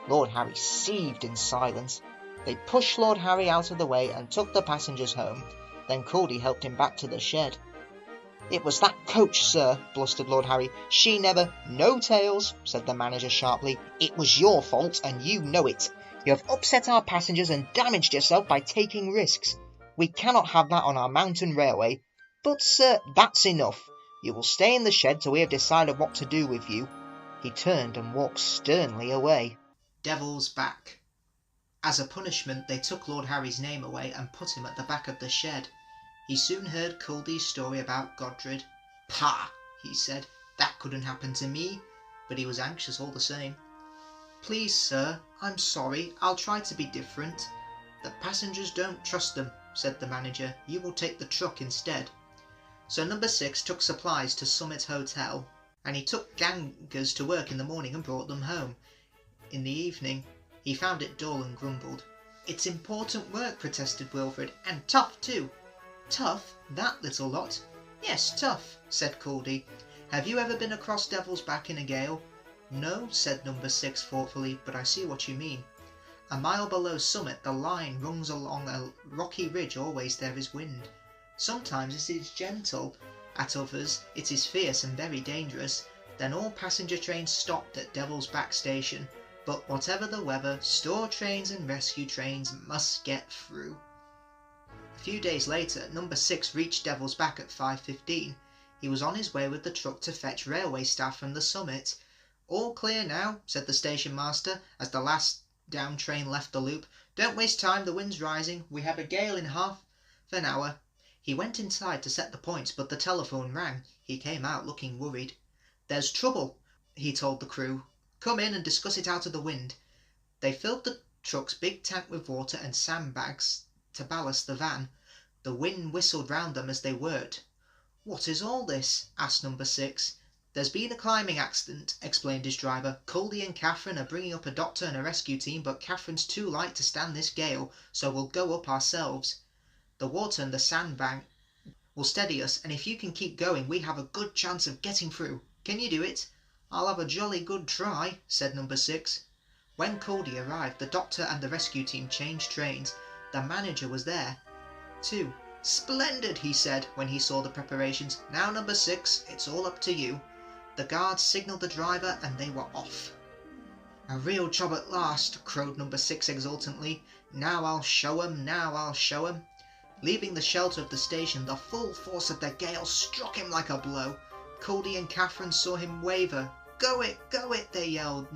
Lord Harry seethed in silence. They pushed Lord Harry out of the way and took the passengers home. Then Couldy helped him back to the shed. "It was that coach, sir," blustered Lord Harry. "She never—" "No tales," said the manager sharply. "It was your fault, and you know it. You have upset our passengers and damaged yourself by taking risks. We cannot have that on our mountain railway. But, sir—" "That's enough. You will stay in the shed till we have decided what to do with you." He turned and walked sternly away. Devil's Back. As a punishment, they took Lord Harry's name away and put him at the back of the shed. He soon heard Couldy's story about Godred. "Pah!" he said. "That couldn't happen to me." But he was anxious all the same. "Please, sir, I'm sorry. I'll try to be different." "The passengers don't trust them," said the manager. "You will take the truck instead." So number 6 took supplies to Summit Hotel, and he took gangers to work in the morning and brought them home. In the evening, he found it dull and grumbled. "It's important work," protested Wilfred, "and tough too." "Tough? That little lot?" "Yes, tough," said Couldy. "Have you ever been across Devil's Back in a gale?" "No," said number 6 thoughtfully, "but I see what you mean. A mile below Summit the line runs along a rocky ridge. Always there is wind. Sometimes it is gentle, at others it is fierce and very dangerous. Then all passenger trains stopped at Devil's Back station. But whatever the weather, store trains and rescue trains must get through." A few days later, number 6 reached Devil's Back at 5:15. He was on his way with the truck to fetch railway staff from the summit. "All clear now," said the station master as the last down train left the loop. "Don't waste time, the wind's rising. We have a gale in half an hour." He went inside to set the points, but the telephone rang. He came out looking worried. "There's trouble," he told the crew. "Come in and discuss it out of the wind." They filled the truck's big tank with water and sandbags to ballast the van. The wind whistled round them as they worked. "What is all this?" asked number 6. "There's been a climbing accident," explained his driver. "Culdee and Catherine are bringing up a doctor and a rescue team, but Catherine's too light to stand this gale, so we'll go up ourselves. The water and the sandbank will steady us, and if you can keep going we have a good chance of getting through. Can you do it?" "I'll have a jolly good try," said number 6. When Culdee arrived, the doctor and the rescue team changed trains. The manager was there too. "Splendid," he said when he saw the preparations. "Now, number 6, it's all up to you." The guards signalled the driver and they were off. "A real job at last," crowed number 6 exultantly. "Now I'll show 'em, now I'll show 'em." Leaving the shelter of the station, the full force of the gale struck him like a blow. Culdee and Catherine saw him waver. Go it, they yelled.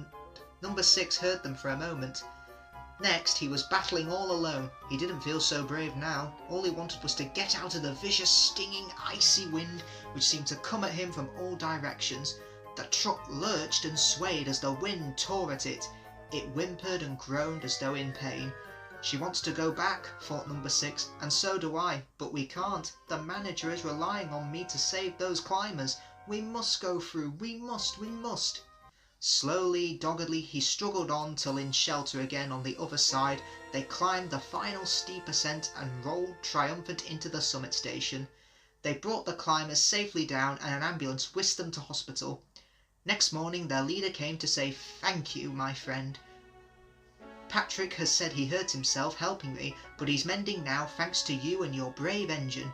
Number 6 heard them for a moment. Next, he was battling all alone. He didn't feel so brave now. All he wanted was to get out of the vicious, stinging, icy wind which seemed to come at him from all directions. The truck lurched and swayed as the wind tore at it. It whimpered and groaned as though in pain. "She wants to go back," thought number 6, "and so do I, but we can't. The manager is relying on me to save those climbers. We must go through, we must. Slowly, doggedly, he struggled on till in shelter again on the other side. They climbed the final steep ascent and rolled triumphant into the summit station. They brought the climbers safely down and an ambulance whisked them to hospital. Next morning their leader came to say, "Thank you, my friend. Patrick has said he hurt himself helping me, but he's mending now thanks to you and your brave engine.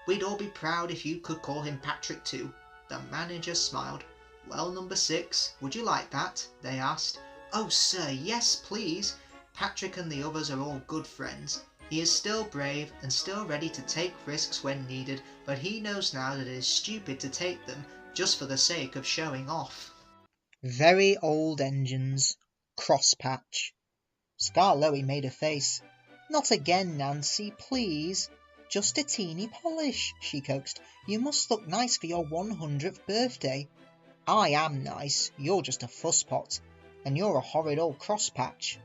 We'd all be proud if you could call him Patrick too." The manager smiled. "Well, number 6, would you like that?" they asked. "Oh, sir, yes, please. Patrick and the others are all good friends. He is still brave and still ready to take risks when needed, but he knows now that it is stupid to take them just for the sake of showing off." Very old engines. Crosspatch. Skarloey made a face. "Not again, Nancy, please. Just a teeny polish," she coaxed. "You must look nice for your 100th birthday." "I am nice, you're just a fusspot, and you're a horrid old crosspatch."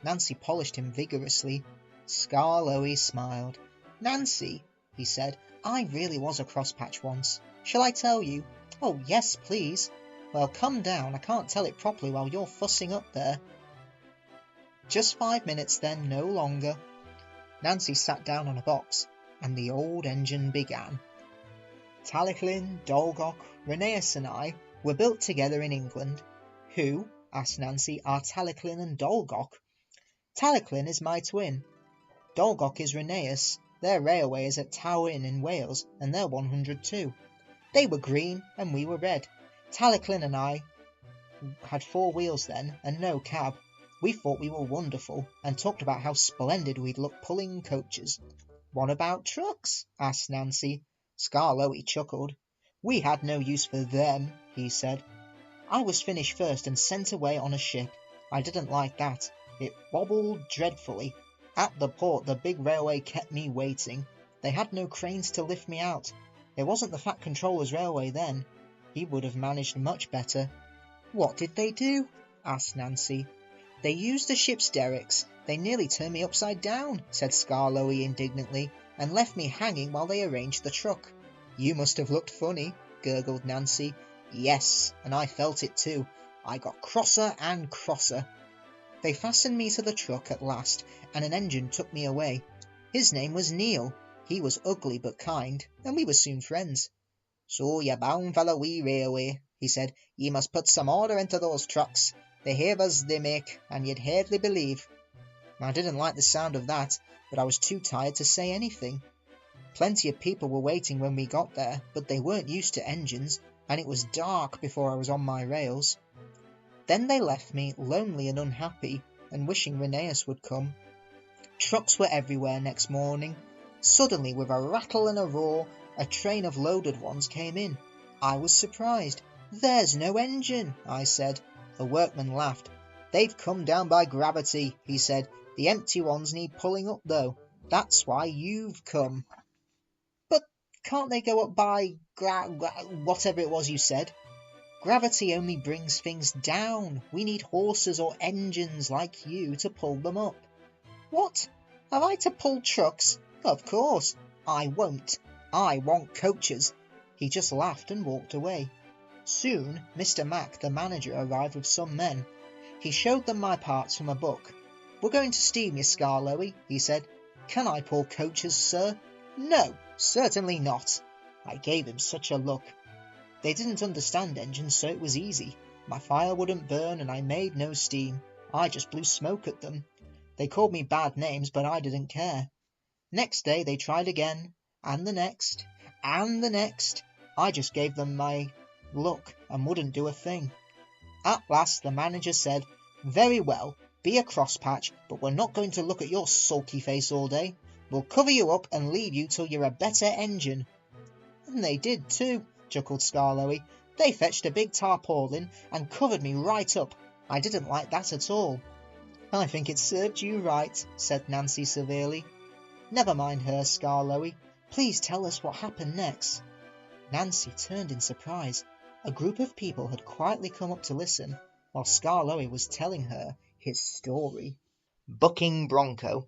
Nancy polished him vigorously. Skarloey smiled. "Nancy," he said, "I really was a crosspatch once. Shall I tell you?" "Oh, yes, please." "Well, come down, I can't tell it properly while you're fussing up there." "Just 5 minutes then, no longer." Nancy sat down on a box, and the old engine began. Talyllyn, Dolgok, Rheneas and I were built together in England. "Who," asked Nancy, "are Talyllyn and Dolgok?" "Talyllyn is my twin. Dolgok is Rheneas. Their railway is at Towyn in Wales, and they're 100 too. They were green and we were red. Talyllyn and I had 4 wheels then, and no cab. We thought we were wonderful, and talked about how splendid we'd look pulling coaches." "What about trucks?" asked Nancy. Skarloey chuckled. "We had no use for them," he said. "I was finished first and sent away on a ship. I didn't like that. It wobbled dreadfully. At the port the big railway kept me waiting. They had no cranes to lift me out. It wasn't the Fat Controller's railway then. He would have managed much better." "What did they do?" asked Nancy. "They used the ship's derricks. They nearly turned me upside down," said Skarloey indignantly, "and left me hanging while they arranged the truck." "You must have looked funny," gurgled Nancy. "Yes, and I felt it too. I got crosser and crosser. They fastened me to the truck at last, and an engine took me away. His name was Neil. He was ugly but kind, and we were soon friends. 'So you're bound for the wee railway,' he said. 'Ye must put some order into those trucks. The havers they make, and you'd hardly believe.' I didn't like the sound of that, but I was too tired to say anything. Plenty of people were waiting when we got there, but they weren't used to engines, and it was dark before I was on my rails. Then they left me, lonely and unhappy, and wishing Rheneas would come. Trucks were everywhere next morning. Suddenly, with a rattle and a roar, a train of loaded ones came in. I was surprised. 'There's no engine,' I said. The workman laughed. 'They've come down by gravity,' he said. 'The empty ones need pulling up, though. That's why you've come.' 'But can't they go up by whatever it was you said?' 'Gravity only brings things down. We need horses or engines like you to pull them up.' 'What? Have I to pull trucks?' 'Of course. I won't. I want coaches." He just laughed and walked away. Soon Mr. Mac, the manager, arrived with some men. He showed them my parts from a book. "We're going to steam you, Skarloey," he said. "Can I pull coaches, sir?" "No, certainly not." I gave him such a look. They didn't understand engines, so it was easy. My fire wouldn't burn and I made no steam. I just blew smoke at them. They called me bad names, but I didn't care. Next day they tried again, and the next, and the next. I just gave them my look and wouldn't do a thing. At last the manager said, "Very well, be a crosspatch, but we're not going to look at your sulky face all day. We'll cover you up and leave you till you're a better engine." "And they did too," chuckled Skarloey. "They fetched a big tarpaulin and covered me right up. I didn't like that at all." "I think it served you right," said Nancy severely. "Never mind her, Skarloey. Please tell us what happened next." Nancy turned in surprise. A group of people had quietly come up to listen, while Skarloey was telling her his story. Bucking bronco.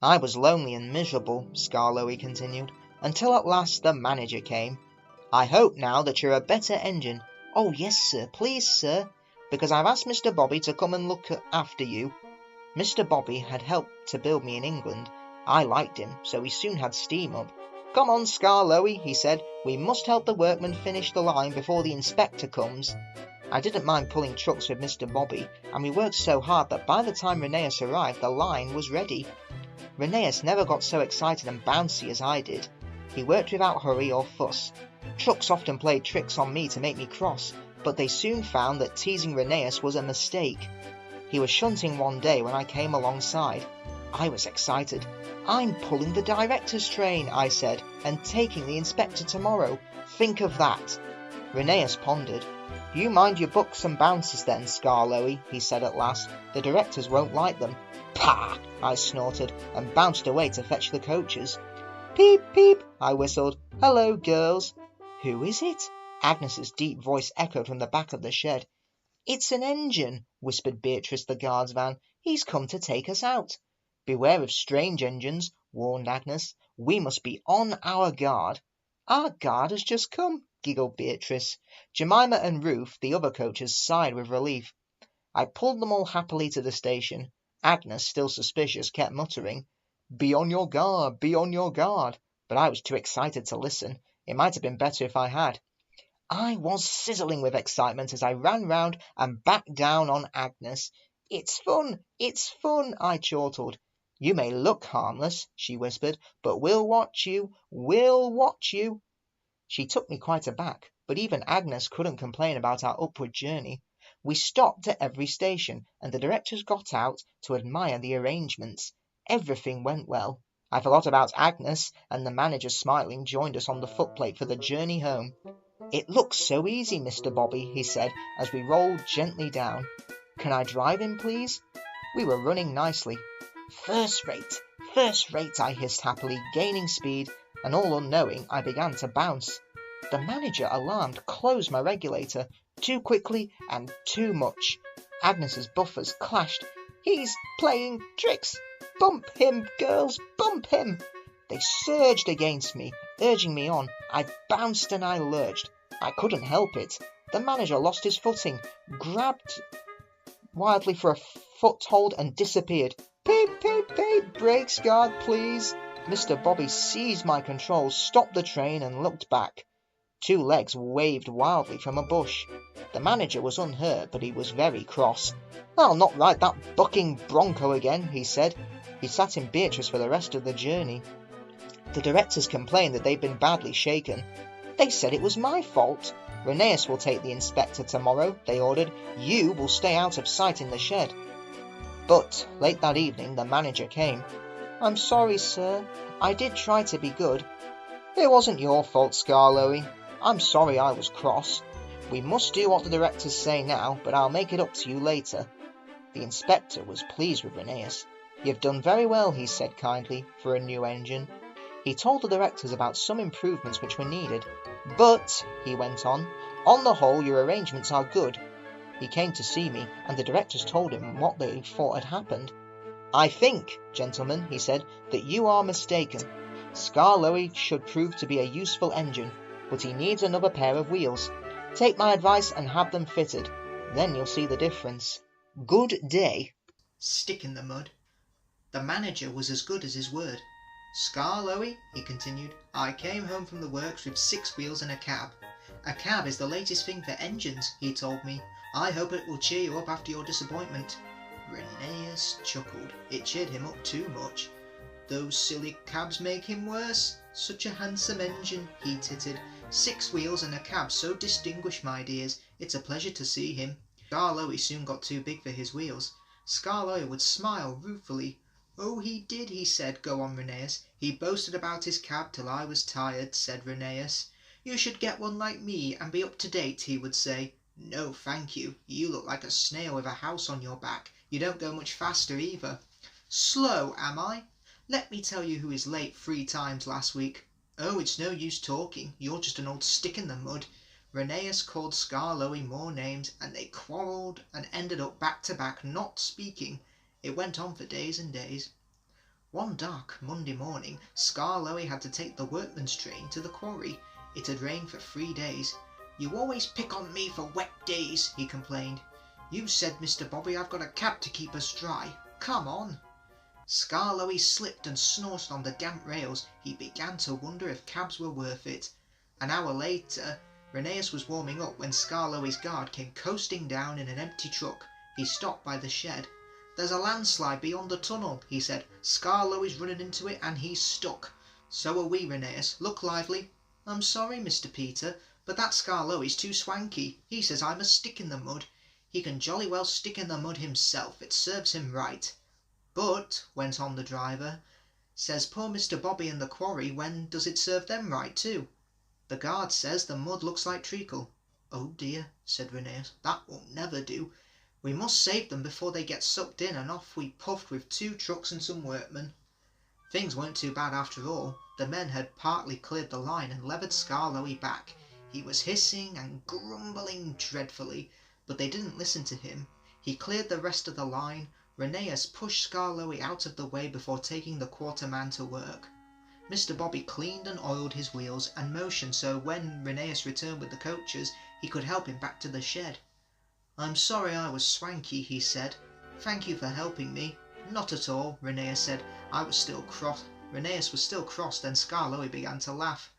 "I was lonely and miserable," Skarloey continued, "until at last the manager came. 'I hope now that you're a better engine.' 'Oh yes, sir, please, sir, because I've asked Mr. Bobby to come and look after you.' Mr. Bobby had helped to build me in England. I liked him, so he soon had steam up. 'Come on, Skarloey,' he said, 'we must help the workmen finish the line before the inspector comes.' I didn't mind pulling trucks with Mr. Bobby, and we worked so hard that by the time Rheneas arrived, the line was ready. Rheneas never got so excited and bouncy as I did. He worked without hurry or fuss. Trucks often played tricks on me to make me cross, but they soon found that teasing Rheneas was a mistake. He was shunting one day when I came alongside. I was excited. 'I'm pulling the director's train,' I said, 'and taking the inspector tomorrow. Think of that.' Rheneas pondered. 'You mind your bucks and bounces then, Skarloey,' he said at last. 'The directors won't like them.' 'Pah!' I snorted, and bounced away to fetch the coaches. 'Peep, peep,' I whistled. 'Hello, girls.' 'Who is it?' Agnes's deep voice echoed from the back of the shed. 'It's an engine,' whispered Beatrice, the guard's van. 'He's come to take us out.' 'Beware of strange engines,' warned Agnes. 'We must be on our guard.' 'Our guard has just come,' giggled Beatrice. Jemima and Ruth, the other coaches, sighed with relief. I pulled them all happily to the station. Agnes, still suspicious, kept muttering, 'Be on your guard, be on your guard,' but I was too excited to listen. It might have been better if I had. I was sizzling with excitement as I ran round and backed down on Agnes. 'It's fun, it's fun,' I chortled. 'You may look harmless,' she whispered, 'but we'll watch you, we'll watch you.' She took me quite aback, but even Agnes couldn't complain about our upward journey. We stopped at every station, and the directors got out to admire the arrangements. Everything went well. I forgot about Agnes, and the manager, smiling, joined us on the footplate for the journey home. 'It looks so easy, Mr. Bobby,' he said, as we rolled gently down. 'Can I drive him, please?' We were running nicely. 'First rate,' I hissed happily, gaining speed, and all unknowing, I began to bounce. The manager, alarmed, closed my regulator, too quickly and too much. Agnes's buffers clashed. 'He's playing tricks! Bump him, girls, bump him!' They surged against me, urging me on. I bounced and I lurched. I couldn't help it. The manager lost his footing, grabbed wildly for a foothold and disappeared. 'Peep, peep, peep, brakes guard, please.' Mr. Bobby seized my controls, stopped the train and looked back. 2 legs waved wildly from a bush. The manager was unhurt, but he was very cross. 'I'll not ride that bucking bronco again,' he said. He sat in Beatrice for the rest of the journey. The directors complained that they'd been badly shaken. They said it was my fault. 'Rheneas will take the inspector tomorrow,' they ordered. 'You will stay out of sight in the shed.' But late that evening the manager came. 'I'm sorry, sir. I did try to be good.' 'It wasn't your fault, Skarloey. I'm sorry I was cross. We must do what the directors say now, but I'll make it up to you later.' The inspector was pleased with Rheneas. 'You've done very well,' he said kindly, 'for a new engine.' He told the directors about some improvements which were needed. 'But,' he went on the whole your arrangements are good.' He came to see me, and the directors told him what they thought had happened. 'I think, gentlemen,' he said, 'that you are mistaken. Skarloey should prove to be a useful engine, but he needs another pair of wheels. Take my advice and have them fitted. Then you'll see the difference. Good day." Stick in the mud. The manager was as good as his word. "Skarloey," he continued, "I came home from the works with 6 wheels and a cab. A cab is the latest thing for engines, he told me. I hope it will cheer you up after your disappointment." Rheneas chuckled. It cheered him up too much. "Those silly cabs make him worse. Such a handsome engine," he tittered. "6 wheels and a cab so distinguished, my dears. It's a pleasure to see him." Skarloey soon got too big for his wheels. Skarloey would smile ruefully. "Oh, he did," he said. "Go on, Rheneas." "He boasted about his cab till I was tired," said Rheneas. "You should get one like me and be up to date," he would say. "No, thank you. You look like a snail with a house on your back. You don't go much faster either." "Slow, am I? Let me tell you who is late 3 times last week." "Oh, it's no use talking. You're just an old stick in the mud." Rheneas called Skarloey more names, and they quarrelled and ended up back to back, not speaking. It went on for days and days. One dark Monday morning, Skarloey had to take the workman's train to the quarry. It had rained for 3 days. "You always pick on me for wet days," he complained. "You said, Mr. Bobby, I've got a cab to keep us dry. Come on." Skarloey slipped and snorted on the damp rails. He began to wonder if cabs were worth it. An hour later, Rheneas was warming up when Skarloey's guard came coasting down in an empty truck. He stopped by the shed. "There's a landslide beyond the tunnel," he said. "Skarloey's running into it and he's stuck." "So are we, Rheneas. Look lively." "I'm sorry, Mr. Peter, but that Skarloey's too swanky. He says I must stick in the mud. He can jolly well stick in the mud himself. It serves him right." "But," went on the driver, "says poor Mr. Bobby and the quarry, when does it serve them right too? The guard says the mud looks like treacle." "Oh dear," said Rheneas, "that will never do. We must save them before they get sucked in," and off we puffed with 2 trucks and some workmen. Things weren't too bad after all. The men had partly cleared the line and levered Skarloey back. He was hissing and grumbling dreadfully, but they didn't listen to him. He cleared the rest of the line. Rheneas pushed Skarloey out of the way before taking the quarterman to work. Mr. Bobby cleaned and oiled his wheels and motioned so when Rheneas returned with the coaches, he could help him back to the shed. "I'm sorry I was swanky," he said. "Thank you for helping me." "Not at all," Rheneas said. Rheneas was still cross, then Skarloey began to laugh.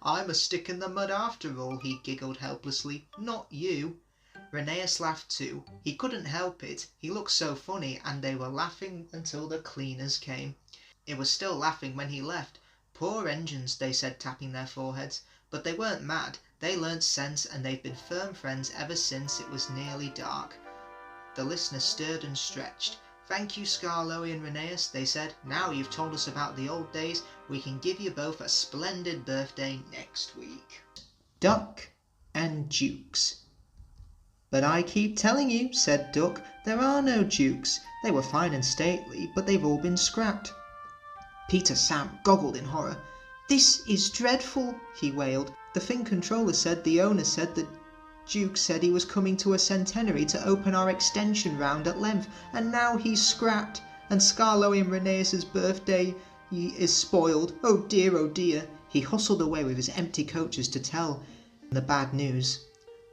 "I'm a stick in the mud after all," he giggled helplessly. "Not you." Rheneas laughed too. He couldn't help it. He looked so funny, and they were laughing until the cleaners came. It was still laughing when he left. "Poor engines," they said, tapping their foreheads. But they weren't mad. They learnt sense, and they've been firm friends ever since it was nearly dark. The listeners stirred and stretched. "Thank you, Skarloey and Rheneas," they said. "Now you've told us about the old days, we can give you both a splendid birthday next week." Duck and Dukes. "But I keep telling you," said Duck, "there are no Dukes. They were fine and stately, but they've all been scrapped." Peter Sam goggled in horror. "This is dreadful," he wailed. "The thing controller said the owner said the Duke said he was coming to a centenary to open our extension round at length, and now he's scrapped, and Skarloey and Rheneas's birthday is spoiled. Oh dear, oh dear." He hustled away with his empty coaches to tell the bad news.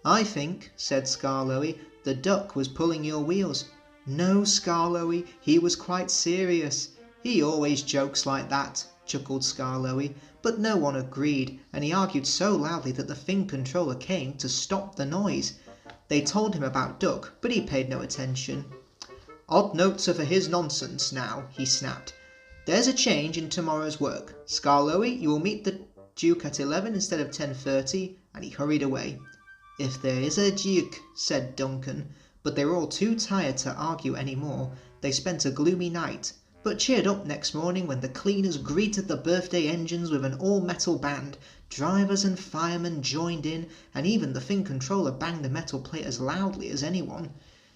"I think," said Skarloey, "the Duck was pulling your wheels." "No, Skarloey, he was quite serious." "He always jokes like that," chuckled Skarloey, but no one agreed, and he argued so loudly that the thing controller came to stop the noise. They told him about Duck, but he paid no attention. "Odd notes are for his nonsense now," he snapped. "There's a change in tomorrow's work. Skarloey, you will meet the Duke at 11 instead of 10:30, and he hurried away. "If there is a Duke," said Duncan, but they were all too tired to argue any more. They spent a gloomy night, but cheered up next morning when the cleaners greeted the birthday engines with an all-metal band. Drivers and firemen joined in, and even the thing controller banged the metal plate as loudly as anyone.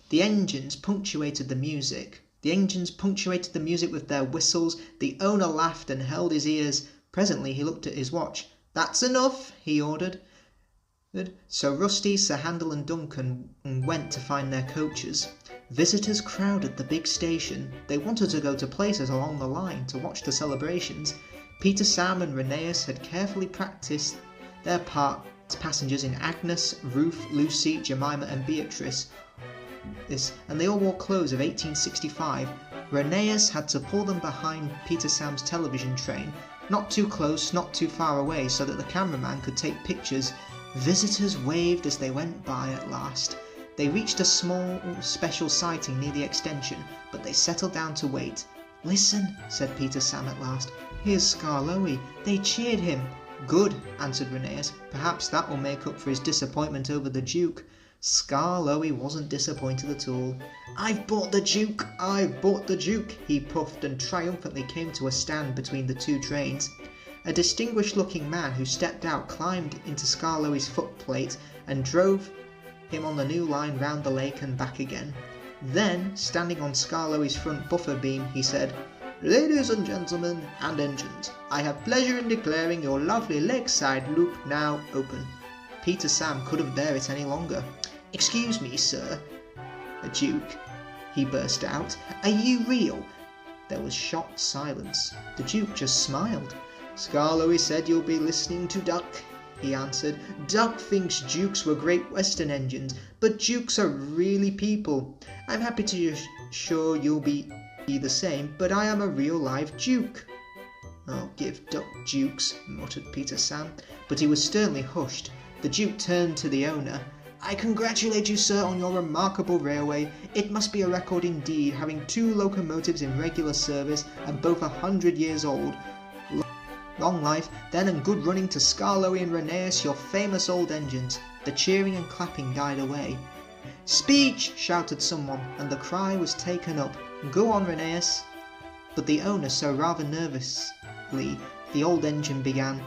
The engines punctuated the music with their whistles. The owner laughed and held his ears. Presently he looked at his watch. "That's enough," he ordered. So Rusty, Sir Handel and Duncan went to find their coaches. Visitors crowded the big station. They wanted to go to places along the line to watch the celebrations. Peter, Sam and Rheneas had carefully practiced their part as passengers in Agnes, Ruth, Lucy, Jemima and Beatrice, and they all wore clothes of 1865. Rheneas had to pull them behind Peter Sam's television train, not too close, not too far away, so that the cameraman could take pictures. Visitors waved as they went by at last. They reached a small special sighting near the extension, but they settled down to wait. "Listen," said Peter Sam at last. "Here's Skarloey. They cheered him." "Good," answered Rheneas. "Perhaps that will make up for his disappointment over the Duke." Skarloey wasn't disappointed at all. "I've bought the Duke! I've bought the Duke!" he puffed and triumphantly came to a stand between the two trains. A distinguished-looking man who stepped out climbed into Skarloey's footplate and drove him on the new line round the lake and back again. Then, standing on Skarloey's front buffer beam, he said, "Ladies and gentlemen and engines, I have pleasure in declaring your lovely lakeside loop now open." Peter Sam couldn't bear it any longer. "Excuse me, sir, the Duke," he burst out. "Are you real?" There was shocked silence. The Duke just smiled. "Skarloey said you'll be listening to Duck," he answered. "Duck thinks Dukes were Great Western engines, but Dukes are really people. I'm happy to assure you'll be the same, but I am a real live Duke." "Oh, give Duck Dukes," muttered Peter Sam, but he was sternly hushed. The Duke turned to the owner. "I congratulate you, sir, on your remarkable railway. It must be a record indeed, having 2 locomotives in regular service and both 100 years old. Long life, then, and good running to Skarloey and Rheneas, your famous old engines." The cheering and clapping died away. "Speech!" shouted someone, and the cry was taken up. "Go on, Rheneas." But the owner, so rather nervously, the old engine began.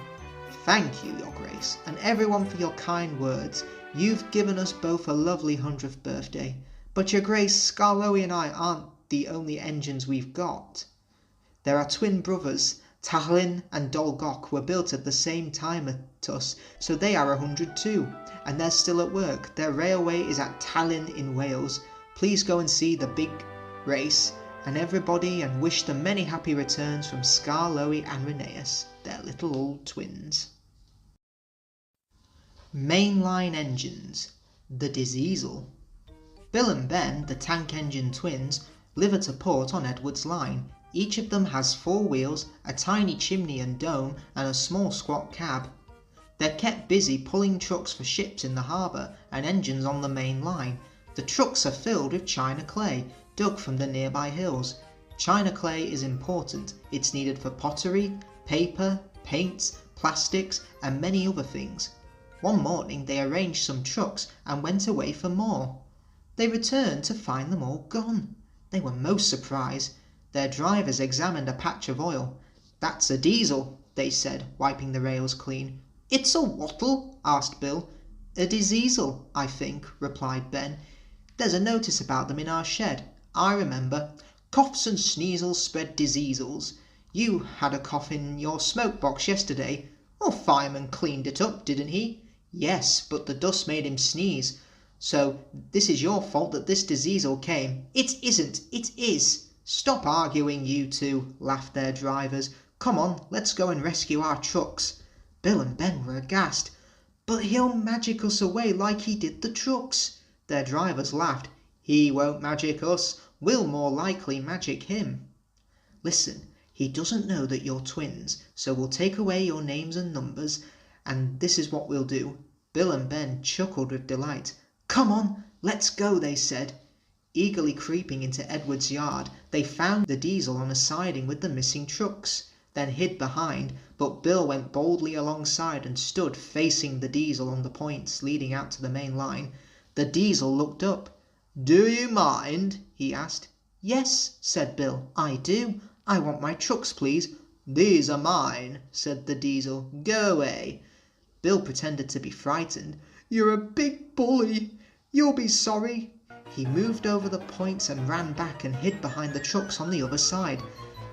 "Thank you, your grace, and everyone for your kind words. You've given us both a lovely 100th birthday. But your grace, Skarloey and I aren't the only engines we've got. There are twin brothers. Tallinn and Dolgok were built at the same time as us, so they are 100 too, and they're still at work. Their railway is at Tallinn in Wales. Please go and see the big race, and everybody, and wish them many happy returns from Skarloey and Rheneas, their little old twins." Mainline engines. The Diesel. Bill and Ben, the tank engine twins, live at a port on Edward's Line. Each of them has 4 wheels, a tiny chimney and dome, and a small squat cab. They're kept busy pulling trucks for ships in the harbour and engines on the main line. The trucks are filled with china clay, dug from the nearby hills. China clay is important. It's needed for pottery, paper, paints, plastics, and many other things. One morning they arranged some trucks and went away for more. They returned to find them all gone. They were most surprised. Their drivers examined a patch of oil. "That's a diesel," they said, wiping the rails clean. "It's a wattle?" asked Bill. "A diesel, I think," replied Ben. "There's a notice about them in our shed. I remember. Coughs and sneezels spread diseases. You had a cough in your smoke box yesterday. Oh, fireman cleaned it up, didn't he?" "Yes, but the dust made him sneeze. So this is your fault that this diesel came." "It isn't, it is." "Stop arguing, you two," laughed their drivers. "Come on, let's go and rescue our trucks." Bill and Ben were aghast. "But he'll magic us away like he did the trucks." Their drivers laughed. "He won't magic us. We'll more likely magic him." "Listen, he doesn't know that you're twins, so we'll take away your names and numbers, and this is what we'll do." Bill and Ben chuckled with delight. "Come on, let's go," they said. Eagerly creeping into Edward's yard, they found the diesel on a siding with the missing trucks, then hid behind, but Bill went boldly alongside and stood facing the diesel on the points leading out to the main line. The diesel looked up. "Do you mind?" he asked. "Yes," said Bill, "I do. I want my trucks, please." "These are mine," said the diesel. "Go away." Bill pretended to be frightened. "You're a big bully. You'll be sorry." He moved over the points and ran back and hid behind the trucks on the other side.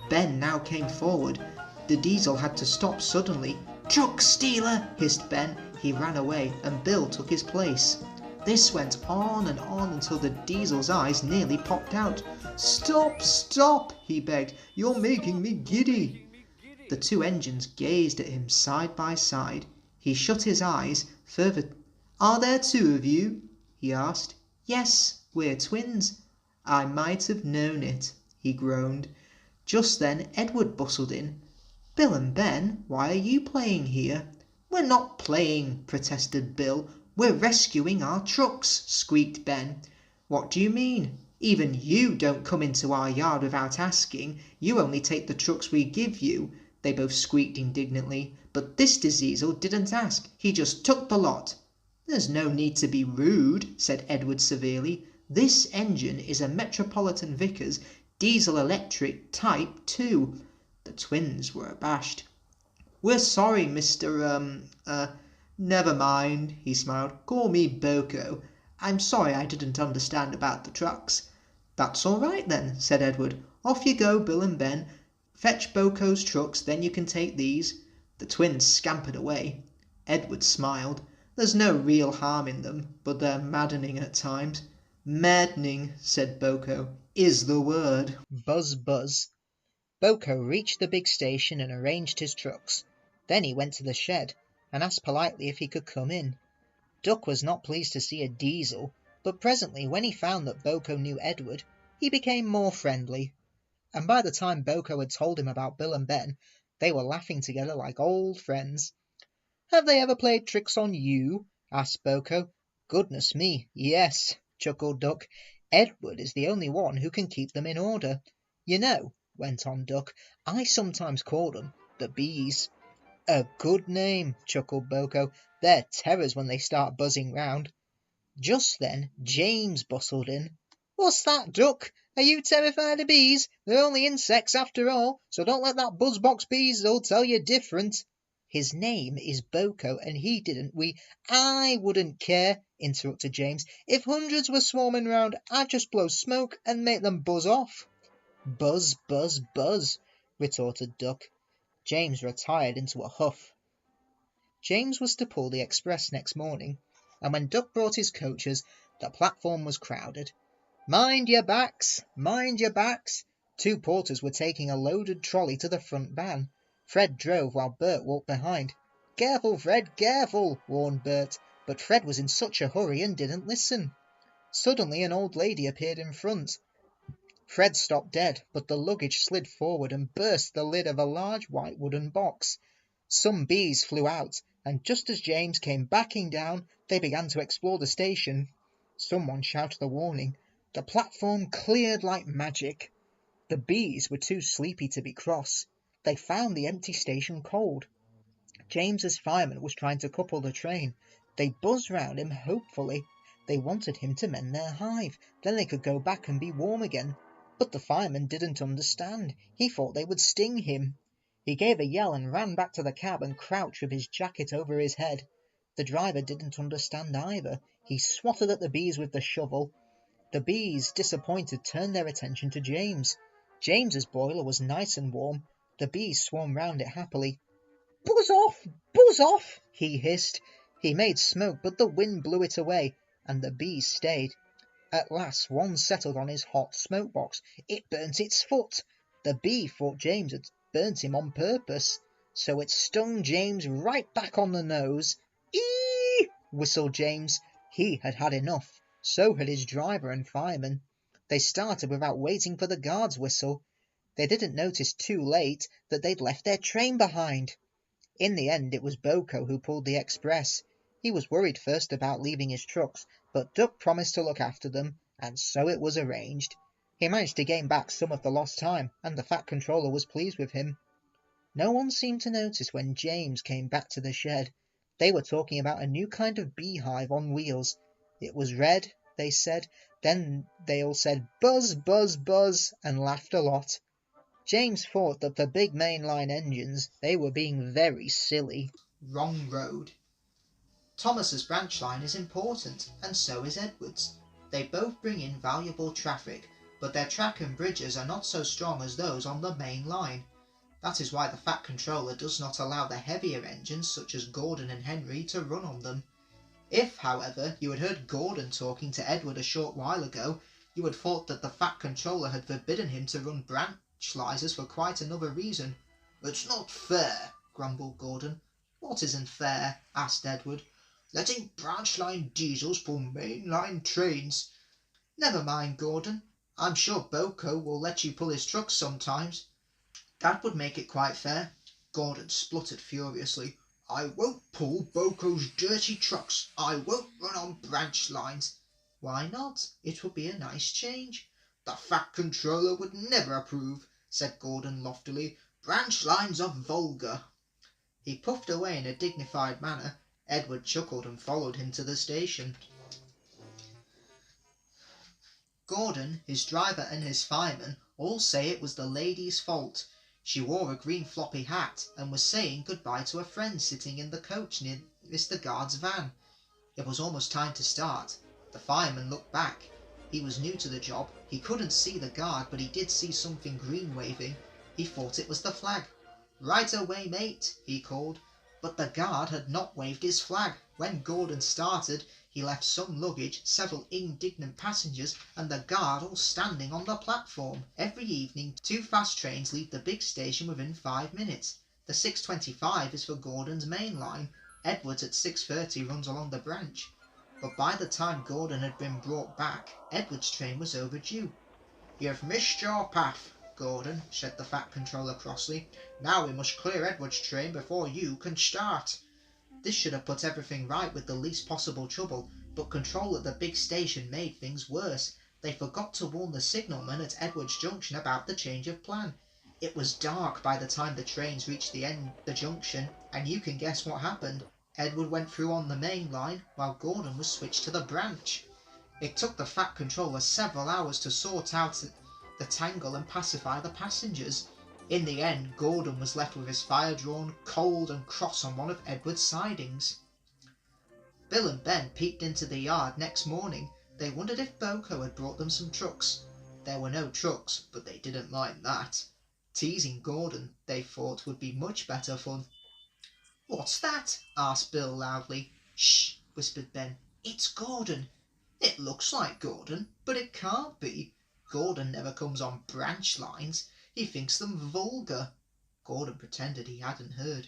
Ben now came forward. The diesel had to stop suddenly. "Truck stealer!" hissed Ben. He ran away and Bill took his place. This went on and on until the diesel's eyes nearly popped out. "Stop, stop," he begged. "You're making me giddy." The two engines gazed at him side by side. He shut his eyes further. "Are there two of you?" he asked. "Yes, we're twins." "I might have known it," he groaned. Just then Edward bustled in. "Bill and Ben, why are you playing here?" "We're not playing," protested Bill. "We're rescuing our trucks," squeaked Ben. "What do you mean? Even you don't come into our yard without asking. You only take the trucks we give you," they both squeaked indignantly. "But this Diesel didn't ask. He just took the lot." "There's no need to be rude," said Edward severely. "This engine is a Metropolitan Vickers Diesel Electric Type 2. The twins were abashed. "We're sorry, Never mind," he smiled. "Call me Boko. I'm sorry I didn't understand about the trucks." "That's all right then," said Edward. "Off you go, Bill and Ben. Fetch Boko's trucks, then you can take these." The twins scampered away. Edward smiled. "There's no real harm in them, but they're maddening at times." "Maddening," said Boko, "is the word." Buzz, buzz. Boko reached the big station and arranged his trucks. Then he went to the shed and asked politely if he could come in. Duck was not pleased to see a Diesel, but presently when he found that Boko knew Edward, he became more friendly. And by the time Boko had told him about Bill and Ben, they were laughing together like old friends. "Have they ever played tricks on you?" asked Boko. "Goodness me, yes," chuckled Duck. "Edward is the only one who can keep them in order. You know," went on Duck, "I sometimes call them the bees." "A good name," chuckled Boko. "They're terrors when they start buzzing round." Just then James bustled in. "What's that, Duck? Are you terrified of bees? They're only insects after all, so don't let that buzzbox Beazle tell you different." "His name is Boko, and he didn't "I wouldn't care," interrupted James. "If hundreds were swarming round, I'd just blow smoke and make them buzz off." "Buzz, buzz, buzz," retorted Duck. James retired into a huff. James was to pull the express next morning, and when Duck brought his coaches, the platform was crowded. "Mind your backs! Mind your backs!" Two porters were taking a loaded trolley to the front van. Fred drove while Bert walked behind. "Careful, Fred, careful!" warned Bert, but Fred was in such a hurry and didn't listen. Suddenly an old lady appeared in front. Fred stopped dead, but the luggage slid forward and burst the lid of a large white wooden box. Some bees flew out, and just as James came backing down, they began to explore the station. Someone shouted a warning. The platform cleared like magic. The bees were too sleepy to be cross. They found the empty station cold. James's fireman was trying to couple the train. They buzzed round him hopefully. They wanted him to mend their hive, then they could go back and be warm again. But the fireman didn't understand. He thought they would sting him. He gave a yell and ran back to the cab and crouched with his jacket over his head. The driver didn't understand either. He swatted at the bees with the shovel. The bees, disappointed, turned their attention to James. James's boiler was nice and warm. The bees swarmed round it happily. Buzz off, he hissed. He made smoke, but the wind blew it away, and the bees stayed. At last one settled on his hot smoke box. It burnt its foot. The bee thought James had burnt him on purpose, so it stung James right back on the nose. "Eee!" whistled James. He had had enough. So had his driver and fireman. They started without waiting for the guard's whistle. They didn't notice too late that they'd left their train behind. In the end it was Boko who pulled the express. He was worried first about leaving his trucks, but Duck promised to look after them, and so it was arranged. He managed to gain back some of the lost time, and the Fat Controller was pleased with him. No one seemed to notice when James came back to the shed. They were talking about a new kind of beehive on wheels. It was red, they said. Then they all said buzz, buzz, buzz, and laughed a lot. James thought that for big mainline engines, they were being very silly. Wrong road. Thomas's branch line is important, and so is Edward's. They both bring in valuable traffic, but their track and bridges are not so strong as those on the main line. That is why the Fat Controller does not allow the heavier engines such as Gordon and Henry to run on them. If, however, you had heard Gordon talking to Edward a short while ago, you would have thought that the Fat Controller had forbidden him to run branch lines for quite another reason. "It's not fair," grumbled Gordon. "What isn't fair?" asked Edward. "Letting branch line diesels pull main line trains." "Never mind, Gordon. I'm sure Boko will let you pull his trucks sometimes." "That would make it quite fair." Gordon spluttered furiously. "I won't pull Boko's dirty trucks. I won't run on branch lines." "Why not? It would be a nice change." "The Fat Controller would never approve," said Gordon loftily. "Branch lines are vulgar." He puffed away in a dignified manner. Edward chuckled and followed him to the station. Gordon, his driver and his fireman all say it was the lady's fault. She wore a green floppy hat and was saying goodbye to a friend sitting in the coach nearest the guard's van. It was almost time to start. The fireman looked back. He was new to the job. He couldn't see the guard, but he did see something green waving. He thought it was the flag. "Right away, mate," he called. But the guard had not waved his flag. When Gordon started, he left some luggage, several indignant passengers, and the guard all standing on the platform. Every evening 2 fast trains leave the big station within 5 minutes. The 6:25 is for Gordon's main line. Edward's at 6:30 runs along the branch. But by the time Gordon had been brought back, Edward's train was overdue. "You've missed your path, Gordon," said the Fat Controller crossly. "Now we must clear Edward's train before you can start." This should have put everything right with the least possible trouble, but control at the big station made things worse. They forgot to warn the signalman at Edward's junction about the change of plan. It was dark by the time the trains reached the junction, and you can guess what happened. Edward went through on the main line, while Gordon was switched to the branch. It took the Fat Controller several hours to sort out the tangle and pacify the passengers. In the end, Gordon was left with his fire drawn, cold and cross on one of Edward's sidings. Bill and Ben peeped into the yard next morning. They wondered if Boko had brought them some trucks. There were no trucks, but they didn't mind that. Teasing Gordon, they thought, would be much better fun. "What's that?" asked Bill loudly. "Shh," whispered Ben. "It's Gordon." "It looks like Gordon, but it can't be. Gordon never comes on branch lines. He thinks them vulgar." Gordon pretended he hadn't heard.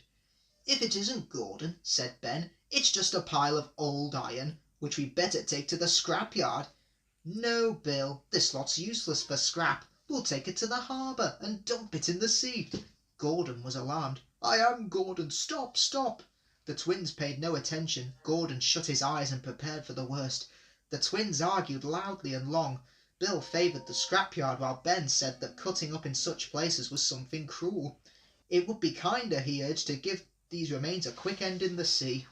"If it isn't Gordon," said Ben, "it's just a pile of old iron, which we'd better take to the scrapyard." "No, Bill, this lot's useless for scrap. We'll take it to the harbour and dump it in the sea." Gordon was alarmed. "I am Gordon. Stop, stop." The twins paid no attention. Gordon shut his eyes and prepared for the worst. The twins argued loudly and long. Bill favoured the scrapyard, while Ben said that cutting up in such places was something cruel. It would be kinder, he urged, to give these remains a quick end in the sea.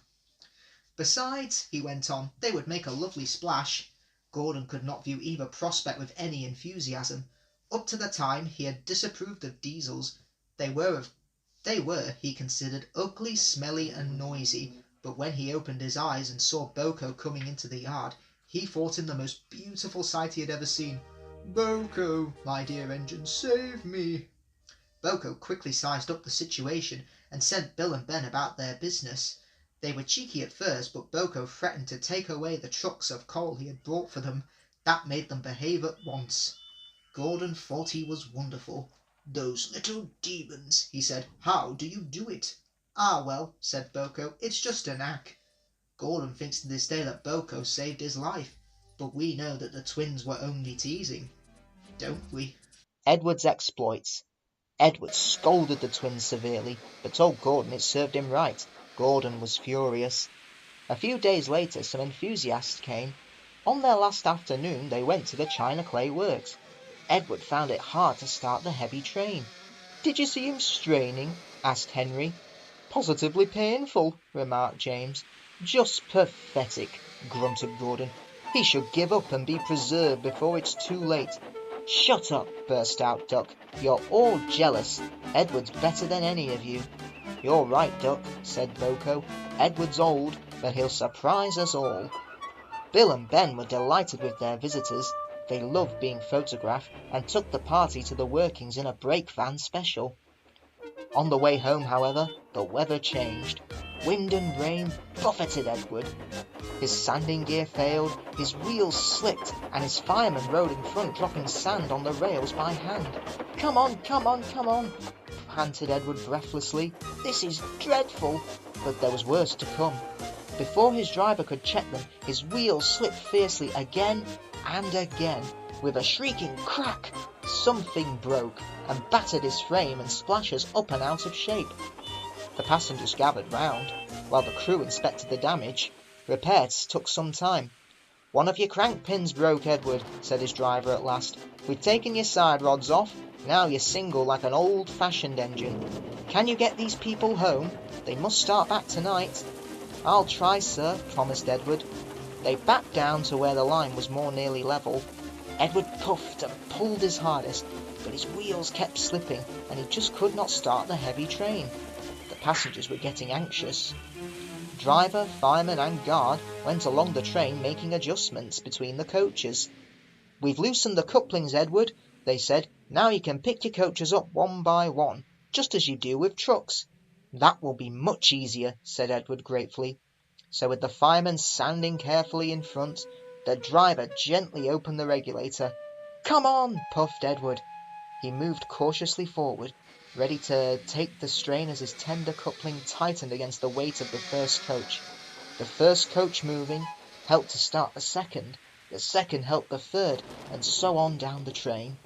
"Besides," he went on, "they would make a lovely splash." Gordon could not view either prospect with any enthusiasm. Up to the time he had disapproved of diesels. They were, he considered, ugly, smelly and noisy, but when he opened his eyes and saw Boko coming into the yard, he thought him the most beautiful sight he had ever seen. "Boko, my dear engine, save me." Boko quickly sized up the situation and sent Bill and Ben about their business. They were cheeky at first, but Boko threatened to take away the trucks of coal he had brought for them. That made them behave at once. Gordon thought he was wonderful. "Those little demons," he said. "How do you do it?" "Ah, well," said Boko, "it's just a knack." Gordon thinks to this day that Boko saved his life, but we know that the twins were only teasing, don't we? Edward's exploits. Edward scolded the twins severely, but told Gordon it served him right. Gordon was furious. A few days later some enthusiasts came. On their last afternoon they went to the China Clay Works. Edward found it hard to start the heavy train. "Did you see him straining?" asked Henry. "Positively painful," remarked James. "Just pathetic," grunted Gordon. "He should give up and be preserved before it's too late." "Shut up," burst out Duck. "You're all jealous. Edward's better than any of you." "You're right, Duck," said Boko. "Edward's old, but he'll surprise us all." Bill and Ben were delighted with their visitors. They loved being photographed and took the party to the workings in a brake van special. On the way home, however, the weather changed. Wind and rain buffeted Edward. His sanding gear failed, his wheels slipped, and his fireman rode in front dropping sand on the rails by hand. "Come on, come on, come on!" panted Edward breathlessly. "This is dreadful!" But there was worse to come. Before his driver could check them, his wheels slipped fiercely again and again. With a shrieking crack, something broke and battered his frame and splashed us up and out of shape. The passengers gathered round, while the crew inspected the damage. Repairs took some time. "One of your crank pins broke, Edward," said his driver at last. "We've taken your side rods off. Now you're single like an old-fashioned engine. Can you get these people home? They must start back tonight." "I'll try, sir," promised Edward. They backed down to where the line was more nearly level. Edward puffed and pulled his hardest, but his wheels kept slipping and he just could not start the heavy train. The passengers were getting anxious. Driver, fireman and guard went along the train making adjustments between the coaches. "We've loosened the couplings, Edward," they said. "Now you can pick your coaches up one by one, just as you do with trucks." "That will be much easier," said Edward gratefully. So with the fireman standing carefully in front, the driver gently opened the regulator. "Come on," puffed Edward. He moved cautiously forward, ready to take the strain as his tender coupling tightened against the weight of the first coach. The first coach moving helped to start the second helped the third, and so on down the train.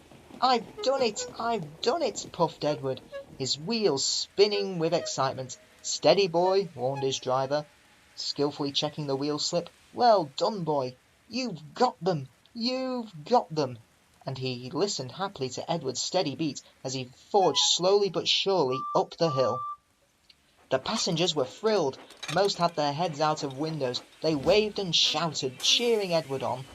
I've done it, puffed Edward, his wheels spinning with excitement. "Steady, boy," warned his driver, skillfully checking the wheel slip. "Well done, boy. You've got them. And he listened happily to Edward's steady beat as he forged slowly but surely up the hill. The passengers were thrilled. Most had their heads out of windows. They waved and shouted, cheering Edward on.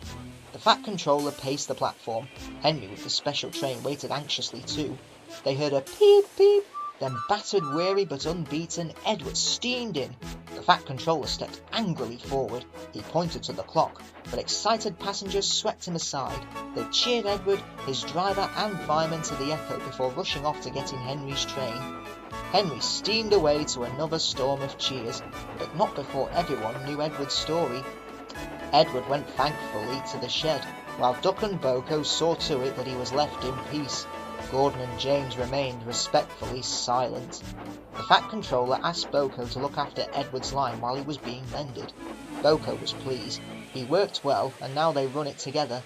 The Fat Controller paced the platform. Henry with the special train waited anxiously too. They heard a peep peep. Then, battered, weary but unbeaten, Edward steamed in. The Fat Controller stepped angrily forward. He pointed to the clock, but excited passengers swept him aside. They cheered Edward, his driver and fireman to the echo before rushing off to get in Henry's train. Henry steamed away to another storm of cheers, but not before everyone knew Edward's story. Edward went thankfully to the shed, while Duck and Boko saw to it that he was left in peace. Gordon and James remained respectfully silent. The Fat Controller asked Boko to look after Edward's line while he was being mended. Boko was pleased. He worked well, and now they run it together.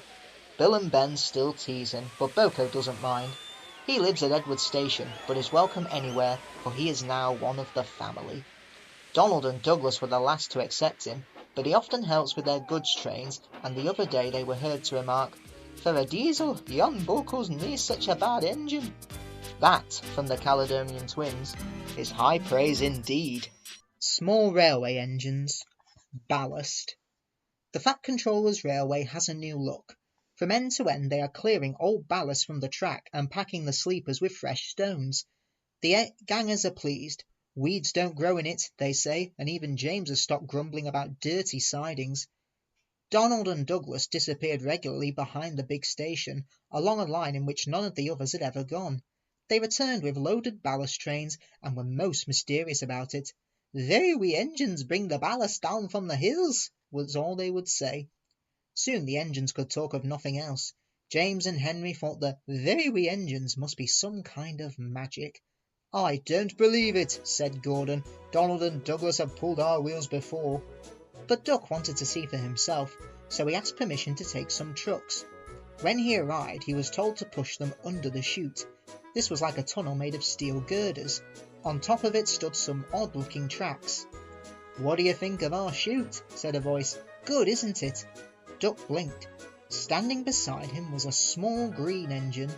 Bill and Ben still tease him, but Boko doesn't mind. He lives at Edward's station, but is welcome anywhere, for he is now one of the family. Donald and Douglas were the last to accept him, but he often helps with their goods trains, and the other day they were heard to remark, "For a diesel, yon Boko's nae such a bad engine." That, from the Caledonian twins, is high praise indeed. Small railway engines. Ballast. The Fat Controller's railway has a new look. From end to end they are clearing old ballast from the track and packing the sleepers with fresh stones. The gangers are pleased. Weeds don't grow in it, they say, and even James has stopped grumbling about dirty sidings. Donald and Douglas disappeared regularly behind the big station, along a line in which none of the others had ever gone. They returned with loaded ballast trains and were most mysterious about it. "Very wee engines bring the ballast down from the hills," was all they would say. Soon the engines could talk of nothing else. James and Henry thought the very wee engines must be some kind of magic. "I don't believe it," said Gordon. "Donald and Douglas have pulled our wheels before." But Duck wanted to see for himself, so he asked permission to take some trucks. When he arrived, he was told to push them under the chute. This was like a tunnel made of steel girders. On top of it stood some odd-looking tracks. "What do you think of our chute?" said a voice. "Good, isn't it?" Duck blinked. Standing beside him was a small green engine.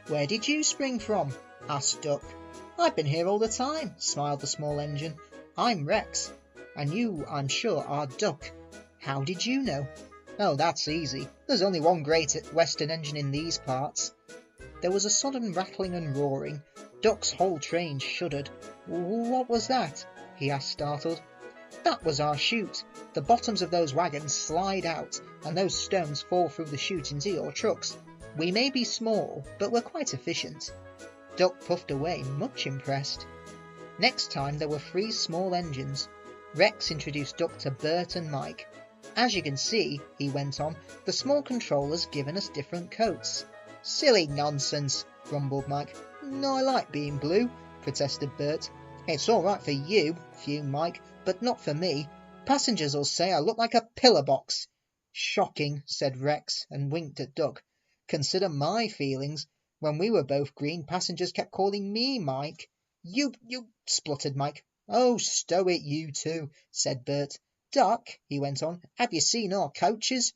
"Where did you spring from?" asked Duck. "I've been here all the time," smiled the small engine. "I'm Rex. And you, I'm sure, are Duck. How did you know?" "Oh, that's easy. There's only one great western engine in these parts." There was a sudden rattling and roaring. Duck's whole train shuddered. "What was that?" he asked, startled. "That was our chute. The bottoms of those wagons slide out, and those stones fall through the chute into your trucks. We may be small, but we're quite efficient." Duck puffed away, much impressed. Next time there were 3 small engines. Rex introduced Duck to Bert and Mike. "As you can see," he went on, "the small controller's given us different coats." "Silly nonsense," grumbled Mike. "No, I like being blue, protested Bert. It's all right for you, fumed Mike, but not for me. Passengers will say I look like a pillar box. Shocking, said Rex, and winked at Duck. Consider my feelings. When we were both green, passengers kept calling me Mike. You, spluttered Mike. Oh, stow it, you two, said Bert. Duck, he went on, have you seen our coaches?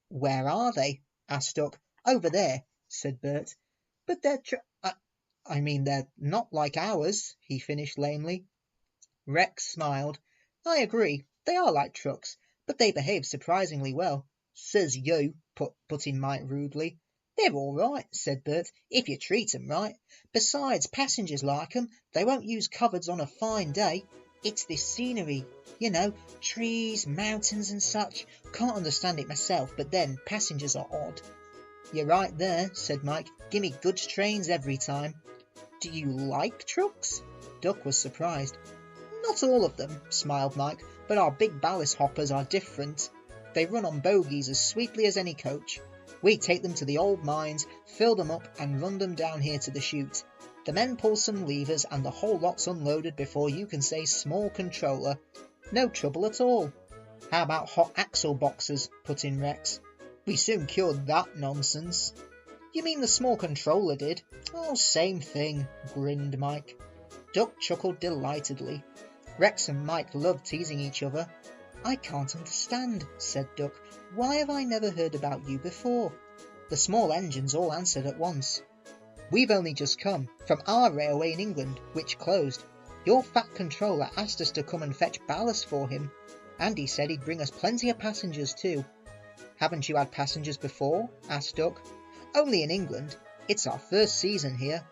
Where are they? Asked Duck. Over there, said Bert. But they're they're not like ours, he finished lamely. Rex smiled. I agree, they are like trucks, but they behave surprisingly well. Says you, put in Mike rudely. They're all right, said Bert, if you treat 'em right. Besides, passengers like 'em. They won't use cupboards on a fine day. It's this scenery, trees, mountains and such. Can't understand it myself, but then passengers are odd. You're right there, said Mike. Gimme goods trains every time. Do you like trucks? Duck was surprised. Not all of them, smiled Mike, but our big ballast hoppers are different. They run on bogies as sweetly as any coach. We take them to the old mines, fill them up and run them down here to the chute. The men pull some levers and the whole lot's unloaded before you can say small controller. No trouble at all. How about hot axle boxes? Put in Rex. We soon cured that nonsense. You mean the small controller did? Oh, same thing, grinned Mike. Duck chuckled delightedly. Rex and Mike loved teasing each other. I can't understand, said Duck. Why have I never heard about you before? The small engines all answered at once. We've only just come from our railway in England, which closed. Your fat controller asked us to come and fetch ballast for him. And he said he'd bring us plenty of passengers too. Haven't you had passengers before? Asked Duck. Only in England. It's our first season here.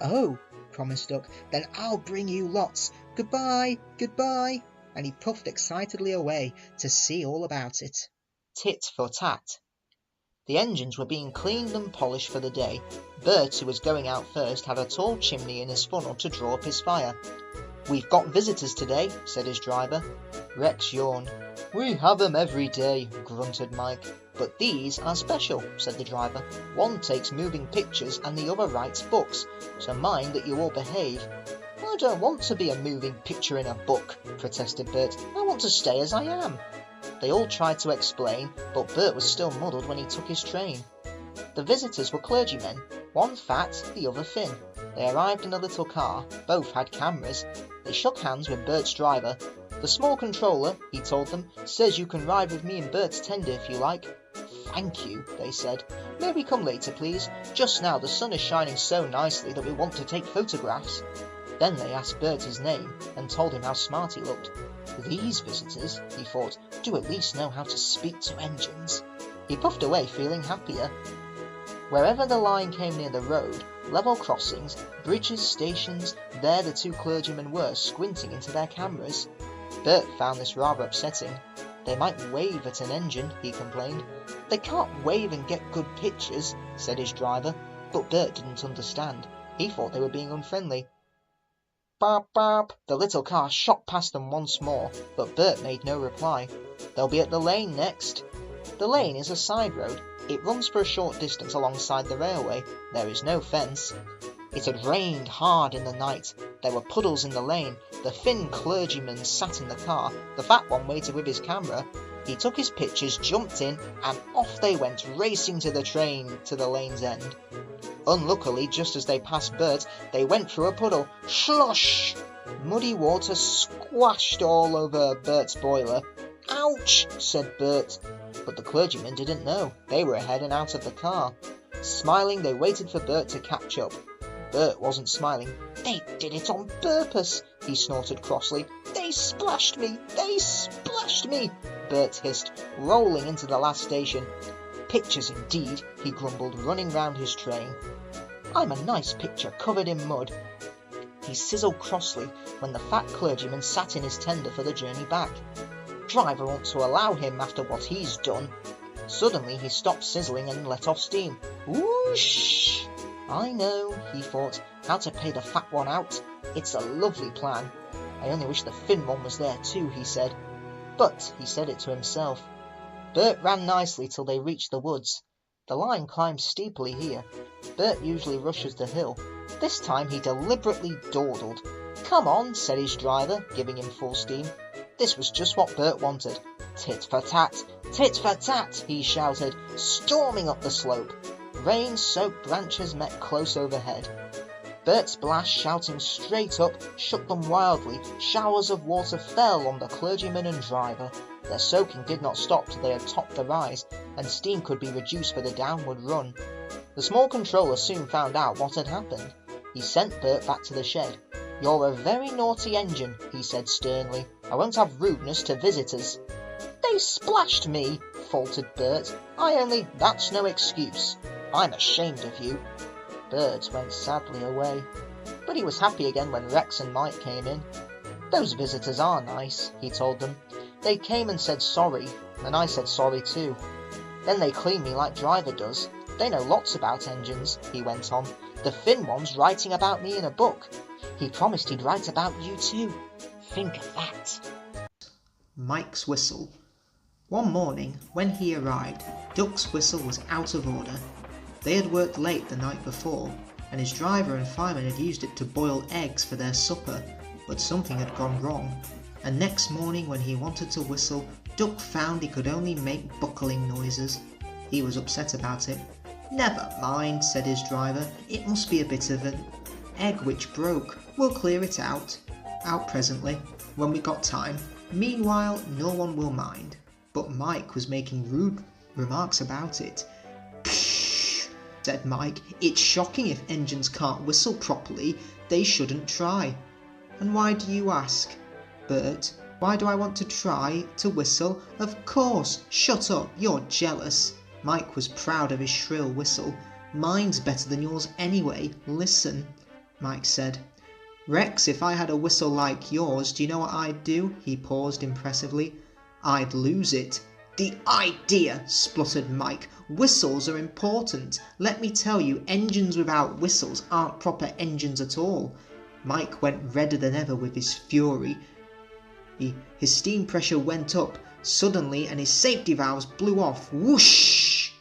Oh, promised Duck. Then I'll bring you lots. Goodbye, goodbye. And he puffed excitedly away to see all about it. Tit for tat. The engines were being cleaned and polished for the day. Bert, who was going out first, had a tall chimney in his funnel to draw up his fire. We've got visitors today, said his driver. Rex yawned. We have 'em every day, grunted Mike. But these are special, said the driver. One takes moving pictures and the other writes books, so mind that you all behave. I don't want to be a moving picture in a book, protested Bert. I want to stay as I am. They all tried to explain, but Bert was still muddled when he took his train. The visitors were clergymen, one fat, the other thin. They arrived in a little car, both had cameras. They shook hands with Bert's driver. The small controller, he told them, says you can ride with me in Bert's tender if you like. Thank you, they said. May we come later, please? Just now the sun is shining so nicely that we want to take photographs. Then they asked Bert his name and told him how smart he looked. These visitors, he thought, do at least know how to speak to engines. He puffed away feeling happier. Wherever the line came near the road, level crossings, bridges, stations, there the two clergymen were squinting into their cameras. Bert found this rather upsetting. They might wave at an engine, he complained. They can't wave and get good pictures, said his driver, but Bert didn't understand. He thought they were being unfriendly. Bop, bop. The little car shot past them once more, but Bert made no reply. They'll be at the lane next. The lane is a side road. It runs for a short distance alongside the railway. There is no fence. It had rained hard in the night. There were puddles in the lane. The thin clergyman sat in the car. The fat one waited with his camera. He took his pictures, jumped in, and off they went, racing to the train to the lane's end. Unluckily, just as they passed Bert, they went through a puddle. Slosh! Muddy water squashed all over Bert's boiler. Ouch! Said Bert. But the clergymen didn't know. They were ahead and out of the car. Smiling, they waited for Bert to catch up. Bert wasn't smiling. They did it on purpose, he snorted crossly. They splashed me! They splashed me! Bert hissed, rolling into the last station. Pictures indeed, he grumbled, running round his train. I'm a nice picture, covered in mud. He sizzled crossly when the fat clergyman sat in his tender for the journey back. Driver ought to allow him after what he's done. Suddenly he stopped sizzling and let off steam. Whoosh! I know, he thought, how to pay the fat one out. It's a lovely plan. I only wish the thin one was there too, he said. But he said it to himself. Bert ran nicely till they reached the woods. The line climbs steeply here. Bert usually rushes the hill. This time he deliberately dawdled. "Come on," said his driver, giving him full steam. This was just what Bert wanted. "Tit for tat, tit for tat," he shouted, storming up the slope. Rain-soaked branches met close overhead. Bert's blast, shouting straight up, shook them wildly. Showers of water fell on the clergyman and driver. Their soaking did not stop till they had topped the rise, and steam could be reduced for the downward run. The small controller soon found out what had happened. He sent Bert back to the shed. "You're a very naughty engine," he said sternly. "I won't have rudeness to visitors." "They splashed me," faltered Bert. "That's no excuse. I'm ashamed of you." Bert went sadly away. But he was happy again when Rex and Mike came in. "Those visitors are nice," he told them. "They came and said sorry, and I said sorry too. Then they cleaned me like driver does. They know lots about engines," he went on. "The Finn one's writing about me in a book. He promised he'd write about you too. Think of that." Mike's whistle. One morning, when he arrived, Duck's whistle was out of order. They had worked late the night before, and his driver and fireman had used it to boil eggs for their supper, but something had gone wrong, and next morning when he wanted to whistle, Duck found he could only make buckling noises. He was upset about it. "Never mind," said his driver, "it must be a bit of an egg which broke. We'll clear it out presently, when we got time. Meanwhile, no one will mind." But Mike was making rude remarks about it. "Psh," said Mike, "it's shocking if engines can't whistle properly. They shouldn't try." "And why do you ask, Bert? Why do I want to try to whistle? Of course, shut up, you're jealous." Mike was proud of his shrill whistle. "Mine's better than yours anyway. Listen," Mike said. "Rex, if I had a whistle like yours, do you know what I'd do?" He paused impressively. "I'd lose it." "The idea!" spluttered Mike. "Whistles are important. Let me tell you, engines without whistles aren't proper engines at all." Mike went redder than ever with his fury. His steam pressure went up suddenly and his safety valves blew off. Whoosh!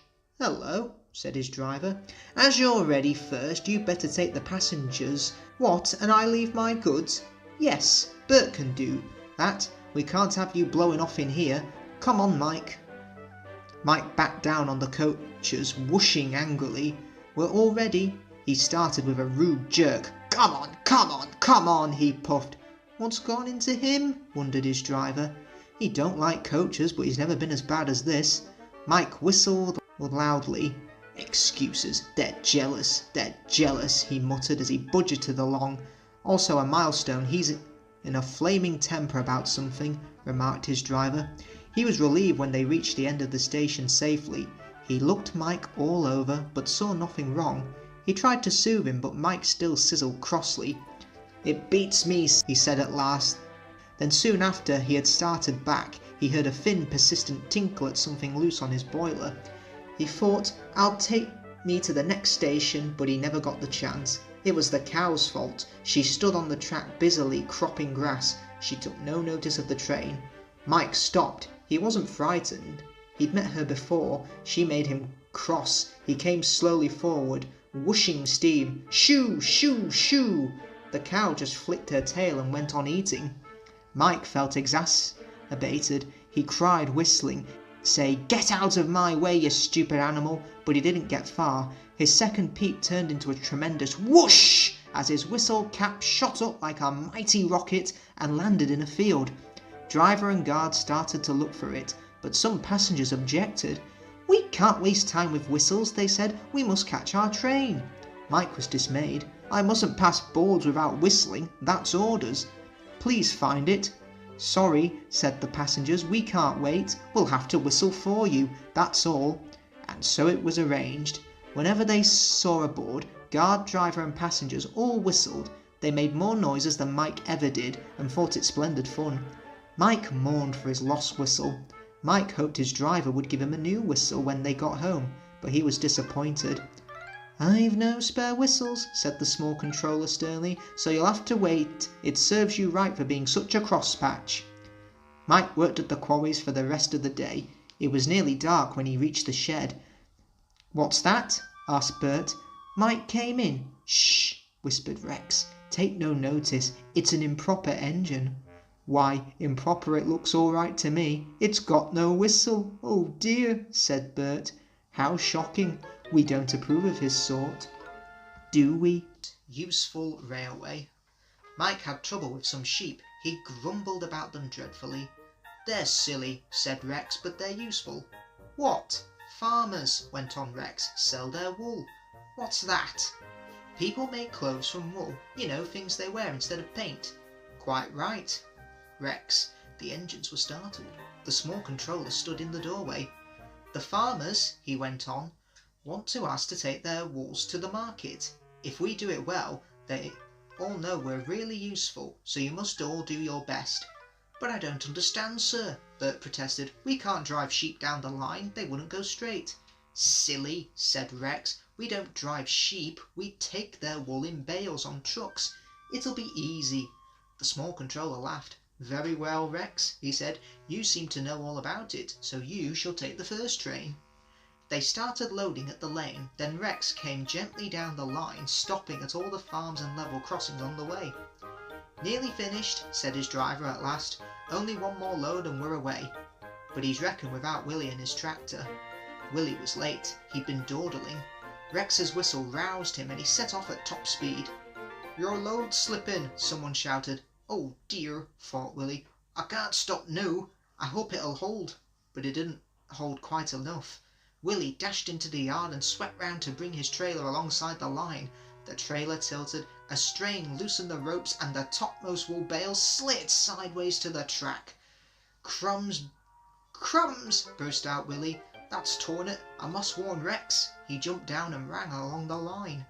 "Hello," said his driver. "As you're ready first, you'd better take the passengers." "What, and I leave my goods?" "Yes, Bert can do that. We can't have you blowing off in here. Come on, Mike." Mike backed down on the coaches, whooshing angrily. "We're all ready." He started with a rude jerk. "Come on, come on, come on," he puffed. "What's gone into him?" wondered his driver. "He don't like coaches, but he's never been as bad as this." Mike whistled loudly. "Excuses, they're jealous," he muttered as he budgeted along. "Also a milestone, he's in a flaming temper about something," remarked his driver. He was relieved when they reached the end of the station safely. He looked Mike all over, but saw nothing wrong. He tried to soothe him, but Mike still sizzled crossly. "It beats me," he said at last. Then soon after he had started back, he heard a thin, persistent tinkle at something loose on his boiler. He thought, "I'll take me to the next station," but he never got the chance. It was the cow's fault. She stood on the track busily cropping grass. She took no notice of the train. Mike stopped. He wasn't frightened. He'd met her before. She made him cross. He came slowly forward, whooshing steam. Shoo, shoo, shoo! The cow just flicked her tail and went on eating. Mike felt exacerbated. He cried, whistling, "Say, get out of my way, you stupid animal!" But he didn't get far. His second peep turned into a tremendous whoosh as his whistle cap shot up like a mighty rocket and landed in a field. Driver and guard started to look for it, but some passengers objected. "We can't waste time with whistles," they said. "We must catch our train." Mike was dismayed. "I mustn't pass boards without whistling. That's orders." "Please find it." "Sorry," said the passengers, "we can't wait. We'll have to whistle for you, that's all." And so it was arranged. Whenever they saw a board, guard, driver and passengers all whistled. They made more noises than Mike ever did and thought it splendid fun. Mike mourned for his lost whistle. Mike hoped his driver would give him a new whistle when they got home, but he was disappointed. "I've no spare whistles," said the small controller sternly, "so you'll have to wait. It serves you right for being such a crosspatch." Mike worked at the quarries for the rest of the day. It was nearly dark when he reached the shed. "What's that?" asked Bert. Mike came in. "Shh!" whispered Rex. "Take no notice, it's an improper engine." "Why, improper it looks all right to me. It's got no whistle." "Oh dear," said Bert. "How shocking. We don't approve of his sort." "Do we?" Useful railway. Mike had trouble with some sheep. He grumbled about them dreadfully. "They're silly," said Rex, "but they're useful." "What?" "Farmers," went on Rex, "sell their wool." "What's that?" "People make clothes from wool. You know, things they wear instead of paint." "Quite right." Rex. The engines were startled. The small controller stood in the doorway. "The farmers," he went on, "want to ask to take their wools to the market. If we do it well, they all know we're really useful, so you must all do your best." "But I don't understand, sir," Bert protested. "We can't drive sheep down the line, they wouldn't go straight." "Silly," said Rex. "We don't drive sheep, we take their wool in bales on trucks. It'll be easy." The small controller laughed. "Very well, Rex," he said. "You seem to know all about it, so you shall take the first train." They started loading at the lane, then Rex came gently down the line, stopping at all the farms and level crossings on the way. "Nearly finished," said his driver at last. "Only one more load and we're away." But he's reckoned without Willie and his tractor. Willie was late. He'd been dawdling. Rex's whistle roused him and he set off at top speed. "Your load's slipping," someone shouted. "Oh dear," thought Willie. "I can't stop now. I hope it'll hold." But it didn't hold quite enough. Willie dashed into the yard and swept round to bring his trailer alongside the line. The trailer tilted, a strain loosened the ropes, and the topmost wool bales slid sideways to the track. "Crumbs, crumbs!" burst out Willie. "That's torn it. I must warn Rex." He jumped down and ran along the line.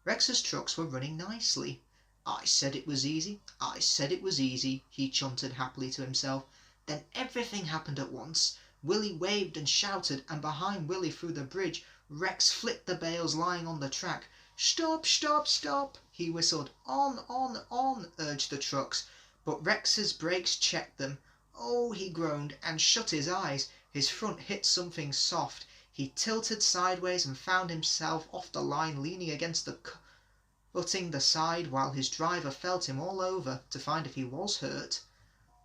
Rex's trucks were running nicely. "I said it was easy. I said it was easy," he chanted happily to himself. Then everything happened at once. Willie waved and shouted, and behind Willie through the bridge, Rex flicked the bales lying on the track. "Stop, stop, stop!" he whistled. On, urged the trucks, but Rex's brakes checked them. "Oh," he groaned, and shut his eyes. His front hit something soft. He tilted sideways and found himself off the line, leaning against the cutting the side, while his driver felt him all over to find if he was hurt.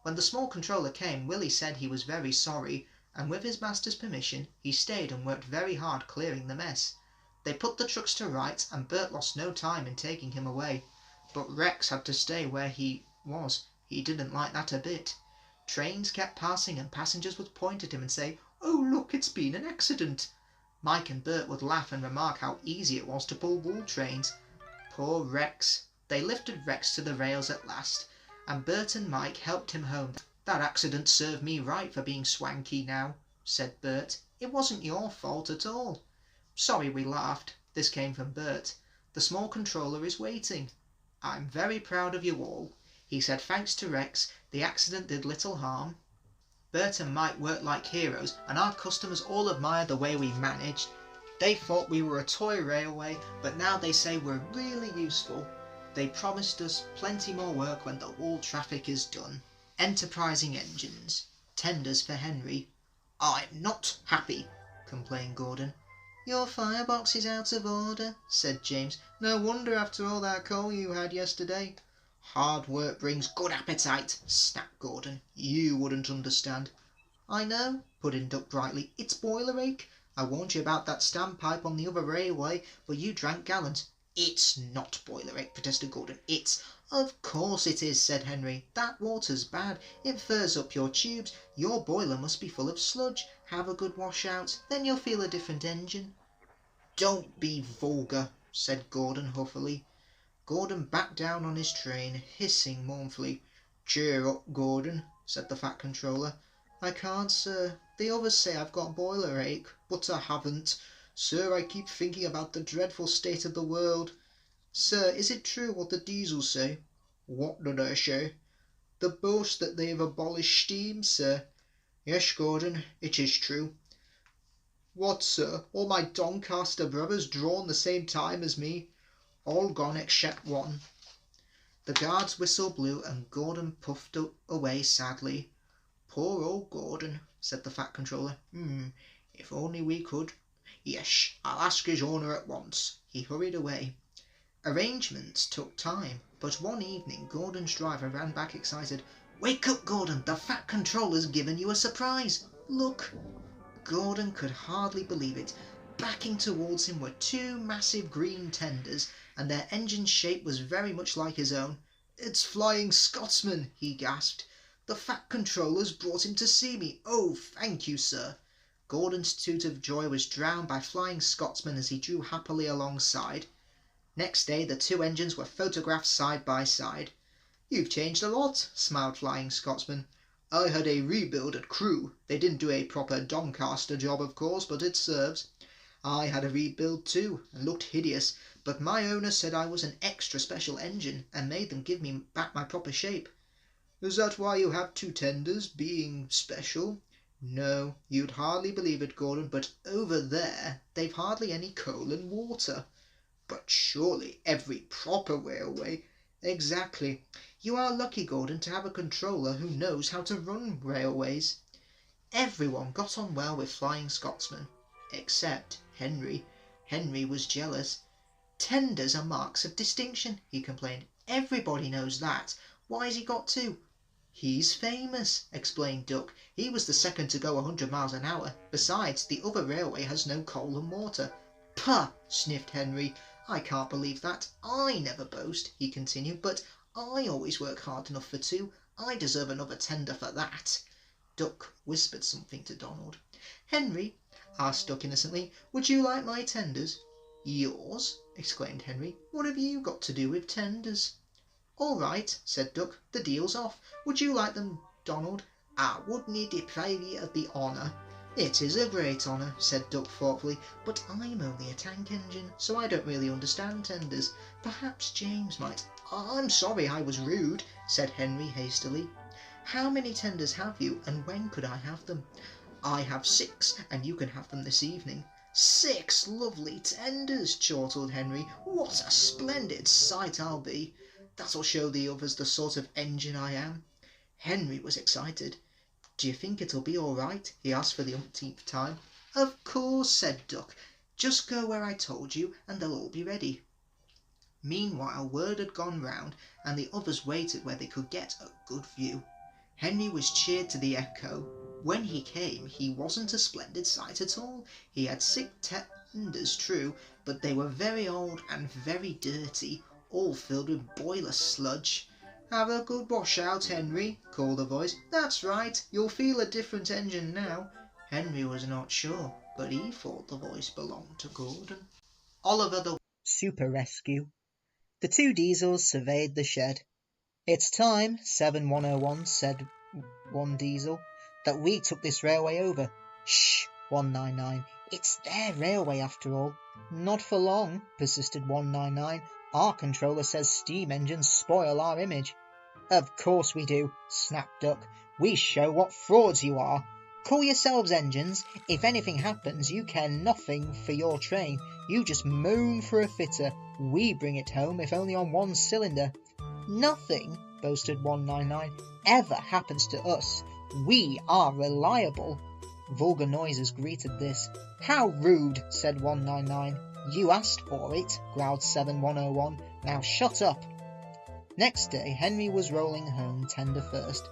When the small controller came, Willie said he was very sorry, and with his master's permission, he stayed and worked very hard clearing the mess. They put the trucks to rights, and Bert lost no time in taking him away. But Rex had to stay where he was. He didn't like that a bit. Trains kept passing, and passengers would point at him and say, "Oh look, it's been an accident." Mike and Bert would laugh and remark how easy it was to pull wool trains. Poor Rex. They lifted Rex to the rails at last, and Bert and Mike helped him home. "That accident served me right for being swanky now," said Bert. "It wasn't your fault at all." "Sorry we laughed." This came from Bert. "The small controller is waiting." "I'm very proud of you all." He said thanks to Rex, the accident did little harm. Bert and Mike worked like heroes, and our customers all admired the way we managed. They thought we were a toy railway, but now they say we're really useful. They promised us plenty more work when the wool traffic is done. Enterprising engines. Tenders for Henry. "I'm not happy," complained Gordon. "Your firebox is out of order," said James. "No wonder after all that coal you had yesterday." "Hard work brings good appetite," snapped Gordon. "You wouldn't understand." "I know," put in Duck brightly. "It's boiler ache. I warned you about that standpipe on the other railway, but you drank Gallant." "It's not boiler ache," protested Gordon. "It's—" "Of course it is," said Henry. "That water's bad. It furs up your tubes. Your boiler must be full of sludge. Have a good wash out, then you'll feel a different engine." "Don't be vulgar," said Gordon huffily. Gordon backed down on his train, hissing mournfully. "Cheer up, Gordon," said the fat controller. "I can't, sir. The others say I've got boiler ache, but I haven't. Sir, I keep thinking about the dreadful state of the world." "Sir, is it true what the diesels say?" "What did I say?" "The boast that they have abolished steam, sir." "Yes, Gordon, it is true." "What, sir, all my Doncaster brothers drawn the same time as me?" "All gone except one." The guard's whistle blew and Gordon puffed away sadly. "Poor old Gordon," said the fat controller. If only we could—" "Yes, I'll ask his owner at once." He hurried away. Arrangements took time, but one evening Gordon's driver ran back excited. "Wake up, Gordon! The Fat Controller's given you a surprise! Look!" Gordon could hardly believe it. Backing towards him were two massive green tenders, and their engine shape was very much like his own. "It's Flying Scotsman!" he gasped. "The Fat Controller's brought him to see me. Oh, thank you, sir." Gordon's toot of joy was drowned by Flying Scotsman as he drew happily alongside. Next day the two engines were photographed side by side. "You've changed a lot," smiled Flying Scotsman. "I had a rebuild at Crewe. They didn't do a proper Doncaster job, of course, but it serves. I had a rebuild too, and looked hideous, but my owner said I was an extra special engine, and made them give me back my proper shape." "Is that why you have two tenders, being special?" "No, you'd hardly believe it, Gordon, but over there they've hardly any coal and water." "But surely every proper railway—" "Exactly. You are lucky, Gordon, to have a controller who knows how to run railways." Everyone got on well with Flying Scotsman, except Henry. Henry was jealous. "Tenders are marks of distinction," he complained. "Everybody knows that. Why has he got two?" "He's famous," explained Duck. "He was the second to go 100 miles an hour. Besides, the other railway has no coal and water." "Pah!" sniffed Henry. "I can't believe that. I never boast," he continued, "but I always work hard enough for two. I deserve another tender for that." Duck whispered something to Donald. "Henry," asked Duck innocently, "would you like my tenders?" "Yours?" exclaimed Henry. "What have you got to do with tenders?" "All right," said Duck, "the deal's off. Would you like them, Donald?" "I wouldn't deprive you of the honour." "It is a great honour," said Duck thoughtfully, "but I'm only a tank engine, so I don't really understand tenders. Perhaps James might—" "I'm sorry I was rude," said Henry hastily. "How many tenders have you, and when could I have them?" "I have 6, and you can have them this evening." "6 lovely tenders!" chortled Henry. "What a splendid sight I'll be! That'll show the others the sort of engine I am." Henry was excited. "Do you think it'll be all right?" he asked for the umpteenth time. "Of course," said Duck. "Just go where I told you, and they'll all be ready." Meanwhile word had gone round, and the others waited where they could get a good view. Henry was cheered to the echo. When he came, he wasn't a splendid sight at all. He had 6 tenders, true, but they were very old and very dirty, all filled with boiler sludge. "Have a good wash out, Henry," called a voice. "That's right, you'll feel a different engine now." Henry was not sure, but he thought the voice belonged to Gordon. Oliver the Super Rescue. The two diesels surveyed the shed. "It's time," 7101 said one diesel, "that we took this railway over." "Shh," 199. "It's their railway after all." "Not for long," persisted 199. "Our controller says steam engines spoil our image." "Of course we do," snapped Duck. "We show what frauds you are. Call yourselves engines. If anything happens, you care nothing for your train. You just moan for a fitter. We bring it home, if only on one cylinder." "Nothing," boasted 199, "ever happens to us. We are reliable." Vulgar noises greeted this. "How rude," said 199. "You asked for it," growled 7101. "Now shut up." Next day Henry was rolling home, tender first.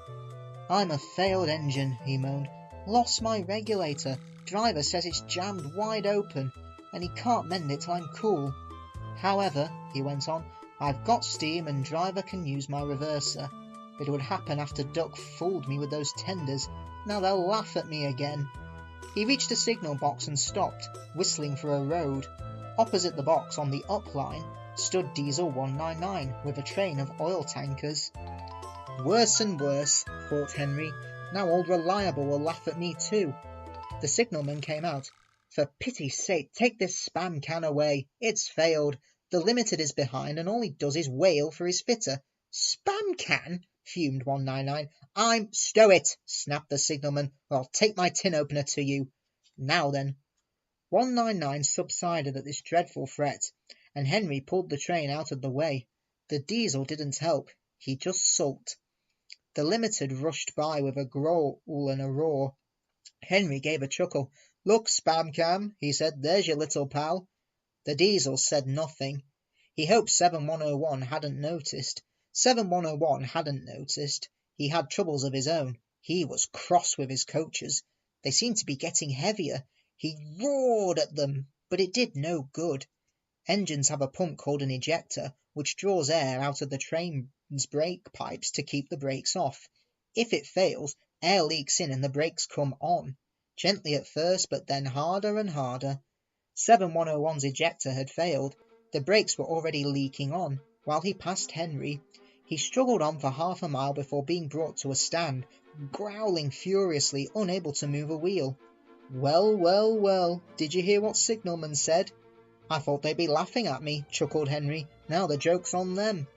"I'm a failed engine," he moaned. "Lost my regulator. Driver says it's jammed wide open, and he can't mend it till I'm cool. However," he went on, "I've got steam and driver can use my reverser. It would happen after Duck fooled me with those tenders. Now they'll laugh at me again." He reached a signal box and stopped, whistling for a road. Opposite the box, on the up line, stood Diesel 199 with a train of oil tankers. "Worse and worse," thought Henry. "Now old Reliable will laugh at me too." The signalman came out. "For pity's sake, take this spam can away. It's failed. The Limited is behind, and all he does is wail for his fitter." "Spam can?" fumed 199. "Stow it," snapped the signalman, "or I'll take my tin opener to you. Now then." 199 subsided at this dreadful threat, and Henry pulled the train out of the way. The diesel didn't help. He just sulked. The Limited rushed by with a growl and a roar. Henry gave a chuckle. "Look, Spam Cam," he said, "there's your little pal." The diesel said nothing. He hoped 7101 hadn't noticed. 7101 hadn't noticed. He had troubles of his own. He was cross with his coaches. They seemed to be getting heavier. He roared at them, but it did no good. Engines have a pump called an ejector, which draws air out of the train's brake pipes to keep the brakes off. If it fails, air leaks in and the brakes come on. Gently at first, but then harder and harder. 7101's ejector had failed. The brakes were already leaking on. While he passed Henry, he struggled on for half a mile before being brought to a stand, growling furiously, unable to move a wheel. Well, well, well, did you hear what signalman said? I thought they'd be laughing at me, chuckled Henry. Now the joke's on them.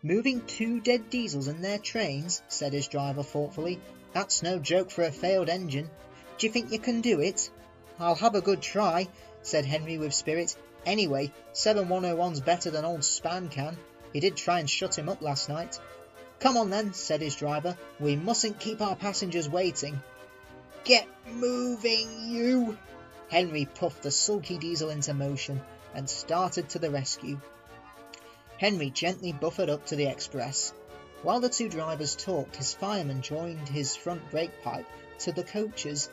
Moving 2 dead diesels in their trains, said his driver thoughtfully. That's no joke for a failed engine. Do you think you can do it? I'll have a good try, said Henry with spirit. Anyway, 7101's better than old Span can. He did try and shut him up last night. Come on then, said his driver. We mustn't keep our passengers waiting. Get moving, you! Henry puffed the sulky diesel into motion and started to the rescue. Henry gently buffered up to the express. While the 2 drivers talked, his fireman joined his front brake pipe to the coach's.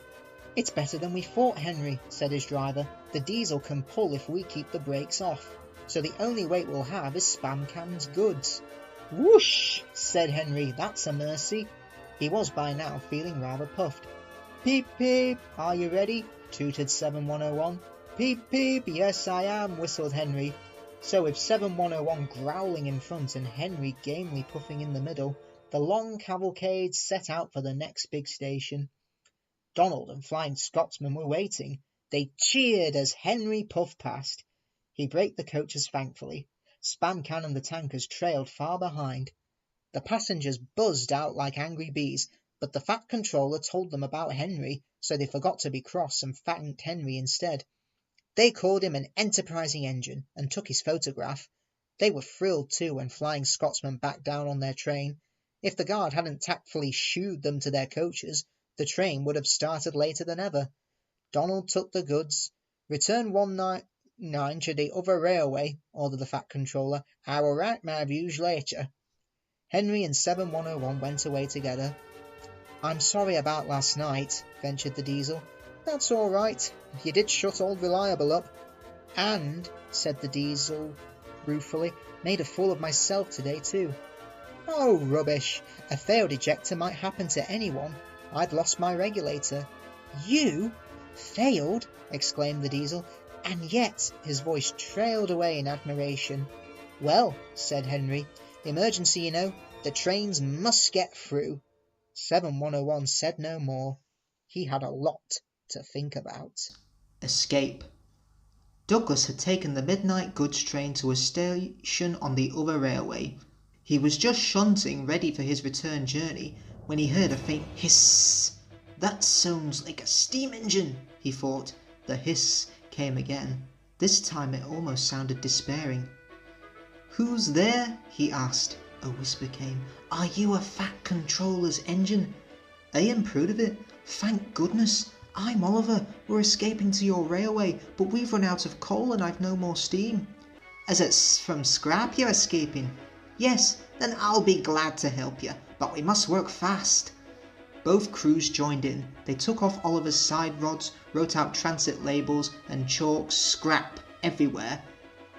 It's better than we thought, Henry, said his driver. The diesel can pull if we keep the brakes off, so the only weight we'll have is Spam Cam's goods. Whoosh, said Henry, that's a mercy. He was by now feeling rather puffed. Peep, peep, are you ready? Tooted 7101. Peep, peep, yes I am, whistled Henry. So with 7101 growling in front and Henry gamely puffing in the middle, the long cavalcade set out for the next big station. Donald and Flying Scotsman were waiting. They cheered as Henry puffed past. He braked the coaches thankfully. Spam Can and the tankers trailed far behind. The passengers buzzed out like angry bees, but the fat controller told them about Henry, so they forgot to be cross and thanked Henry instead. They called him an enterprising engine and took his photograph. They were thrilled too when Flying Scotsman backed down on their train. If the guard hadn't tactfully shooed them to their coaches, the train would have started later than ever. Donald took the goods. Return 199 to the other railway, ordered the fat controller. I will write my views later. Henry and 7101 went away together. I'm sorry about last night, ventured the diesel. That's all right. You did shut old Reliable up. And, said the diesel ruefully, made a fool of myself today too. Oh, rubbish. A failed ejector might happen to anyone. I'd lost my regulator. You? Failed? Exclaimed the diesel, and yet his voice trailed away in admiration. Well, said Henry, emergency, you know. The trains must get through. 7101 said no more. He had a lot to think about. Escape. Douglas had taken the midnight goods train to a station on the other railway. He was just shunting ready for his return journey when he heard a faint hiss. That sounds like a steam engine, he thought. The hiss came again. This time it almost sounded despairing. Who's there? He asked. A whisper came. Are you a fat controller's engine? I am proud of it. Thank goodness. I'm Oliver. We're escaping to your railway, but we've run out of coal and I've no more steam. Is it from scrap you're escaping? Yes, then I'll be glad to help you, but we must work fast. Both crews joined in. They took off Oliver's side rods, wrote out transit labels, and chalked scrap everywhere.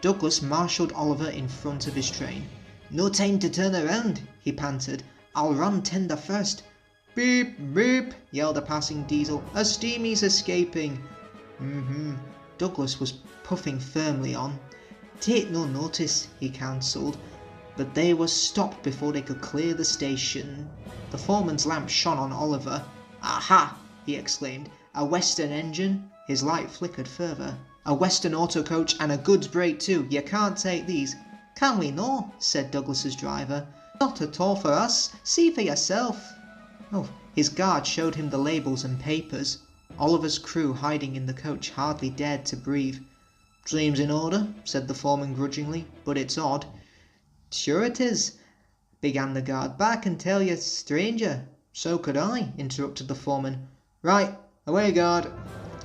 Douglas marshalled Oliver in front of his train. No time to turn around, he panted. I'll run tender first. Beep, beep, yelled a passing diesel. A steamy's escaping. Douglas was puffing firmly on. Take no notice, he counselled, but they were stopped before they could clear the station. The foreman's lamp shone on Oliver. Aha, he exclaimed. A Western engine? His light flickered further. A Western auto coach and a goods brake too. You can't take these. Can we no? Said Douglas's driver. Not at all for us. See for yourself. Oh, his guard showed him the labels and papers. Oliver's crew hiding in the coach hardly dared to breathe. Seems in order, said the foreman grudgingly, but it's odd. Sure it is, began the guard. But I can tell you, stranger. So could I, interrupted the foreman. Right, away guard.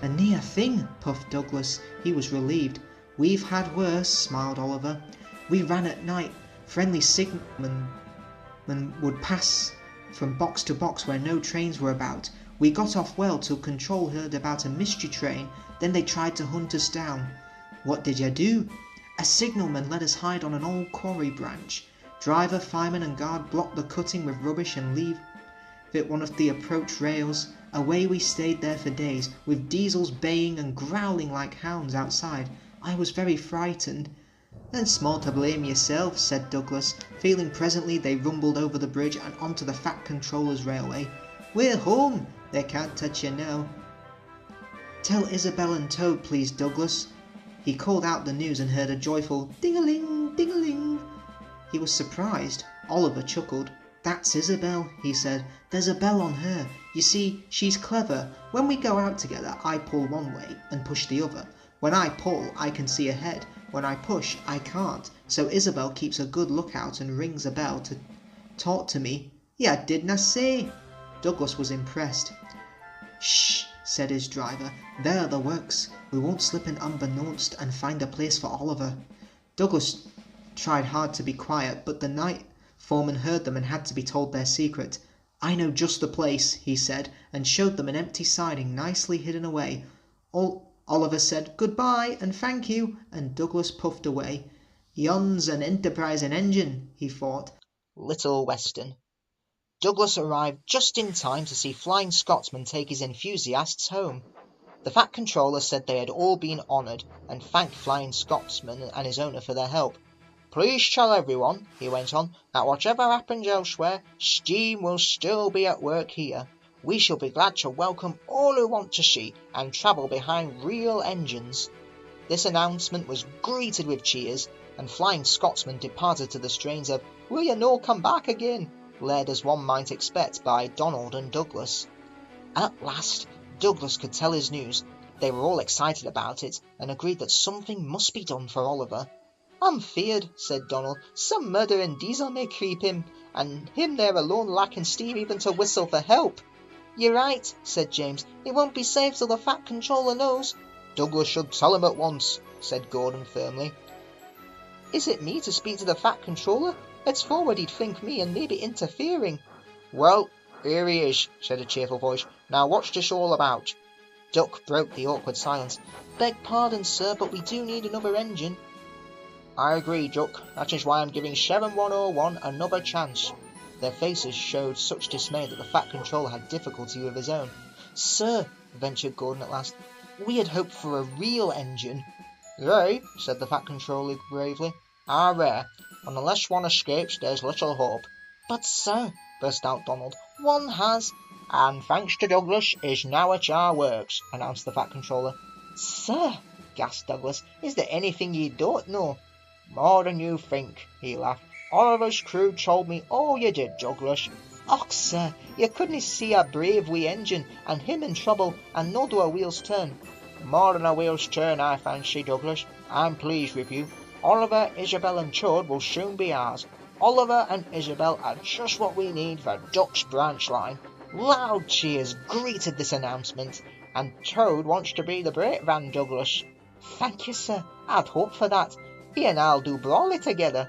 A near thing, puffed Douglas. He was relieved. "We've had worse," smiled Oliver. "We ran at night. Friendly signalmen would pass from box to box where no trains were about. We got off well till Control heard about a mystery train, then they tried to hunt us down." "What did you do?" "A signalman let us hide on an old quarry branch. Driver, fireman and guard blocked the cutting with rubbish and leave it one of the approach rails. Away we stayed there for days, with diesels baying and growling like hounds outside. I was very frightened." "Then small to blame yourself," said Douglas, feeling presently they rumbled over the bridge and onto the Fat Controller's railway. "We're home. They can't touch you now." "Tell Isabel and Toad, please, Douglas." He called out the news and heard a joyful ding-a-ling, ding-a-ling. He was surprised. Oliver chuckled. "That's Isabel," he said. "There's a bell on her. You see, she's clever. When we go out together, I pull one way and push the other. When I pull, I can see ahead. When I push, I can't. So Isabel keeps a good lookout and rings a bell to talk to me." "Yeah, didn't I say?" Douglas was impressed. "Shh," said his driver. "There are the works. We won't slip in unbeknownst and find a place for Oliver." Douglas tried hard to be quiet, but the night foreman heard them and had to be told their secret. "I know just the place," he said, and showed them an empty siding nicely hidden away. Oliver said "Goodbye" and "Thank you," and Douglas puffed away. "Yon's an enterprising engine," he thought. Little Western. Douglas arrived just in time to see Flying Scotsman take his enthusiasts home. The Fat Controller said they had all been honoured, and thanked Flying Scotsman and his owner for their help. "Please tell everyone," he went on, "that whatever happens elsewhere, steam will still be at work here. We shall be glad to welcome all who want to see and travel behind real engines." This announcement was greeted with cheers, and Flying Scotsman departed to the strains of "Will you no come back again?" led, as one might expect, by Donald and Douglas. At last, Douglas could tell his news. They were all excited about it, and agreed that something must be done for Oliver. "I'm feared," said Donald, "some murdering diesel may creep him, and him there alone lacking steam even to whistle for help." "You're right," said James. "It won't be safe till the Fat Controller knows." "Douglas should tell him at once," said Gordon firmly. "Is it me to speak to the Fat Controller? It's forward he'd think me and maybe interfering." "Well, here he is," said a cheerful voice. "Now what's this all about?" Duck broke the awkward silence. "Beg pardon, sir, but we do need another engine." "I agree, Duck. That is why I'm giving 7101 another chance." Their faces showed such dismay that the Fat Controller had difficulty with his own. "Sir," ventured Gordon at last, "we had hoped for a real engine." "They," said the Fat Controller gravely, "are rare, and unless one escapes, there's little hope." "But, sir," burst out Donald, "one has—" "And thanks to Douglas, is now at our works," announced the Fat Controller. "Sir," gasped Douglas, "is there anything ye don't know?" "More than you think," he laughed. "Oliver's crew told me all you did, Douglas." "Och, sir, you couldn't see a brave wee engine, and him in trouble, and no do a wheel's turn." "More than a wheel's turn, I fancy, Douglas. I'm pleased with you. Oliver, Isabel and Toad will soon be ours. Oliver and Isabel are just what we need for Duck's branch line." Loud cheers greeted this announcement. "And Toad wants to be the brake van, Douglas." "Thank you, sir. I'd hoped for that. He and I'll do brawly together."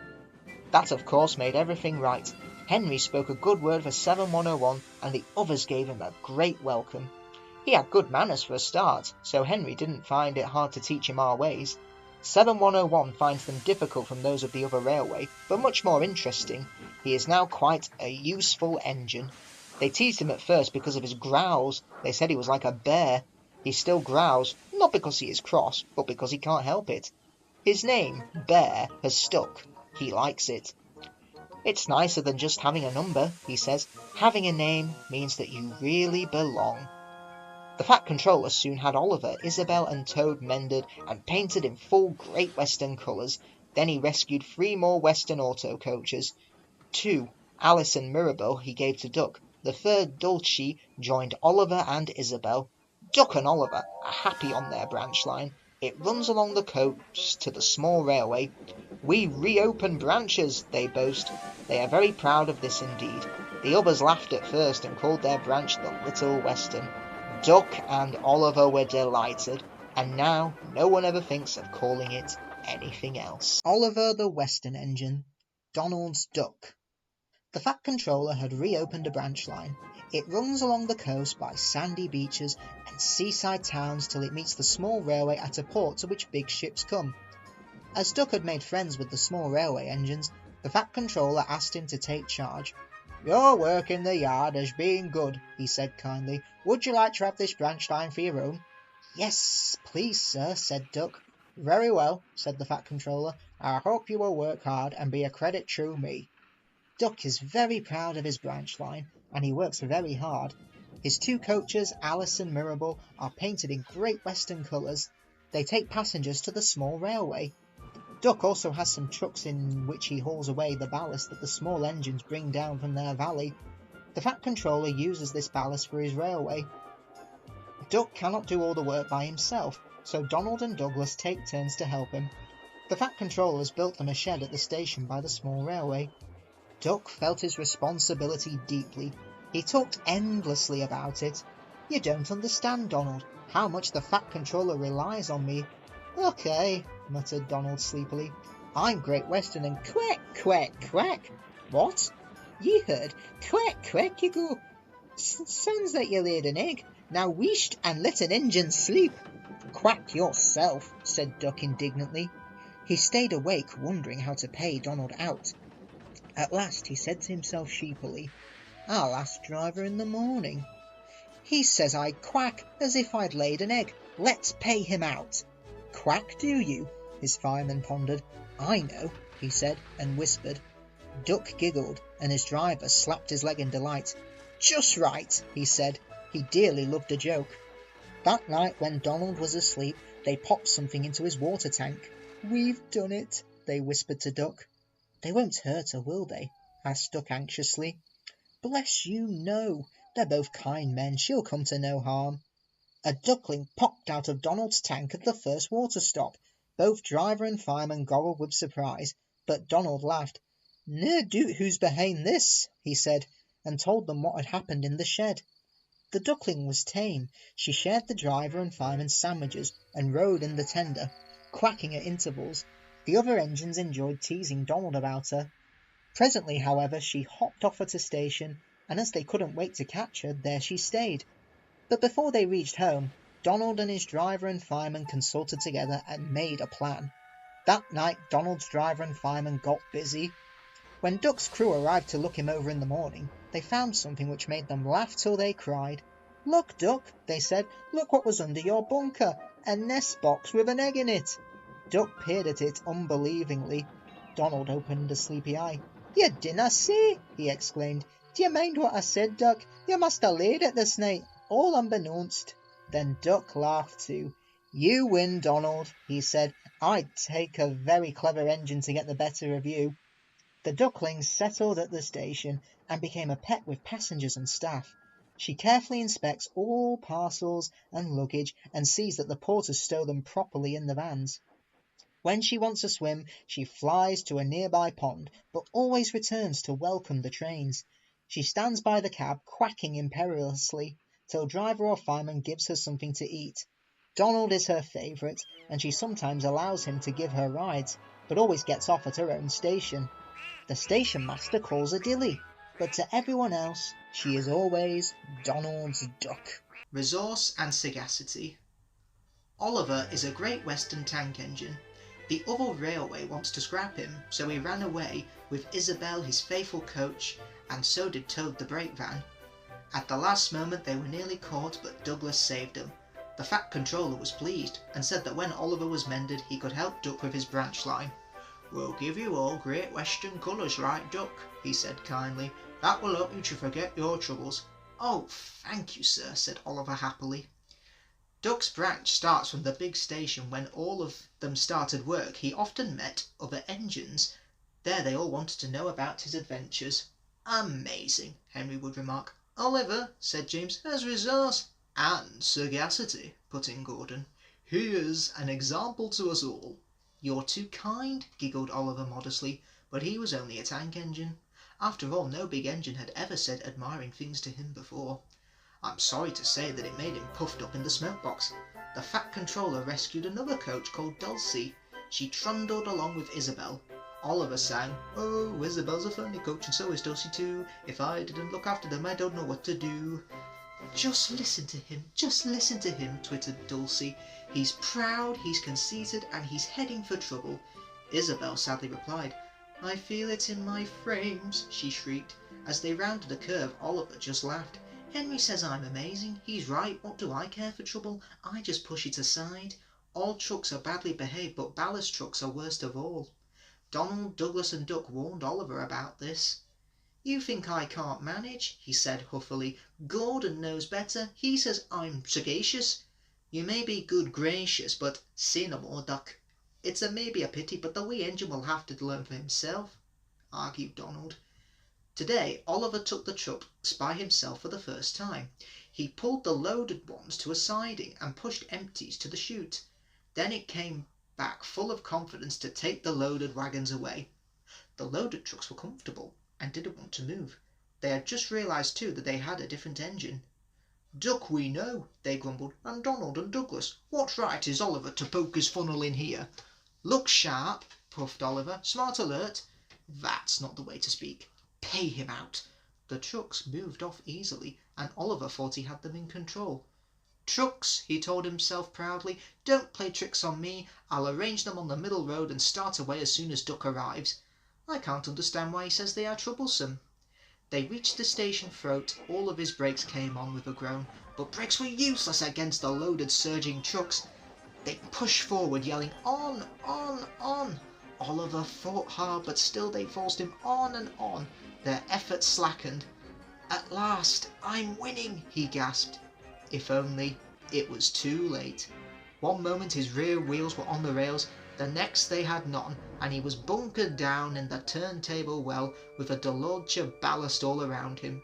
That, of course, made everything right. Henry spoke a good word for 7101, and the others gave him a great welcome. He had good manners for a start, so Henry didn't find it hard to teach him our ways. 7101 finds them difficult from those of the other railway, but much more interesting. He is now quite a useful engine. They teased him at first because of his growls. They said he was like a bear. He still growls, not because he is cross, but because he can't help it. His name, Bear, has stuck. He likes it. "It's nicer than just having a number," he says. "Having a name means that you really belong." The Fat Controller soon had Oliver, Isabel and Toad mended and painted in full Great Western colours. Then he rescued 3 more Western auto coaches. 2, Alice and Mirabelle, he gave to Duck. The third, Dulcie, joined Oliver and Isabel. Duck and Oliver are happy on their branch line. It runs along the coast to the small railway. "We reopen branches," they boast. They are very proud of this indeed. The others laughed at first and called their branch the Little Western. Duck and Oliver were delighted. and now no one ever thinks of calling it anything else. Oliver the Western Engine, Donald's Duck. The Fat Controller had reopened a branch line. It runs along the coast by sandy beaches and seaside towns till it meets the small railway at a port to which big ships come. As Duck had made friends with the small railway engines, the Fat Controller asked him to take charge. "Your work in the yard has been good," he said kindly. "Would you like to have this branch line for your own?" "Yes, please, sir," said Duck. "Very well," said the Fat Controller. "I hope you will work hard and be a credit to me." Duck is very proud of his branch line, and he works very hard. His two coaches, Alice and Mirabel, are painted in Great Western colours. They take passengers to the small railway. Duck also has some trucks in which he hauls away the ballast that the small engines bring down from their valley. The Fat Controller uses this ballast for his railway. Duck cannot do all the work by himself, so Donald and Douglas take turns to help him. The Fat Controller has built them a shed at the station by the small railway. Duck felt his responsibility deeply. He talked endlessly about it. "You don't understand, Donald, how much the Fat Controller relies on me." "Okay," muttered Donald sleepily. "I'm Great Western and quack, quack, quack." "What?" "You heard quack, quack, you go. Sounds like you laid an egg. Now wheesht and let an engine sleep." "Quack yourself," said Duck indignantly. He stayed awake wondering how to pay Donald out. At last he said to himself sheepily, "I'll ask Driver in the morning. He says I quack as if I'd laid an egg. Let's pay him out." "Quack, do you?" his fireman pondered. "I know," he said, and whispered. Duck giggled, and his driver slapped his leg in delight. "Just right," he said. He dearly loved a joke. That night when Donald was asleep, they popped something into his water tank. "We've done it," they whispered to Duck. "They won't hurt her, will they?" asked Duck anxiously. "Bless you, no. They're both kind men. She'll come to no harm." A duckling popped out of Donald's tank at the first water stop. Both driver and fireman goggled with surprise, but Donald laughed. "No doot who's behind this," he said, and told them what had happened in the shed. The duckling was tame. She shared the driver and fireman's sandwiches and rode in the tender, quacking at intervals. The other engines enjoyed teasing Donald about her. Presently, however, she hopped off at a station, and as they couldn't wait to catch her, there she stayed. But before they reached home, Donald and his driver and fireman consulted together and made a plan. That night, Donald's driver and fireman got busy. When Duck's crew arrived to look him over in the morning, they found something which made them laugh till they cried. "Look, Duck," they said, "look what was under your bunker, a nest box with an egg in it." Duck peered at it unbelievingly. Donald opened a sleepy eye. "You dinna say?" he exclaimed. "Do you mind what I said, Duck? You must have laid it this night, all unbeknownst." Then Duck laughed too. "You win, Donald," he said. "I'd take a very clever engine to get the better of you." The duckling settled at the station and became a pet with passengers and staff. She carefully inspects all parcels and luggage and sees that the porters stow them properly in the vans. When she wants a swim, she flies to a nearby pond, but always returns to welcome the trains. She stands by the cab, quacking imperiously, till driver or fireman gives her something to eat. Donald is her favourite, and she sometimes allows him to give her rides, but always gets off at her own station. The station master calls her Dilly, but to everyone else, she is always Donald's Duck. Resource and sagacity. Oliver is a Great Western tank engine. The other railway wants to scrap him, so he ran away with Isabel, his faithful coach, and so did Toad the brake van. At the last moment they were nearly caught, but Douglas saved them. The Fat Controller was pleased, and said that when Oliver was mended he could help Duck with his branch line. "We'll give you all Great Western colours, right, Duck?" he said kindly. "That will help you to forget your troubles." "Oh, thank you, sir," said Oliver happily. Duck's branch starts from the big station. When all of them started work, he often met other engines. There they all wanted to know about his adventures. "Amazing," Henry would remark. "Oliver," said James, "has resource." "And sagacity," put in Gordon. "He is an example to us all." "You're too kind," giggled Oliver modestly, but he was only a tank engine. After all, no big engine had ever said admiring things to him before. I'm sorry to say that it made him puffed up in the smoke box. the Fat Controller rescued another coach called Dulcie. She trundled along with Isabel. Oliver sang, "Oh, Isabel's a funny coach and so is Dulcie too. If I didn't look after them, I don't know what to do." "Just listen to him, twittered Dulcie. "He's proud, he's conceited, and he's heading for trouble." Isabel sadly replied, "I feel it in my frames," she shrieked. As they rounded a curve, Oliver just laughed. "Henry says I'm amazing. He's right. What do I care for trouble? I just push it aside. All trucks are badly behaved, but ballast trucks are worst of all." Donald, Douglas and Duck warned Oliver about this. "You think I can't manage?" he said huffily. "Gordon knows better. He says I'm sagacious." "You may be good gracious, but say no more, Duck. It's maybe a pity, but the wee engine will have to learn for himself," argued Donald. Today Oliver took the trucks by himself for the first time. He pulled the loaded ones to a siding and pushed empties to the chute. Then it came back full of confidence to take the loaded wagons away. The loaded trucks were comfortable and didn't want to move. They had just realised too that they had a different engine. "Duck we know," they grumbled, "and Donald and Douglas. What right is Oliver to poke his funnel in here?" "Look sharp," puffed Oliver. "Smart alert." "That's not the way to speak. Pay him out." The trucks moved off easily, and Oliver thought he had them in control. "Trucks," he told himself proudly, "don't play tricks on me. I'll arrange them on the middle road and start away as soon as Duck arrives. I can't understand why he says they are troublesome." They reached the station throat. All of his brakes came on with a groan, but brakes were useless against the loaded, surging trucks. They pushed forward, yelling, "On, on, on!" Oliver fought hard, but still they forced him on and on. Their efforts slackened. "At last, I'm winning," he gasped. If only it was too late. One moment his rear wheels were on the rails, the next they had none, and he was bunkered down in the turntable well with a deluge of ballast all around him.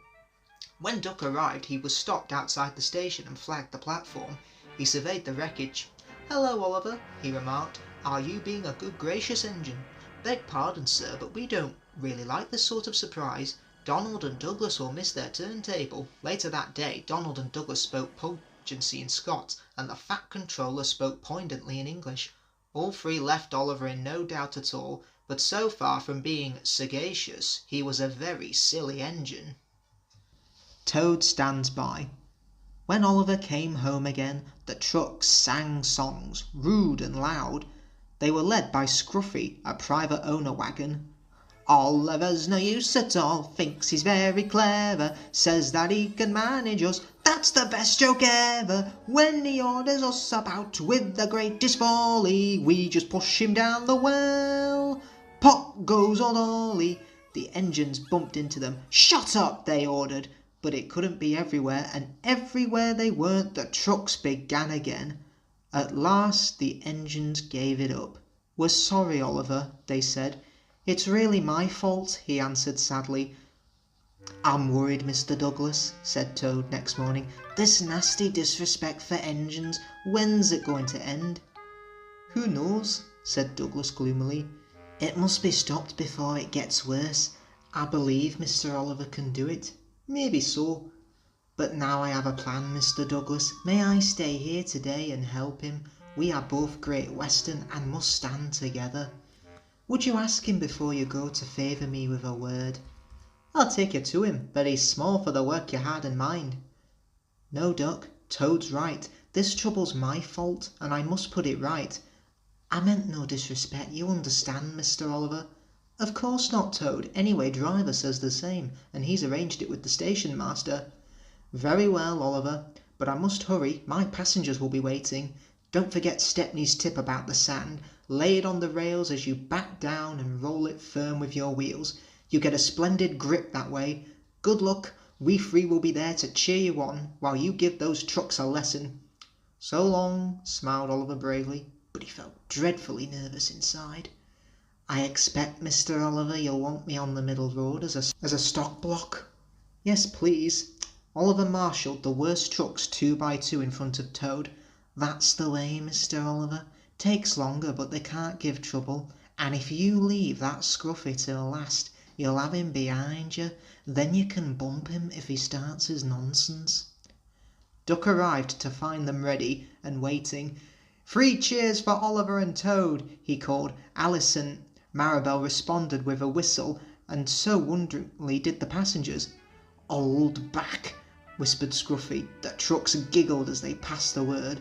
When Duck arrived, he was stopped outside the station and flagged the platform. He surveyed the wreckage. "Hello, Oliver," he remarked. "Are you being a good gracious engine? Beg pardon, sir, but we don't really like this sort of surprise. Donald and Douglas will miss their turntable." Later that day, Donald and Douglas spoke pungency in Scots, and the Fat Controller spoke poignantly in English. All three left Oliver in no doubt at all, but so far from being sagacious, he was a very silly engine. Toad stands by. When Oliver came home again, the trucks sang songs, rude and loud. They were led by Scruffy, a private owner wagon. "Oliver's no use at all, thinks he's very clever, says that he can manage us, that's the best joke ever. When he orders us about with the greatest folly, we just push him down the well. Pop goes old Ollie." The engines bumped into them. "Shut up," they ordered. But it couldn't be everywhere, and everywhere they weren't, the trucks began again. At last the engines gave it up. "We're sorry, Oliver," they said. "It's really my fault," he answered sadly. "I'm worried, Mr. Douglas," said Toad next morning. "This nasty disrespect for engines, when's it going to end?" "Who knows?" said Douglas gloomily. "It must be stopped before it gets worse. I believe Mr. Oliver can do it." "Maybe so. But now I have a plan, Mr. Douglas. May I stay here today and help him? We are both Great Western and must stand together. Would you ask him before you go to favour me with a word?" "I'll take you to him, but he's small for the work you had in mind." "No, Duck, Toad's right. This trouble's my fault, and I must put it right. I meant no disrespect, you understand, Mr. Oliver." "Of course not, Toad. Anyway, Driver says the same, and he's arranged it with the station master." "Very well, Oliver, but I must hurry. My passengers will be waiting. Don't forget Stepney's tip about the sand. Lay it on the rails as you back down and roll it firm with your wheels. You get a splendid grip that way. Good luck. We three will be there to cheer you on while you give those trucks a lesson." "So long," smiled Oliver bravely, but he felt dreadfully nervous inside. "I expect, Mr. Oliver, you'll want me on the middle road as a stock block?" "Yes, please." Oliver marshalled the worst trucks 2 by 2 in front of Toad. "That's the way, Mr. Oliver. Takes longer, but they can't give trouble. And if you leave that Scruffy till last, you'll have him behind you. Then you can bump him if he starts his nonsense." Duck arrived to find them ready and waiting. "Three cheers for Oliver and Toad," he called. Alice and Maribel responded with a whistle, and so wonderingly did the passengers. "Old back," whispered Scruffy. The trucks giggled as they passed the word.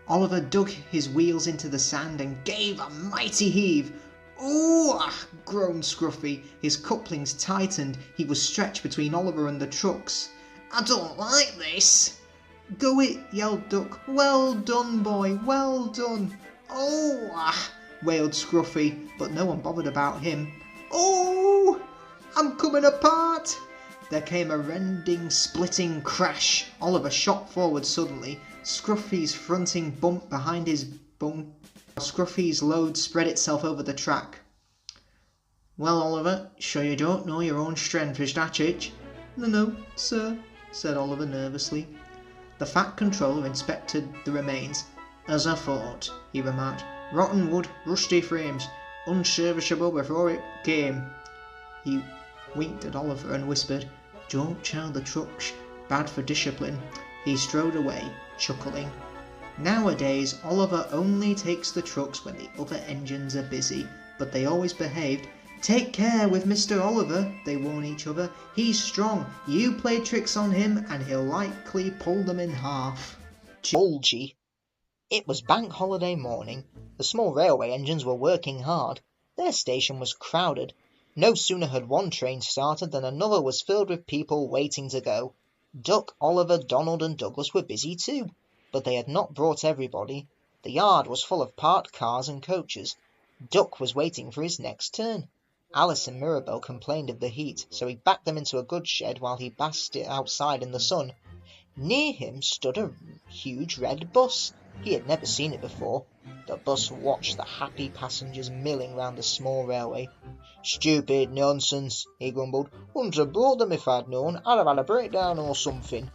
Oliver dug his wheels into the sand and gave a mighty heave. "Ooh!" groaned Scruffy. His couplings tightened. He was stretched between Oliver and the trucks. "I don't like this." "Go it!" yelled Duck. "Well done, boy, well done." "Oh!" wailed Scruffy, but no one bothered about him. "Oh! I'm coming apart!" There came a rending, splitting crash. Oliver shot forward suddenly. Scruffy's fronting bumped behind his bunk. Scruffy's load spread itself over the track. "Well, Oliver, sure you don't know your own strength, is that it?" No, sir," said Oliver nervously. The Fat Controller inspected the remains. "As I thought," he remarked. "Rotten wood, rusty frames, unserviceable before it came." He winked at Oliver and whispered, "Don't chow the trucks, bad for discipline." He strode away, chuckling. Nowadays, Oliver only takes the trucks when the other engines are busy, but they always behaved. "Take care with Mr. Oliver," they warn each other. "He's strong. You play tricks on him and he'll likely pull them in half." Bulgy. It was Bank Holiday morning. The small railway engines were working hard. Their station was crowded. No sooner had one train started than another was filled with people waiting to go. Duck, Oliver, Donald and Douglas were busy too, but they had not brought everybody. The yard was full of parked cars and coaches. Duck was waiting for his next turn. Alice and Mirabel complained of the heat, so he backed them into a goods shed while he basked outside in the sun. Near him stood a huge red bus. He had never seen it before. The bus watched the happy passengers milling round the small railway. "Stupid nonsense," he grumbled. "Wouldn't have brought them if I'd known. I'd have had a breakdown or something."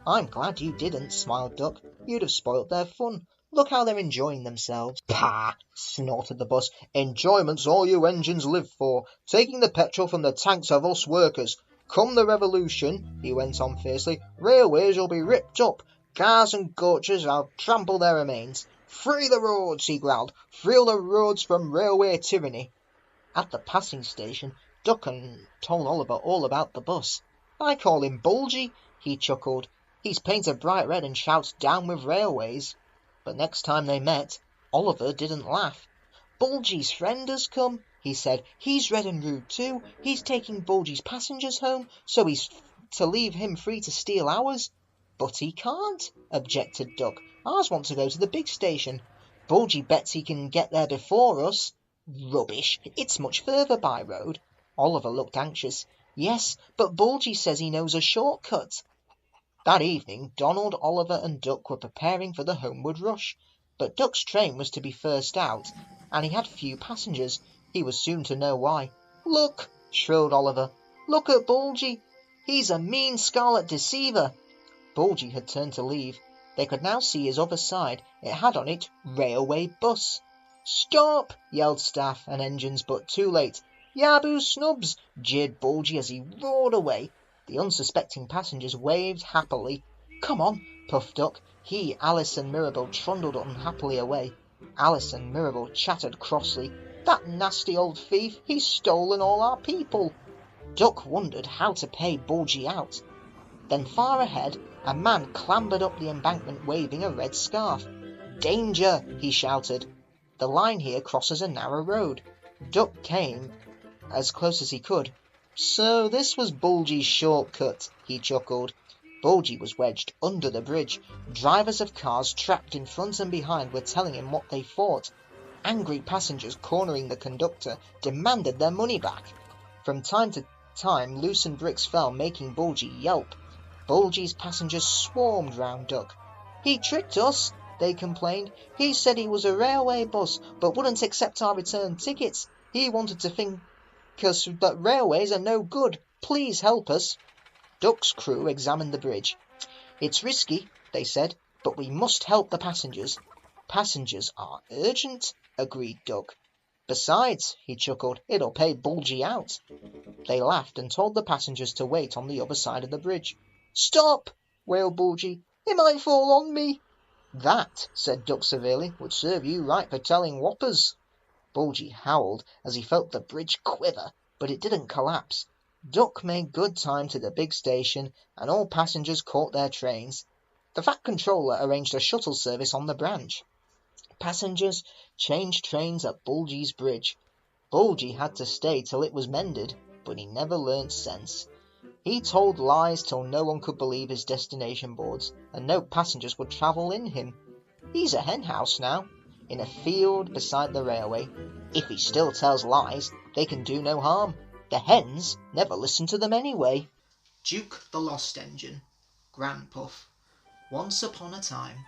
"I'm glad you didn't," smiled Duck. "You'd have spoilt their fun. Look how they're enjoying themselves." "Pah!" snorted the bus. "Enjoyment's all you engines live for, taking the petrol from the tanks of us workers. Come the revolution," he went on fiercely, "railways will be ripped up. Cars and coaches, I'll trample their remains. Free the roads," he growled. "Free all the roads from railway tyranny." At the passing station, Duck told Oliver all about the bus. "I call him Bulgy," he chuckled. "He's painted bright red and shouts 'Down with railways.'" But next time they met, Oliver didn't laugh. "Bulgy's friend has come," he said. "He's red and rude too. He's taking Bulgy's passengers home, so he's to leave him free to steal ours." "But he can't," objected Duck. "Ours want to go to the big station. Bulgy bets he can get there before us." "Rubbish! It's much further by road." Oliver looked anxious. "Yes, but Bulgy says he knows a shortcut." That evening Donald, Oliver and Duck were preparing for the homeward rush. But Duck's train was to be first out, and he had few passengers. He was soon to know why. "Look!" shrilled Oliver. "Look at Bulgy! He's a mean scarlet deceiver." Bulgy had turned to leave. They could now see his other side. It had on it "Railway Bus." "Stop!" yelled staff and engines, but too late. "Yaboo snubs!" jeered Bulgy as he roared away. The unsuspecting passengers waved happily. "Come on!" puffed Duck. He, Alice and Mirabel trundled unhappily away. Alice and Mirabel chattered crossly. "That nasty old thief! He's stolen all our people." Duck wondered how to pay Bulgy out. Then far ahead, a man clambered up the embankment waving a red scarf. "Danger!" he shouted. "The line here crosses a narrow road." Duck came as close as he could. "So this was Bulgy's shortcut," he chuckled. Bulgy was wedged under the bridge. Drivers of cars trapped in front and behind were telling him what they thought. Angry passengers cornering the conductor demanded their money back. From time to time loosened bricks fell, making Bulgy yelp. Bulgy's passengers swarmed round Duck. "He tricked us," they complained. "He said he was a railway bus, but wouldn't accept our return tickets. He wanted to think us that railways are no good. Please help us." Duck's crew examined the bridge. "It's risky," they said, "but we must help the passengers." "Passengers are urgent," agreed Duck. "Besides," he chuckled, "it'll pay Bulgy out." They laughed and told the passengers to wait on the other side of the bridge. "Stop!" wailed Bulgy. It might fall on me." "That," said Duck severely, "would serve you right for telling whoppers." Bulgy howled as he felt the bridge quiver, but it didn't collapse. Duck made good time to the big station, and all passengers caught their trains. The Fat Controller arranged a shuttle service on the branch. Passengers changed trains at Bulgy's bridge. Bulgy had to stay till it was mended, but he never learnt sense. He told lies till no one could believe his destination boards, and no passengers would travel in him. He's a henhouse now, in a field beside the railway. If he still tells lies, they can do no harm. The hens never listen to them anyway. Duke the Lost Engine, Grand Puff. Once upon a time,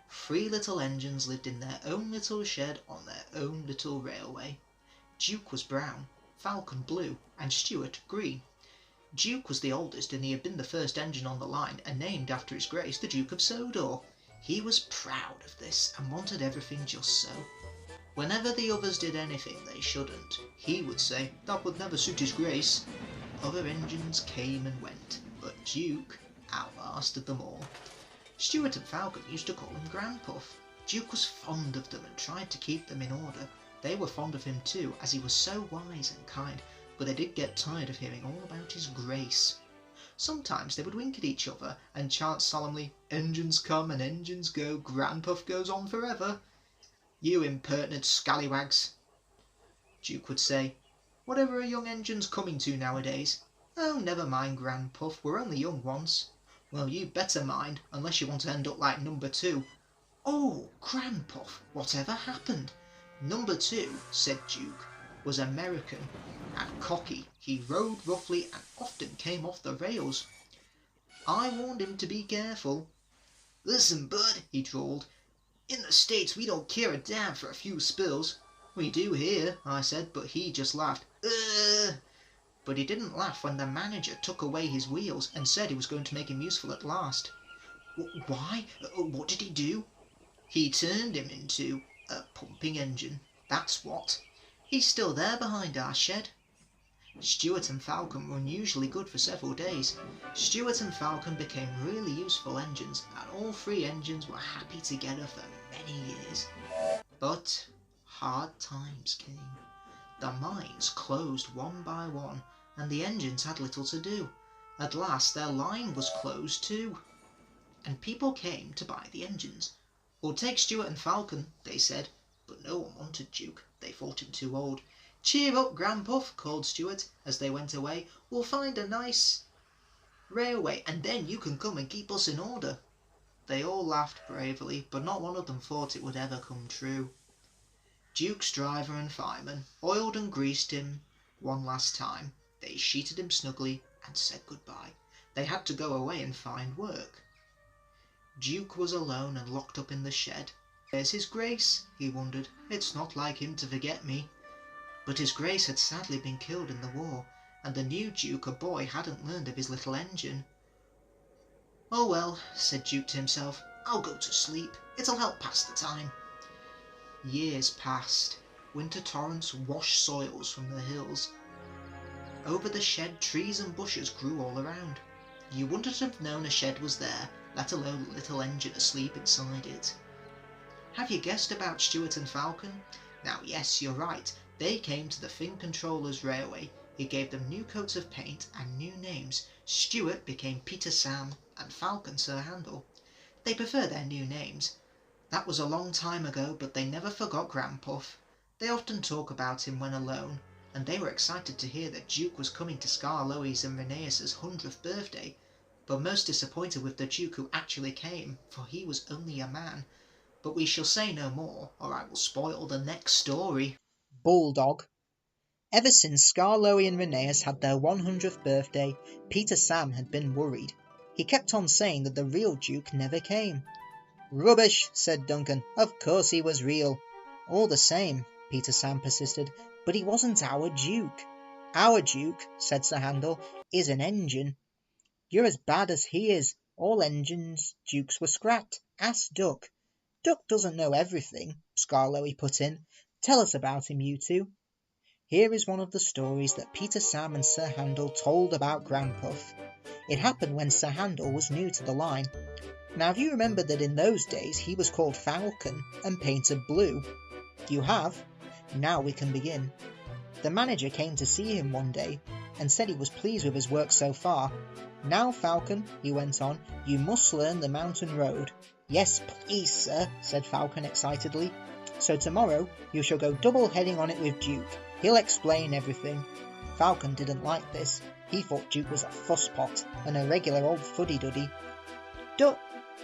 3 little engines lived in their own little shed on their own little railway. Duke was brown, Falcon blue, and Stuart green. Duke was the oldest, and he had been the first engine on the line, and named after his grace, the Duke of Sodor. He was proud of this, and wanted everything just so. Whenever the others did anything they shouldn't, he would say that would never suit his grace. Other engines came and went, but Duke outlasted them all. Stuart and Falcon used to call him Grand Puff. Duke was fond of them and tried to keep them in order. They were fond of him too, as he was so wise and kind, but they did get tired of hearing all about his grace. Sometimes they would wink at each other and chant solemnly, "Engines come and engines go, Grand Puff goes on forever." "You impertinent scallywags," Duke would say. "Whatever are young engines coming to nowadays?" "Oh, never mind, Grand Puff, we're only young ones." "Well, you better mind, unless you want to end up like number 2. "Oh, Grand Puff, whatever happened?" "Number 2, said Duke, "was American and cocky. He rode roughly and often came off the rails. I warned him to be careful." "Listen, bud," he drawled, "in the States we don't care a damn for a few spills." "We do here," I said, but he just laughed. But he didn't laugh when the manager took away his wheels and said he was going to make him useful at last. "Why? What did he do?" "He turned him into a pumping engine, that's what. He's still there behind our shed." Stuart and Falcon were unusually good for several days. Stuart and Falcon became really useful engines, and all 3 engines were happy together for many years. But hard times came. The mines closed one by one, and the engines had little to do. At last their line was closed too, and people came to buy the engines. "We'll take Stuart and Falcon," they said, but no one wanted Duke. They thought him too old. "Cheer up, Grand Puff," called Stuart as they went away. "We'll find a nice railway, and then you can come and keep us in order." They all laughed bravely, but not one of them thought it would ever come true. Duke's driver and fireman oiled and greased him one last time. They sheeted him snugly and said goodbye. They had to go away and find work. Duke was alone and locked up in the shed. "Where's his grace?" he wondered. "It's not like him to forget me." But his grace had sadly been killed in the war, and the new Duke, a boy, hadn't learned of his little engine. "Oh well," said Duke to himself, "I'll go to sleep. It'll help pass the time." Years passed. Winter torrents washed soils from the hills. Over the shed, trees and bushes grew all around. You wouldn't have known a shed was there, let alone a little engine asleep inside it. Have you guessed about Stuart and Falcon? Now yes, you're right. They came to the Finn Controller's railway. He gave them new coats of paint and new names. Stuart became Peter Sam and Falcon Sir Handel. They prefer their new names. That was a long time ago, but they never forgot Grand Puff. They often talk about him when alone, and they were excited to hear that Duke was coming to Skarloey's and Rheneas's 100th birthday, but most disappointed with the Duke who actually came, for he was only a man. But we shall say no more, or I will spoil the next story. Bulldog. Ever since Skarloey and Rheneas had their 100th birthday, Peter Sam had been worried. He kept on saying that the real Duke never came. "Rubbish," said Duncan. "Of course he was real." "All the same," Peter Sam persisted, "but he wasn't our Duke." "Our Duke," said Sir Handel, "is an engine." "You're as bad as he is. All engines' Dukes were scrapped. Ask Duck." "Duck doesn't know everything," Skarloey put in. "Tell us about him, you two." Here is one of the stories that Peter Sam and Sir Handel told about Grand Puff. It happened when Sir Handel was new to the line. Now have you remembered that in those days he was called Falcon and painted blue? You have? Now we can begin. The manager came to see him one day and said he was pleased with his work so far. Now, Falcon, he went on, you must learn the mountain road. Yes, please, sir, said Falcon excitedly. So tomorrow you shall go double-heading on it with Duke. He'll explain everything. Falcon didn't like this. He thought Duke was a fusspot and a regular old fuddy-duddy.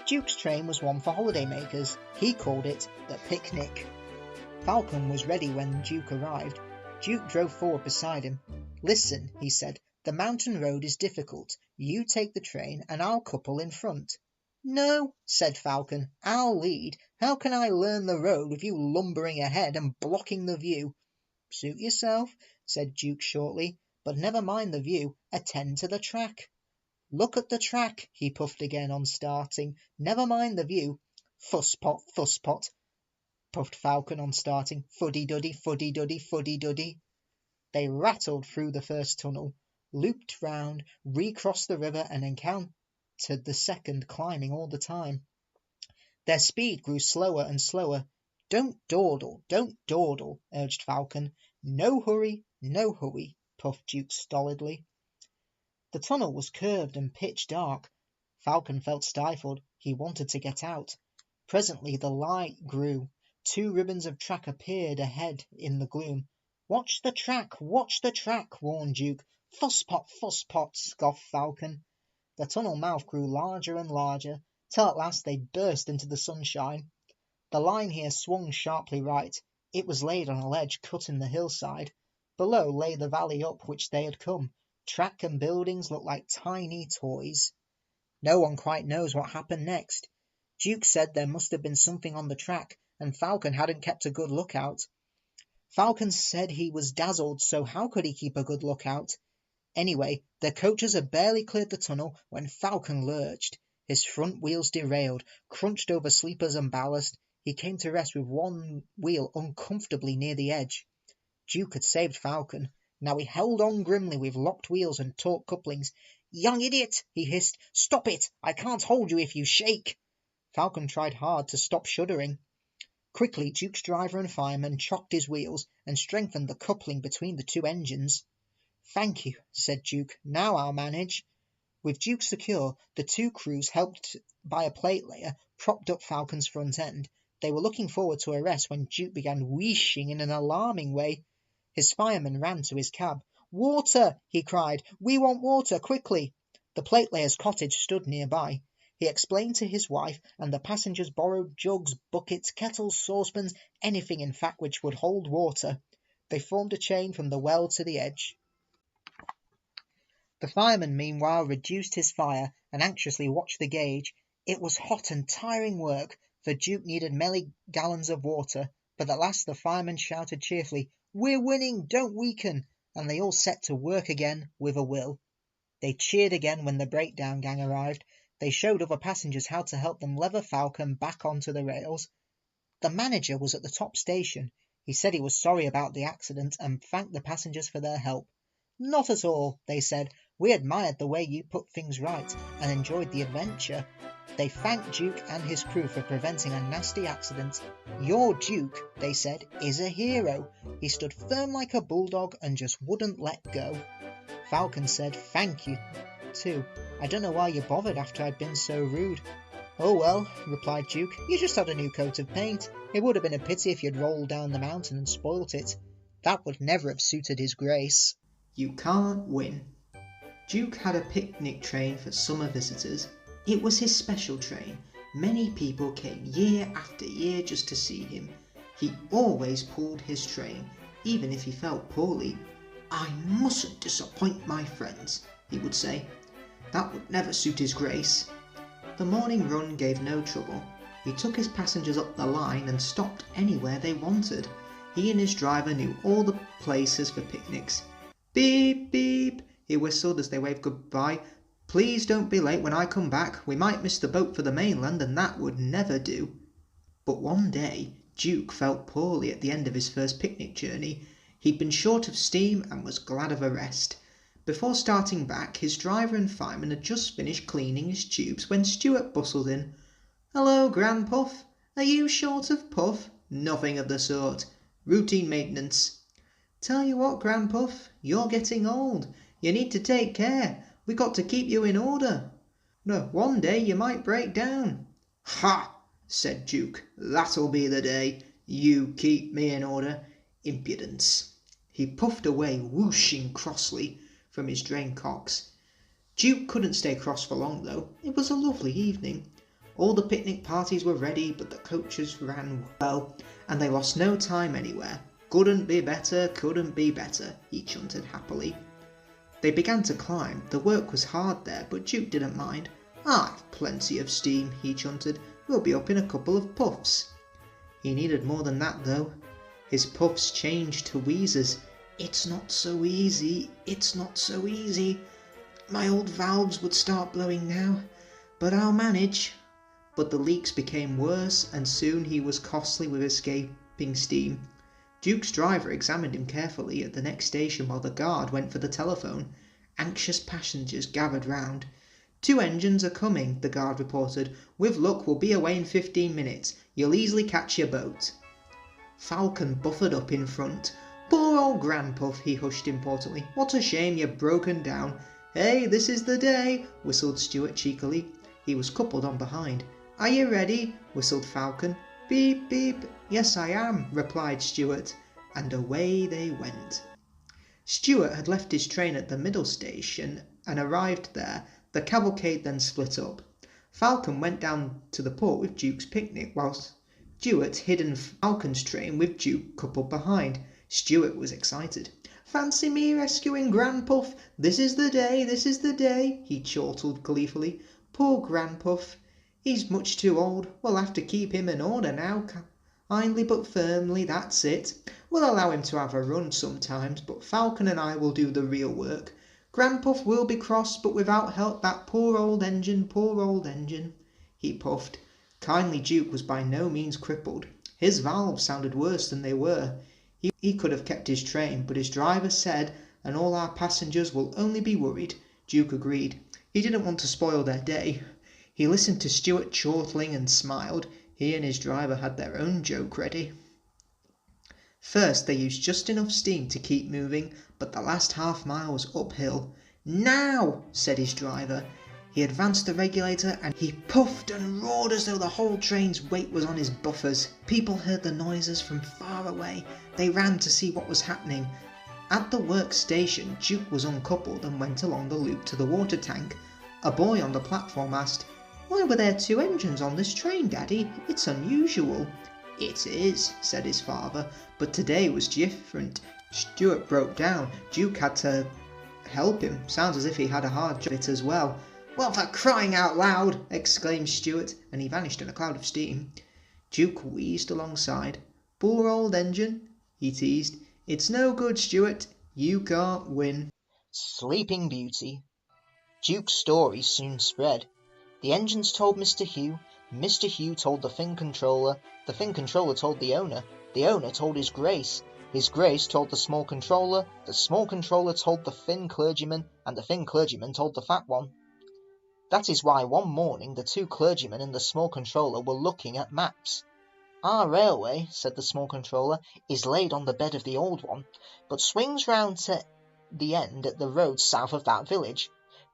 Duke's train was one for holidaymakers. He called it the picnic. Falcon was ready when Duke arrived. Duke drove forward beside him. Listen, he said, the mountain road is difficult. You take the train and I'll couple in front. No, said Falcon, I'll lead. How can I learn the road with you lumbering ahead and blocking the view? Suit yourself, said Duke shortly, but never mind the view, attend to the track. Look at the track, he puffed again on starting. Never mind the view. Fusspot, puffed Falcon on starting. Fuddy-duddy, fuddy-duddy, fuddy-duddy. They rattled through the first tunnel, looped round, recrossed the river and encountered the second, climbing all the time. Their speed grew slower and slower. Don't dawdle, urged Falcon. No hurry, puffed Duke stolidly. The tunnel was curved and pitch dark. Falcon felt stifled. He wanted to get out. Presently the light grew. 2 ribbons of track appeared ahead in the gloom. Watch the track, warned Duke. Fusspot, scoffed Falcon. The tunnel mouth grew larger and larger, till at last they burst into the sunshine. The line here swung sharply right. It was laid on a ledge cut in the hillside. Below lay the valley up which they had come. Track and buildings looked like tiny toys. No one quite knows what happened next. Duke said there must have been something on the track, and Falcon hadn't kept a good lookout. Falcon said he was dazzled, so how could he keep a good lookout? Anyway, the coaches had barely cleared the tunnel when Falcon lurched. His front wheels derailed, crunched over sleepers and ballast. He came to rest with one wheel uncomfortably near the edge. Duke had saved Falcon. Now he held on grimly with locked wheels and taut couplings. Young idiot, he hissed. Stop it! I can't hold you if you shake. Falcon tried hard to stop shuddering. Quickly, Duke's driver and fireman chocked his wheels and strengthened the coupling between the 2 engines. Thank you, said Duke. Now I'll manage. With Duke secure, the 2 crews, helped by a plate layer, propped up Falcon's front end. They were looking forward to a rest when Duke began wheeshing in an alarming way. His fireman ran to his cab. Water, he cried. We want water, quickly. The plate layer's cottage stood nearby. He explained to his wife, and the passengers borrowed jugs, buckets, kettles, saucepans, anything in fact which would hold water. They formed a chain from the well to the edge. The fireman meanwhile reduced his fire and anxiously watched the gauge. It was hot and tiring work, for Duke needed many gallons of water, but at last the fireman shouted cheerfully, We're winning, don't weaken, and they all set to work again with a will. They cheered again when the breakdown gang arrived. They showed other passengers how to help them lever Falcon back onto the rails. The manager was at the top station. He said he was sorry about the accident and thanked the passengers for their help. Not at all, they said. We admired the way you put things right and enjoyed the adventure. They thanked Duke and his crew for preventing a nasty accident. Your Duke, they said, is a hero. He stood firm like a bulldog and just wouldn't let go. Falcon said thank you, too. I don't know why you bothered after I'd been so rude. Oh well, replied Duke, you just had a new coat of paint. It would have been a pity if you'd rolled down the mountain and spoilt it. That would never have suited his grace. You can't win. Duke had a picnic train for summer visitors. It was his special train. Many people came year after year just to see him. He always pulled his train, even if he felt poorly. I mustn't disappoint my friends, he would say. That would never suit his grace. The morning run gave no trouble. He took his passengers up the line and stopped anywhere they wanted. He and his driver knew all the places for picnics. Beep, beep, he whistled as they waved goodbye. Please don't be late when I come back. We might miss the boat for the mainland, and that would never do. But one day, Duke felt poorly at the end of his first picnic journey. He'd been short of steam and was glad of a rest. Before starting back, his driver and fireman had just finished cleaning his tubes when Stuart bustled in. Hello, Grandpuff. Are you short of puff? Nothing of the sort. Routine maintenance. Tell you what, Grandpuff, you're getting old. You need to take care. We got to keep you in order. No, one day you might break down. Ha! Said Duke. That'll be the day. You keep me in order. Impudence. He puffed away, whooshing crossly from his drain cocks. Duke couldn't stay cross for long, though. It was a lovely evening. All the picnic parties were ready, but the coaches ran well, and they lost no time anywhere. Couldn't be better, he chunted happily. They began to climb. The work was hard there, but Duke didn't mind. I've plenty of steam, he chunted. We'll be up in a couple of puffs. He needed more than that, though. His puffs changed to wheezes. It's not so easy, it's not so easy. My old valves would start blowing now, but I'll manage. But the leaks became worse, and soon he was costly with escaping steam. Duke's driver examined him carefully at the next station while the guard went for the telephone. Anxious passengers gathered round. 2 engines are coming, the guard reported. With luck, we'll be away in 15 minutes. You'll easily catch your boat. Falcon buffered up in front. Poor old Grandpuff, he hushed importantly. What a shame you've broken down. Hey, this is the day, whistled Stuart cheekily. He was coupled on behind. Are you ready? Whistled Falcon. Beep, beep. Yes, I am, replied Stuart, and away they went. Stuart had left his train at the middle station and arrived there. The cavalcade then split up. Falcon went down to the port with Duke's picnic, whilst Stuart hid in Falcon's train with Duke coupled behind. Stuart was excited. Fancy me rescuing Grandpuff. This is the day, he chortled gleefully. Poor Grandpuff. He's much too old. We'll have to keep him in order now. Kindly but firmly, that's it. We'll allow him to have a run sometimes, but Falcon and I will do the real work. Grandpuff will be cross, but without help, that poor old engine, he puffed. Kindly Duke was by no means crippled. His valves sounded worse than they were. He could have kept his train, but his driver said, and all our passengers will only be worried. Duke agreed. He didn't want to spoil their day. He listened to Stuart chortling and smiled. He and his driver had their own joke ready. First they used just enough steam to keep moving, but the last half-mile was uphill. Now, said his driver. He advanced the regulator and he puffed and roared as though the whole train's weight was on his buffers. People heard the noises from far away. They ran to see what was happening. At the work station, Duke was uncoupled and went along the loop to the water tank. A boy on the platform asked, Why were there 2 engines on this train, Daddy? It's unusual. It is, said his father, but today was different. Stuart broke down. Duke had to help him. Sounds as if he had a hard job of it as well. Well, for crying out loud, exclaimed Stuart, and he vanished in a cloud of steam. Duke wheezed alongside. Poor old engine, he teased. It's no good, Stuart. You can't win. Sleeping Beauty. Duke's story soon spread. The engines told Mr. Hugh told the Fin Controller told the owner told His Grace told the Small Controller told the Fin Clergyman, and the Fin Clergyman told the Fat One. That is why one morning the 2 clergymen and the Small Controller were looking at maps. Our railway, said the Small Controller, is laid on the bed of the old one, but swings round to the end at the road south of that village.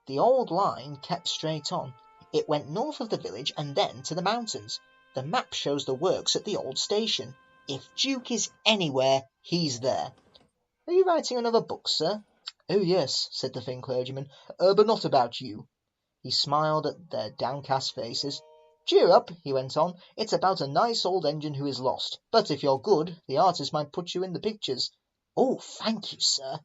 The old line kept straight on. It went north of the village and then to the mountains. The map shows the works at the old station. If Duke is anywhere, he's there. Are you writing another book, sir? Oh, yes, said the Fin Clergyman, but not about you. He smiled at their downcast faces. Cheer up, he went on. It's about a nice old engine who is lost. But if you're good, the artist might put you in the pictures. Oh, thank you, sir.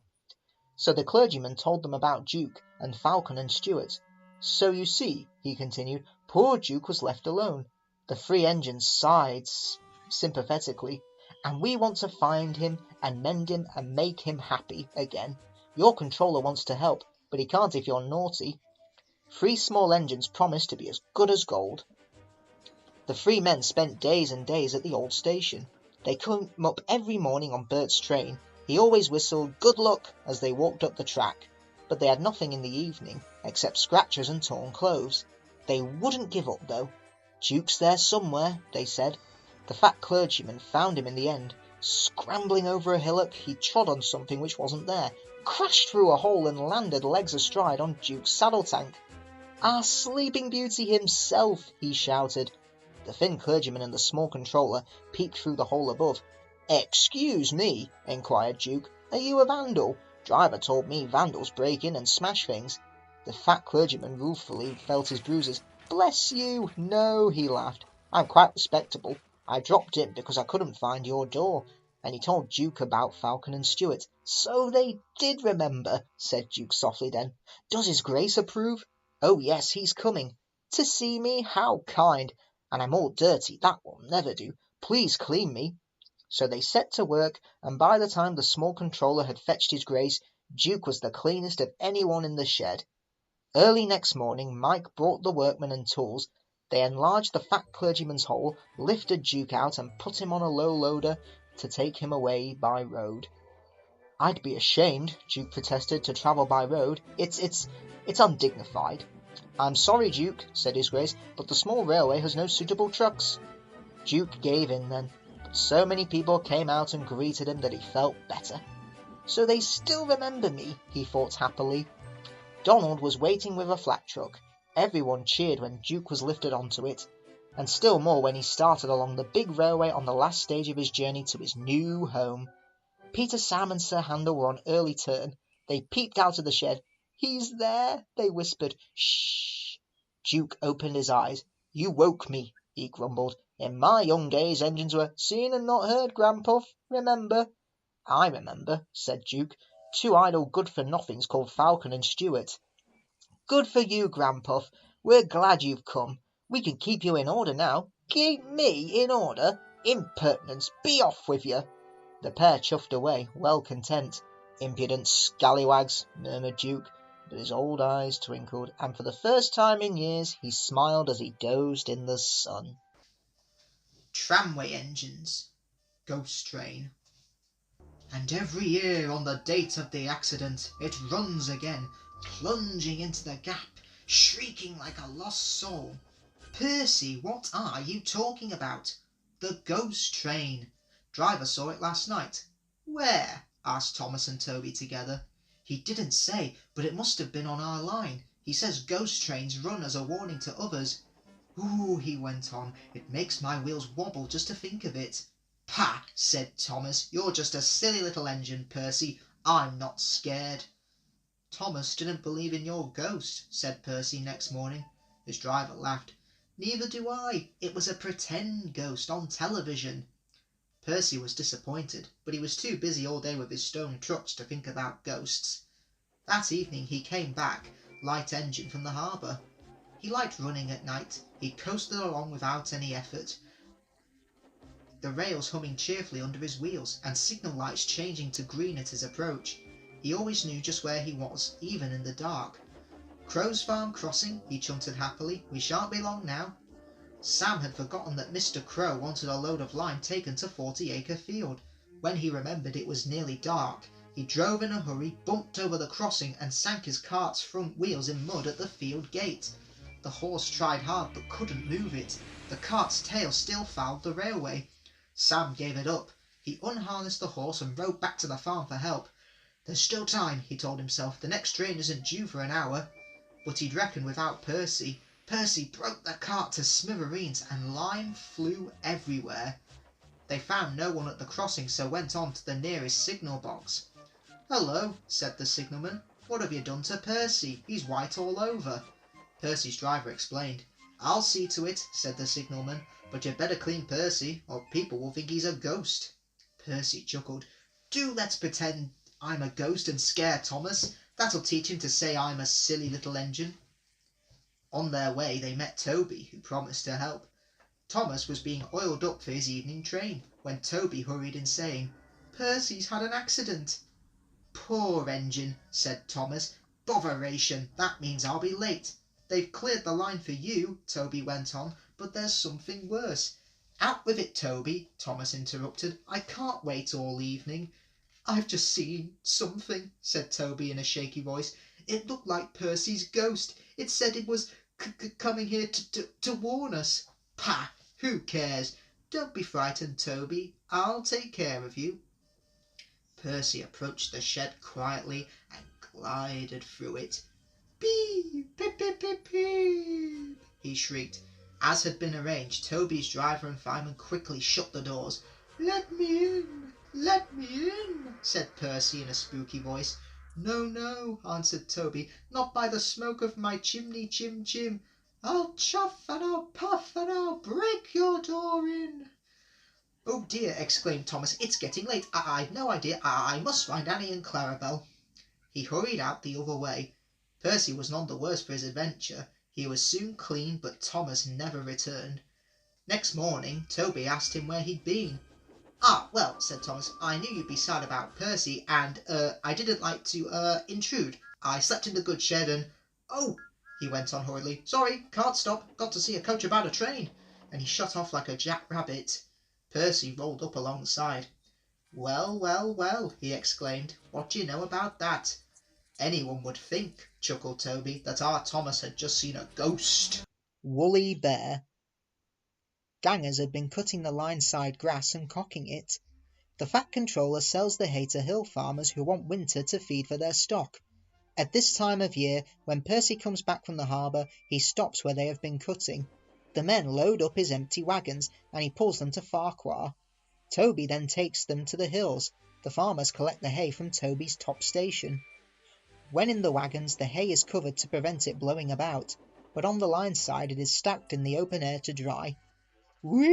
So the clergyman told them about Duke and Falcon and Stuart. So you see, he continued, poor Duke was left alone. The 3 engines sighed sympathetically. And we want to find him and mend him and make him happy again. Your controller wants to help, but he can't if you're naughty. 3 small engines promised to be as good as gold. The 3 men spent days and days at the old station. They came up every morning on Bert's train. He always whistled good luck as they walked up the track. But they had nothing in the evening, except scratches and torn clothes. They wouldn't give up, though. Duke's there somewhere, they said. The fat clergyman found him in the end. Scrambling over a hillock, he trod on something which wasn't there, crashed through a hole and landed legs astride on Duke's saddle tank. "Our Sleeping Beauty himself!" he shouted. The thin clergyman and the small controller peeped through the hole above. "Excuse me," inquired Duke, "are you a vandal? Driver told me vandals break in and smash things." The fat clergyman ruefully felt his bruises. "Bless you, no," he laughed. "I'm quite respectable. I dropped in because I couldn't find your door." And he told Duke about Falcon and Stewart. "So they did remember," said Duke softly then. "Does his Grace approve?" "Oh yes, he's coming." "To see me? How kind! And I'm all dirty, that will never do. Please clean me." So they set to work, and by the time the small controller had fetched his Grace, Duke was the cleanest of anyone in the shed. Early next morning Mike brought the workmen and tools. They enlarged the fat clergyman's hole, lifted Duke out, and put him on a low loader to take him away by road. "I'd be ashamed," Duke protested, "to travel by road. It's undignified." "I'm sorry, Duke," said his Grace, "but the small railway has no suitable trucks." Duke gave in then, but so many people came out and greeted him that he felt better. So they still remember me, he thought happily. Donald was waiting with a flat truck. Everyone cheered when Duke was lifted onto it, and still more when he started along the big railway on the last stage of his journey to his new home. Peter, Sam and Sir Handel were on early turn. They peeped out of the shed. "He's there," they whispered. "Shh!" Duke opened his eyes. "You woke me," he grumbled. "In my young days engines were seen and not heard, Grandpuff. Remember?" "I remember," said Duke. "Two idle good-for-nothings called Falcon and Stewart." "Good for you, Grandpuff. We're glad you've come. We can keep you in order now." "Keep me in order? Impertinence! Be off with you!" The pair chuffed away, well content. "Impudent scallywags," murmured Duke, but his old eyes twinkled, and for the first time in years he smiled as he dozed in the sun. Tramway Engines. Ghost Train. And every year on the date of the accident it runs again, plunging into the gap, shrieking like a lost soul. "Percy, what are you talking about?" "The ghost train. Driver saw it last night." "Where?" asked Thomas and Toby together. "He didn't say, but it must have been on our line. He says ghost trains run as a warning to others. Ooh," he went on, "it makes my wheels wobble just to think of it." "Pah!" said Thomas, "you're just a silly little engine, Percy. I'm not scared." "Thomas didn't believe in your ghost," said Percy next morning. His driver laughed. "Neither do I. It was a pretend ghost on television." Percy was disappointed, but he was too busy all day with his stone trucks to think about ghosts. That evening he came back, light engine, from the harbour. He liked running at night. He coasted along without any effort, the rails humming cheerfully under his wheels, and signal lights changing to green at his approach. He always knew just where he was, even in the dark. "Crow's Farm crossing," he chanted happily. "We shan't be long now." Sam had forgotten that Mr. Crow wanted a load of lime taken to 40-acre field. When he remembered it was nearly dark, he drove in a hurry, bumped over the crossing, and sank his cart's front wheels in mud at the field gate. The horse tried hard but couldn't move it. The cart's tail still fouled the railway. Sam gave it up. He unharnessed the horse and rode back to the farm for help. "There's still time," he told himself. "The next train isn't due for an hour." But he'd reckoned without Percy. Percy broke the cart to smithereens, and lime flew everywhere. They found no one at the crossing, so went on to the nearest signal box. "Hello," said the signalman. "What have you done to Percy? He's white all over." Percy's driver explained. "I'll see to it," said the signalman, "but you'd better clean Percy, or people will think he's a ghost." Percy chuckled. "Do let's pretend I'm a ghost and scare Thomas. That'll teach him to say I'm a silly little engine." On their way they met Toby, who promised to help. Thomas was being oiled up for his evening train, when Toby hurried in saying, "Percy's had an accident." "Poor engine," said Thomas. "Botheration, that means I'll be late." "They've cleared the line for you," Toby went on, "but there's something worse." "Out with it, Toby," Thomas interrupted. "I can't wait all evening." "I've just seen something," said Toby in a shaky voice. "It looked like Percy's ghost. It said it was coming here to warn us." Pah! Who cares? Don't be frightened, Toby. I'll take care of you. Percy approached the shed quietly and glided through it. Beep, beep, beep, beep, beep, he shrieked. As had been arranged, Toby's driver and fireman quickly shut the doors. Let me in, let me in, said Percy in a spooky voice. No, no, answered Toby, not by the smoke of my chimney, chim, chim. I'll chuff and I'll puff and I'll break your door in. Oh dear, exclaimed Thomas, it's getting late. I've no idea. I must find Annie and Clarabel. He hurried out the other way. Percy was none the worse for his adventure. He was soon clean, but Thomas never returned. Next morning, Toby asked him where he'd been. Ah, well, said Thomas, I knew you'd be sad about Percy, and, I didn't like to, intrude. I slept in the goods shed and... Oh, he went on hurriedly. Sorry, can't stop. Got to see a coach about a train. And he shot off like a jackrabbit. Percy rolled up alongside. Well, well, well, he exclaimed. What do you know about that? Anyone would think, chuckled Toby, that our Thomas had just seen a ghost. Woolly Bear. Gangers had been cutting the line-side grass and cocking it. The fat controller sells the hay to hill farmers who want winter to feed for their stock. At this time of year, when Percy comes back from the harbour, he stops where they have been cutting. The men load up his empty wagons, and he pulls them to Farquhar. Toby then takes them to the hills. The farmers collect the hay from Toby's top station. When in the wagons, the hay is covered to prevent it blowing about, but on the line side it is stacked in the open air to dry. Wheesh!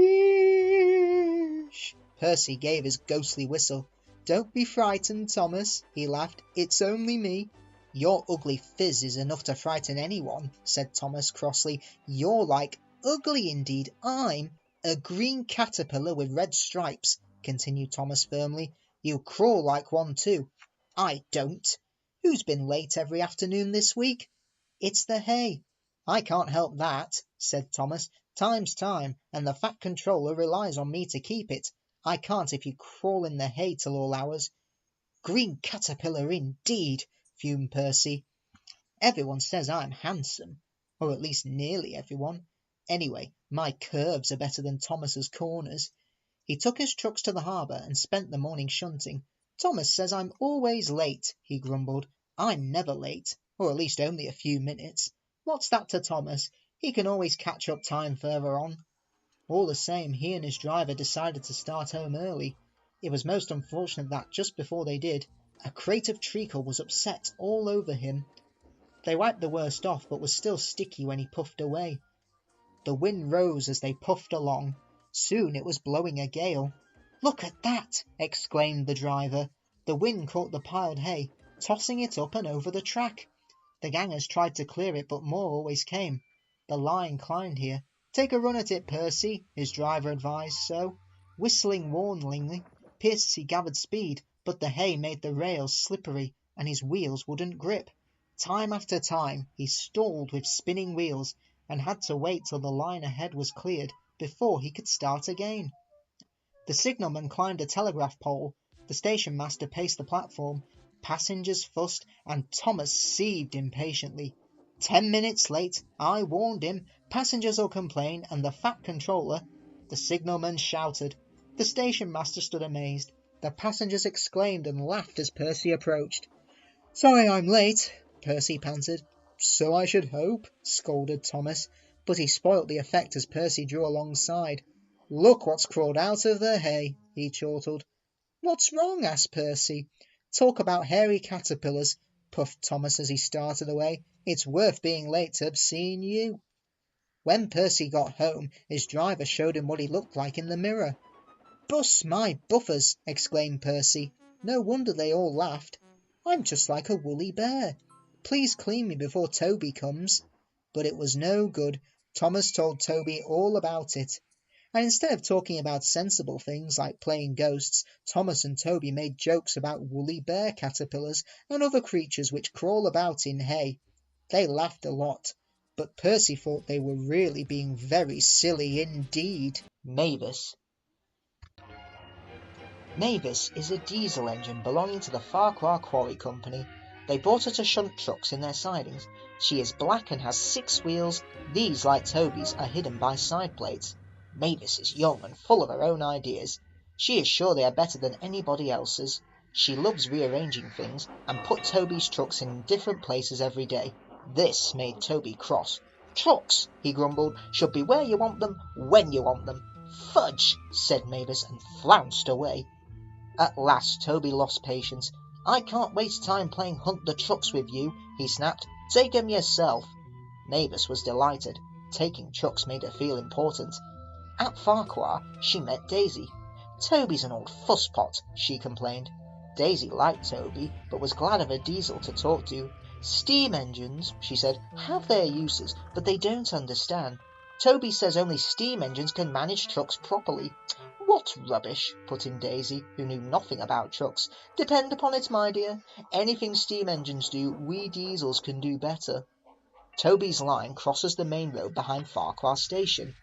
Percy gave his ghostly whistle. Don't be frightened, Thomas, he laughed. It's only me. Your ugly phiz is enough to frighten anyone, said Thomas crossly. You're like ugly indeed. I'm a green caterpillar with red stripes, continued Thomas firmly. You crawl like one too. I don't. Who's been late every afternoon this week? It's the hay. I can't help that, said Thomas. Time's time, and the fat controller relies on me to keep it. I can't if you crawl in the hay till all hours. Green caterpillar indeed, fumed Percy. Everyone says I'm handsome, or at least nearly everyone. Anyway, my curves are better than Thomas's corners. He took his trucks to the harbour and spent the morning shunting. Thomas says I'm always late, he grumbled. I'm never late, or at least only a few minutes. What's that to Thomas? He can always catch up time further on. All the same, he and his driver decided to start home early. It was most unfortunate that, just before they did, a crate of treacle was upset all over him. They wiped the worst off, but was still sticky when he puffed away. The wind rose as they puffed along. Soon it was blowing a gale. Look at that! Exclaimed the driver. The wind caught the piled hay, tossing it up and over the track. The gangers tried to clear it, but more always came. The line climbed here. Take a run at it, Percy, his driver advised so. Whistling warningly, Percy gathered speed, but the hay made the rails slippery, and his wheels wouldn't grip. Time after time he stalled with spinning wheels, and had to wait till the line ahead was cleared before he could start again. The signalman climbed a telegraph pole, the station master paced the platform, passengers fussed, and Thomas seethed impatiently. 10 minutes late, I warned him, passengers'll complain, and the fat controller... The signalman shouted. The station master stood amazed. The passengers exclaimed and laughed as Percy approached. Sorry I'm late, Percy panted. So I should hope, scolded Thomas, but he spoilt the effect as Percy drew alongside. Look what's crawled out of the hay, he chortled. What's wrong? Asked Percy. Talk about hairy caterpillars, puffed Thomas as he started away. It's worth being late to have seen you. When Percy got home, his driver showed him what he looked like in the mirror. Bus my buffers, exclaimed Percy. No wonder they all laughed. I'm just like a woolly bear. Please clean me before Toby comes. But it was no good. Thomas told Toby all about it. And instead of talking about sensible things like playing ghosts, Thomas and Toby made jokes about woolly bear caterpillars and other creatures which crawl about in hay. They laughed a lot, but Percy thought they were really being very silly indeed. Mavis. Mavis is a diesel engine belonging to the Farquhar Quarry Company. They brought her to shunt trucks in their sidings. She is black and has 6 wheels. These, like Toby's, are hidden by side plates. Mavis is young and full of her own ideas. She is sure they are better than anybody else's. She loves rearranging things and put Toby's trucks in different places every day. This made Toby cross. Trucks, he grumbled, should be where you want them, when you want them. Fudge, said Mavis, and flounced away. At last Toby lost patience. I can't waste time playing hunt the trucks with you, he snapped. Take 'em yourself. Mavis was delighted. Taking trucks made her feel important. At Farquhar, she met Daisy. Toby's an old fusspot, she complained. Daisy liked Toby, but was glad of a diesel to talk to. Steam engines, she said, have their uses, but they don't understand. Toby says only steam engines can manage trucks properly. What rubbish, put in Daisy, who knew nothing about trucks. Depend upon it, my dear. Anything steam engines do, we diesels can do better. Toby's line crosses the main road behind Farquhar Station,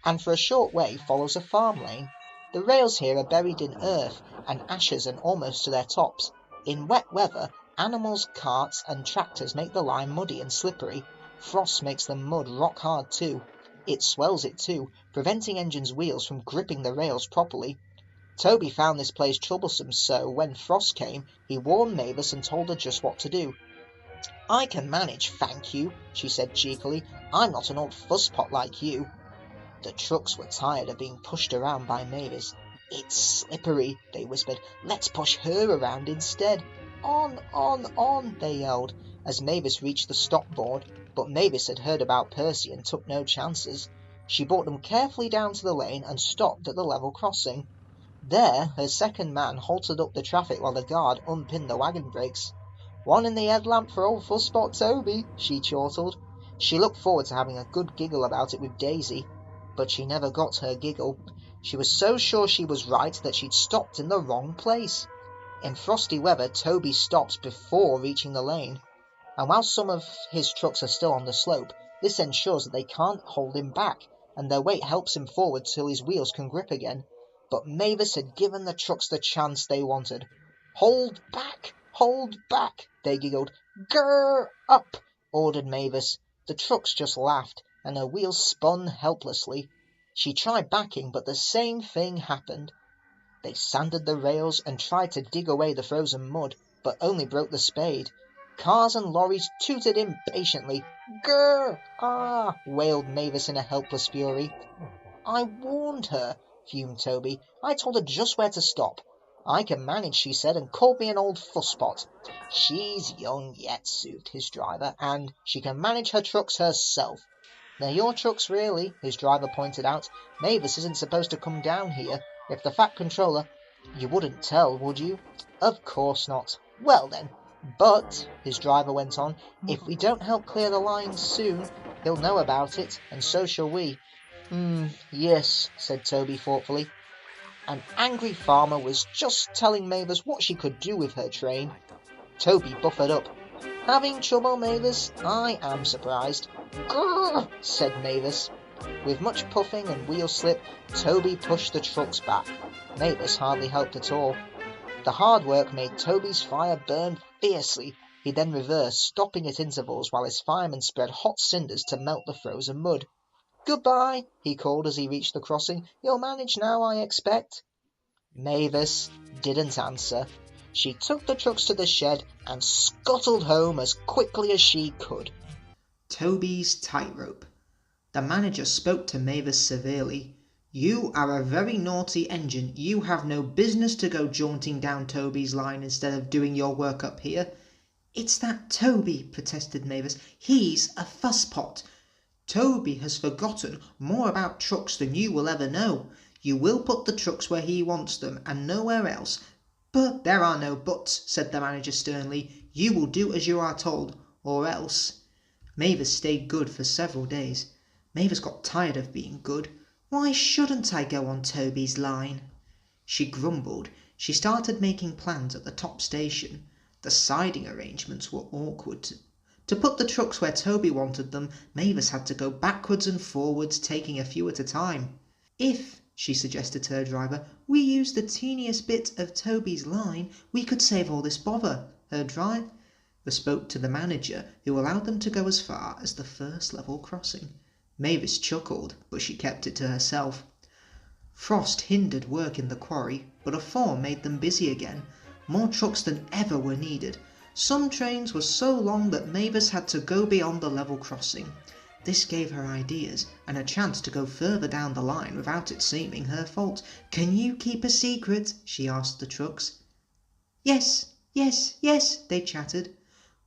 and for a short way follows a farm lane. The rails here are buried in earth and ashes and almost to their tops. In wet weather, animals, carts and tractors make the line muddy and slippery. Frost makes the mud rock hard too. It swells it too, preventing engines' wheels from gripping the rails properly. Toby found this place troublesome, so when frost came, he warned Mavis and told her just what to do. I can manage, thank you, she said cheekily. I'm not an old fusspot like you. The trucks were tired of being pushed around by Mavis. It's slippery, they whispered. Let's push her around instead. On, they yelled, as Mavis reached the stop board, but Mavis had heard about Percy and took no chances. She brought them carefully down to the lane and stopped at the level crossing. There, her second man halted up the traffic while the guard unpinned the wagon brakes. One in the headlamp for old fusspot Toby, she chortled. She looked forward to having a good giggle about it with Daisy, but she never got her giggle. She was so sure she was right that she'd stopped in the wrong place. In frosty weather, Toby stops before reaching the lane, and while some of his trucks are still on the slope, this ensures that they can't hold him back, and their weight helps him forward till his wheels can grip again. But Mavis had given the trucks the chance they wanted. Hold back, they giggled. Grrr, up, ordered Mavis. The trucks just laughed, and her wheels spun helplessly. She tried backing, but the same thing happened. They sanded the rails and tried to dig away the frozen mud, but only broke the spade. Cars and lorries tooted impatiently. Grrr! Ah! Wailed Mavis in a helpless fury. I warned her, fumed Toby. I told her just where to stop. I can manage, she said, and called me an old fusspot. She's young yet, soothed his driver, and she can manage her trucks herself. They're your trucks, really, his driver pointed out. Mavis isn't supposed to come down here. If the Fat Controller... You wouldn't tell, would you? Of course not. Well then. But, his driver went on, if we don't help clear the lines soon, he'll know about it, and so shall we. Yes, said Toby thoughtfully. An angry farmer was just telling Mavis what she could do with her train. Toby buffered up. Having trouble, Mavis? I am surprised. Grrr, said Mavis. With much puffing and wheel slip, Toby pushed the trucks back. Mavis hardly helped at all. The hard work made Toby's fire burn fiercely. He then reversed, stopping at intervals while his firemen spread hot cinders to melt the frozen mud. Goodbye, he called as he reached the crossing. You'll manage now, I expect. Mavis didn't answer. She took the trucks to the shed and scuttled home as quickly as she could. Toby's tightrope. The manager spoke to Mavis severely. You are a very naughty engine. You have no business to go jaunting down Toby's line instead of doing your work up here. It's that Toby, protested Mavis. He's a fusspot. Toby has forgotten more about trucks than you will ever know. You will put the trucks where he wants them and nowhere else. But there are no buts, said the manager sternly. You will do as you are told, or else. Mavis stayed good for several days. Mavis got tired of being good. Why shouldn't I go on Toby's line? She grumbled. She started making plans at the top station. The siding arrangements were awkward. To put the trucks where Toby wanted them, Mavis had to go backwards and forwards, taking a few at a time. If, she suggested to her driver, we used the teeniest bit of Toby's line, we could save all this bother. The They spoke to the manager, who allowed them to go as far as the first level crossing. Mavis chuckled, but she kept it to herself. Frost hindered work in the quarry, but a thaw made them busy again. More trucks than ever were needed. Some trains were so long that Mavis had to go beyond the level crossing. This gave her ideas, and a chance to go further down the line without it seeming her fault. "Can you keep a secret?" she asked the trucks. "Yes, yes, yes," they chattered.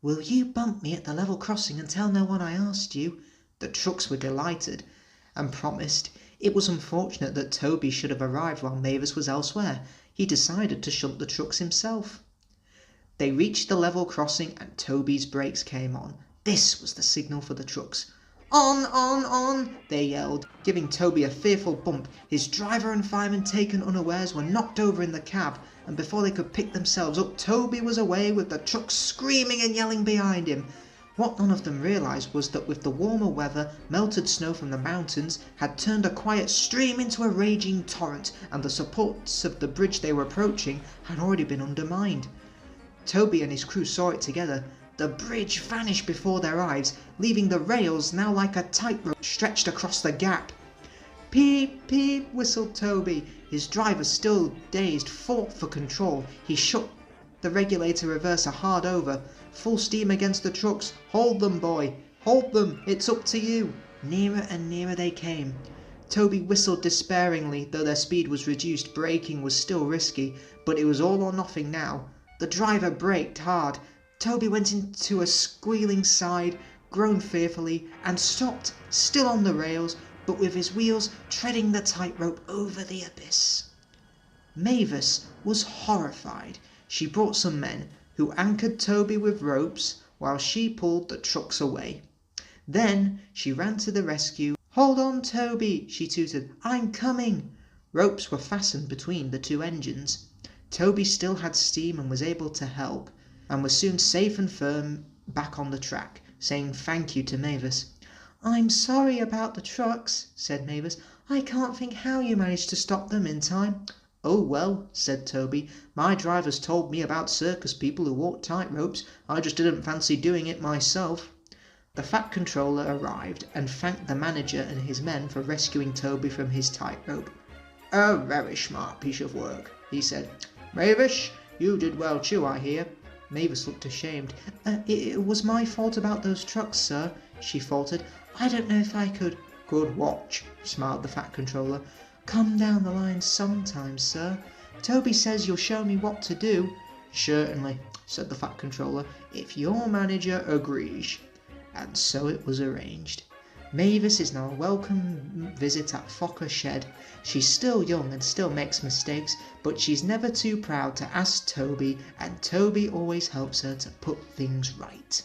"Will you bump me at the level crossing and tell no one I asked you?" The trucks were delighted, and promised. It was unfortunate that Toby should have arrived while Mavis was elsewhere. He decided to shunt the trucks himself. They reached the level crossing, and Toby's brakes came on. This was the signal for the trucks. "On, on!" they yelled, giving Toby a fearful bump. His driver and fireman, taken unawares, were knocked over in the cab, and before they could pick themselves up, Toby was away with the trucks screaming and yelling behind him. What none of them realised was that with the warmer weather, melted snow from the mountains had turned a quiet stream into a raging torrent, and the supports of the bridge they were approaching had already been undermined. Toby and his crew saw it together. The bridge vanished before their eyes, leaving the rails now like a tightrope stretched across the gap. "Peep, peep," whistled Toby. His driver, still dazed, fought for control. He shook the regulator reverser hard over. "Full steam against the trucks. Hold them, boy. Hold them. It's up to you." Nearer and nearer they came. Toby whistled despairingly. Though their speed was reduced, braking was still risky, but it was all or nothing now. The driver braked hard. Toby went into a squealing side, groaned fearfully, and stopped, still on the rails, but with his wheels treading the tightrope over the abyss. Mavis was horrified. She brought some men, who anchored Toby with ropes, while she pulled the trucks away. Then she ran to the rescue. "Hold on, Toby," she tooted. "I'm coming." Ropes were fastened between the two engines. Toby still had steam and was able to help, and was soon safe and firm back on the track, saying thank you to Mavis. "I'm sorry about the trucks," said Mavis. "I can't think how you managed to stop them in time." "Oh well," said Toby, "my drivers told me about circus people who walk tightropes. I just didn't fancy doing it myself." The Fat Controller arrived and thanked the manager and his men for rescuing Toby from his tightrope. "A very smart piece of work," he said. "Mavis, you did well too, I hear." Mavis looked ashamed. It was my fault about those trucks, sir," she faltered. "I don't know if I could—" "Could watch," smiled the Fat Controller. "Come down the line sometimes, sir. Toby says you'll show me what to do." "Certainly," said the Fat Controller, "if your manager agrees." And so it was arranged. Mavis is now a welcome visit at Fokker Shed. She's still young and still makes mistakes, but she's never too proud to ask Toby, and Toby always helps her to put things right.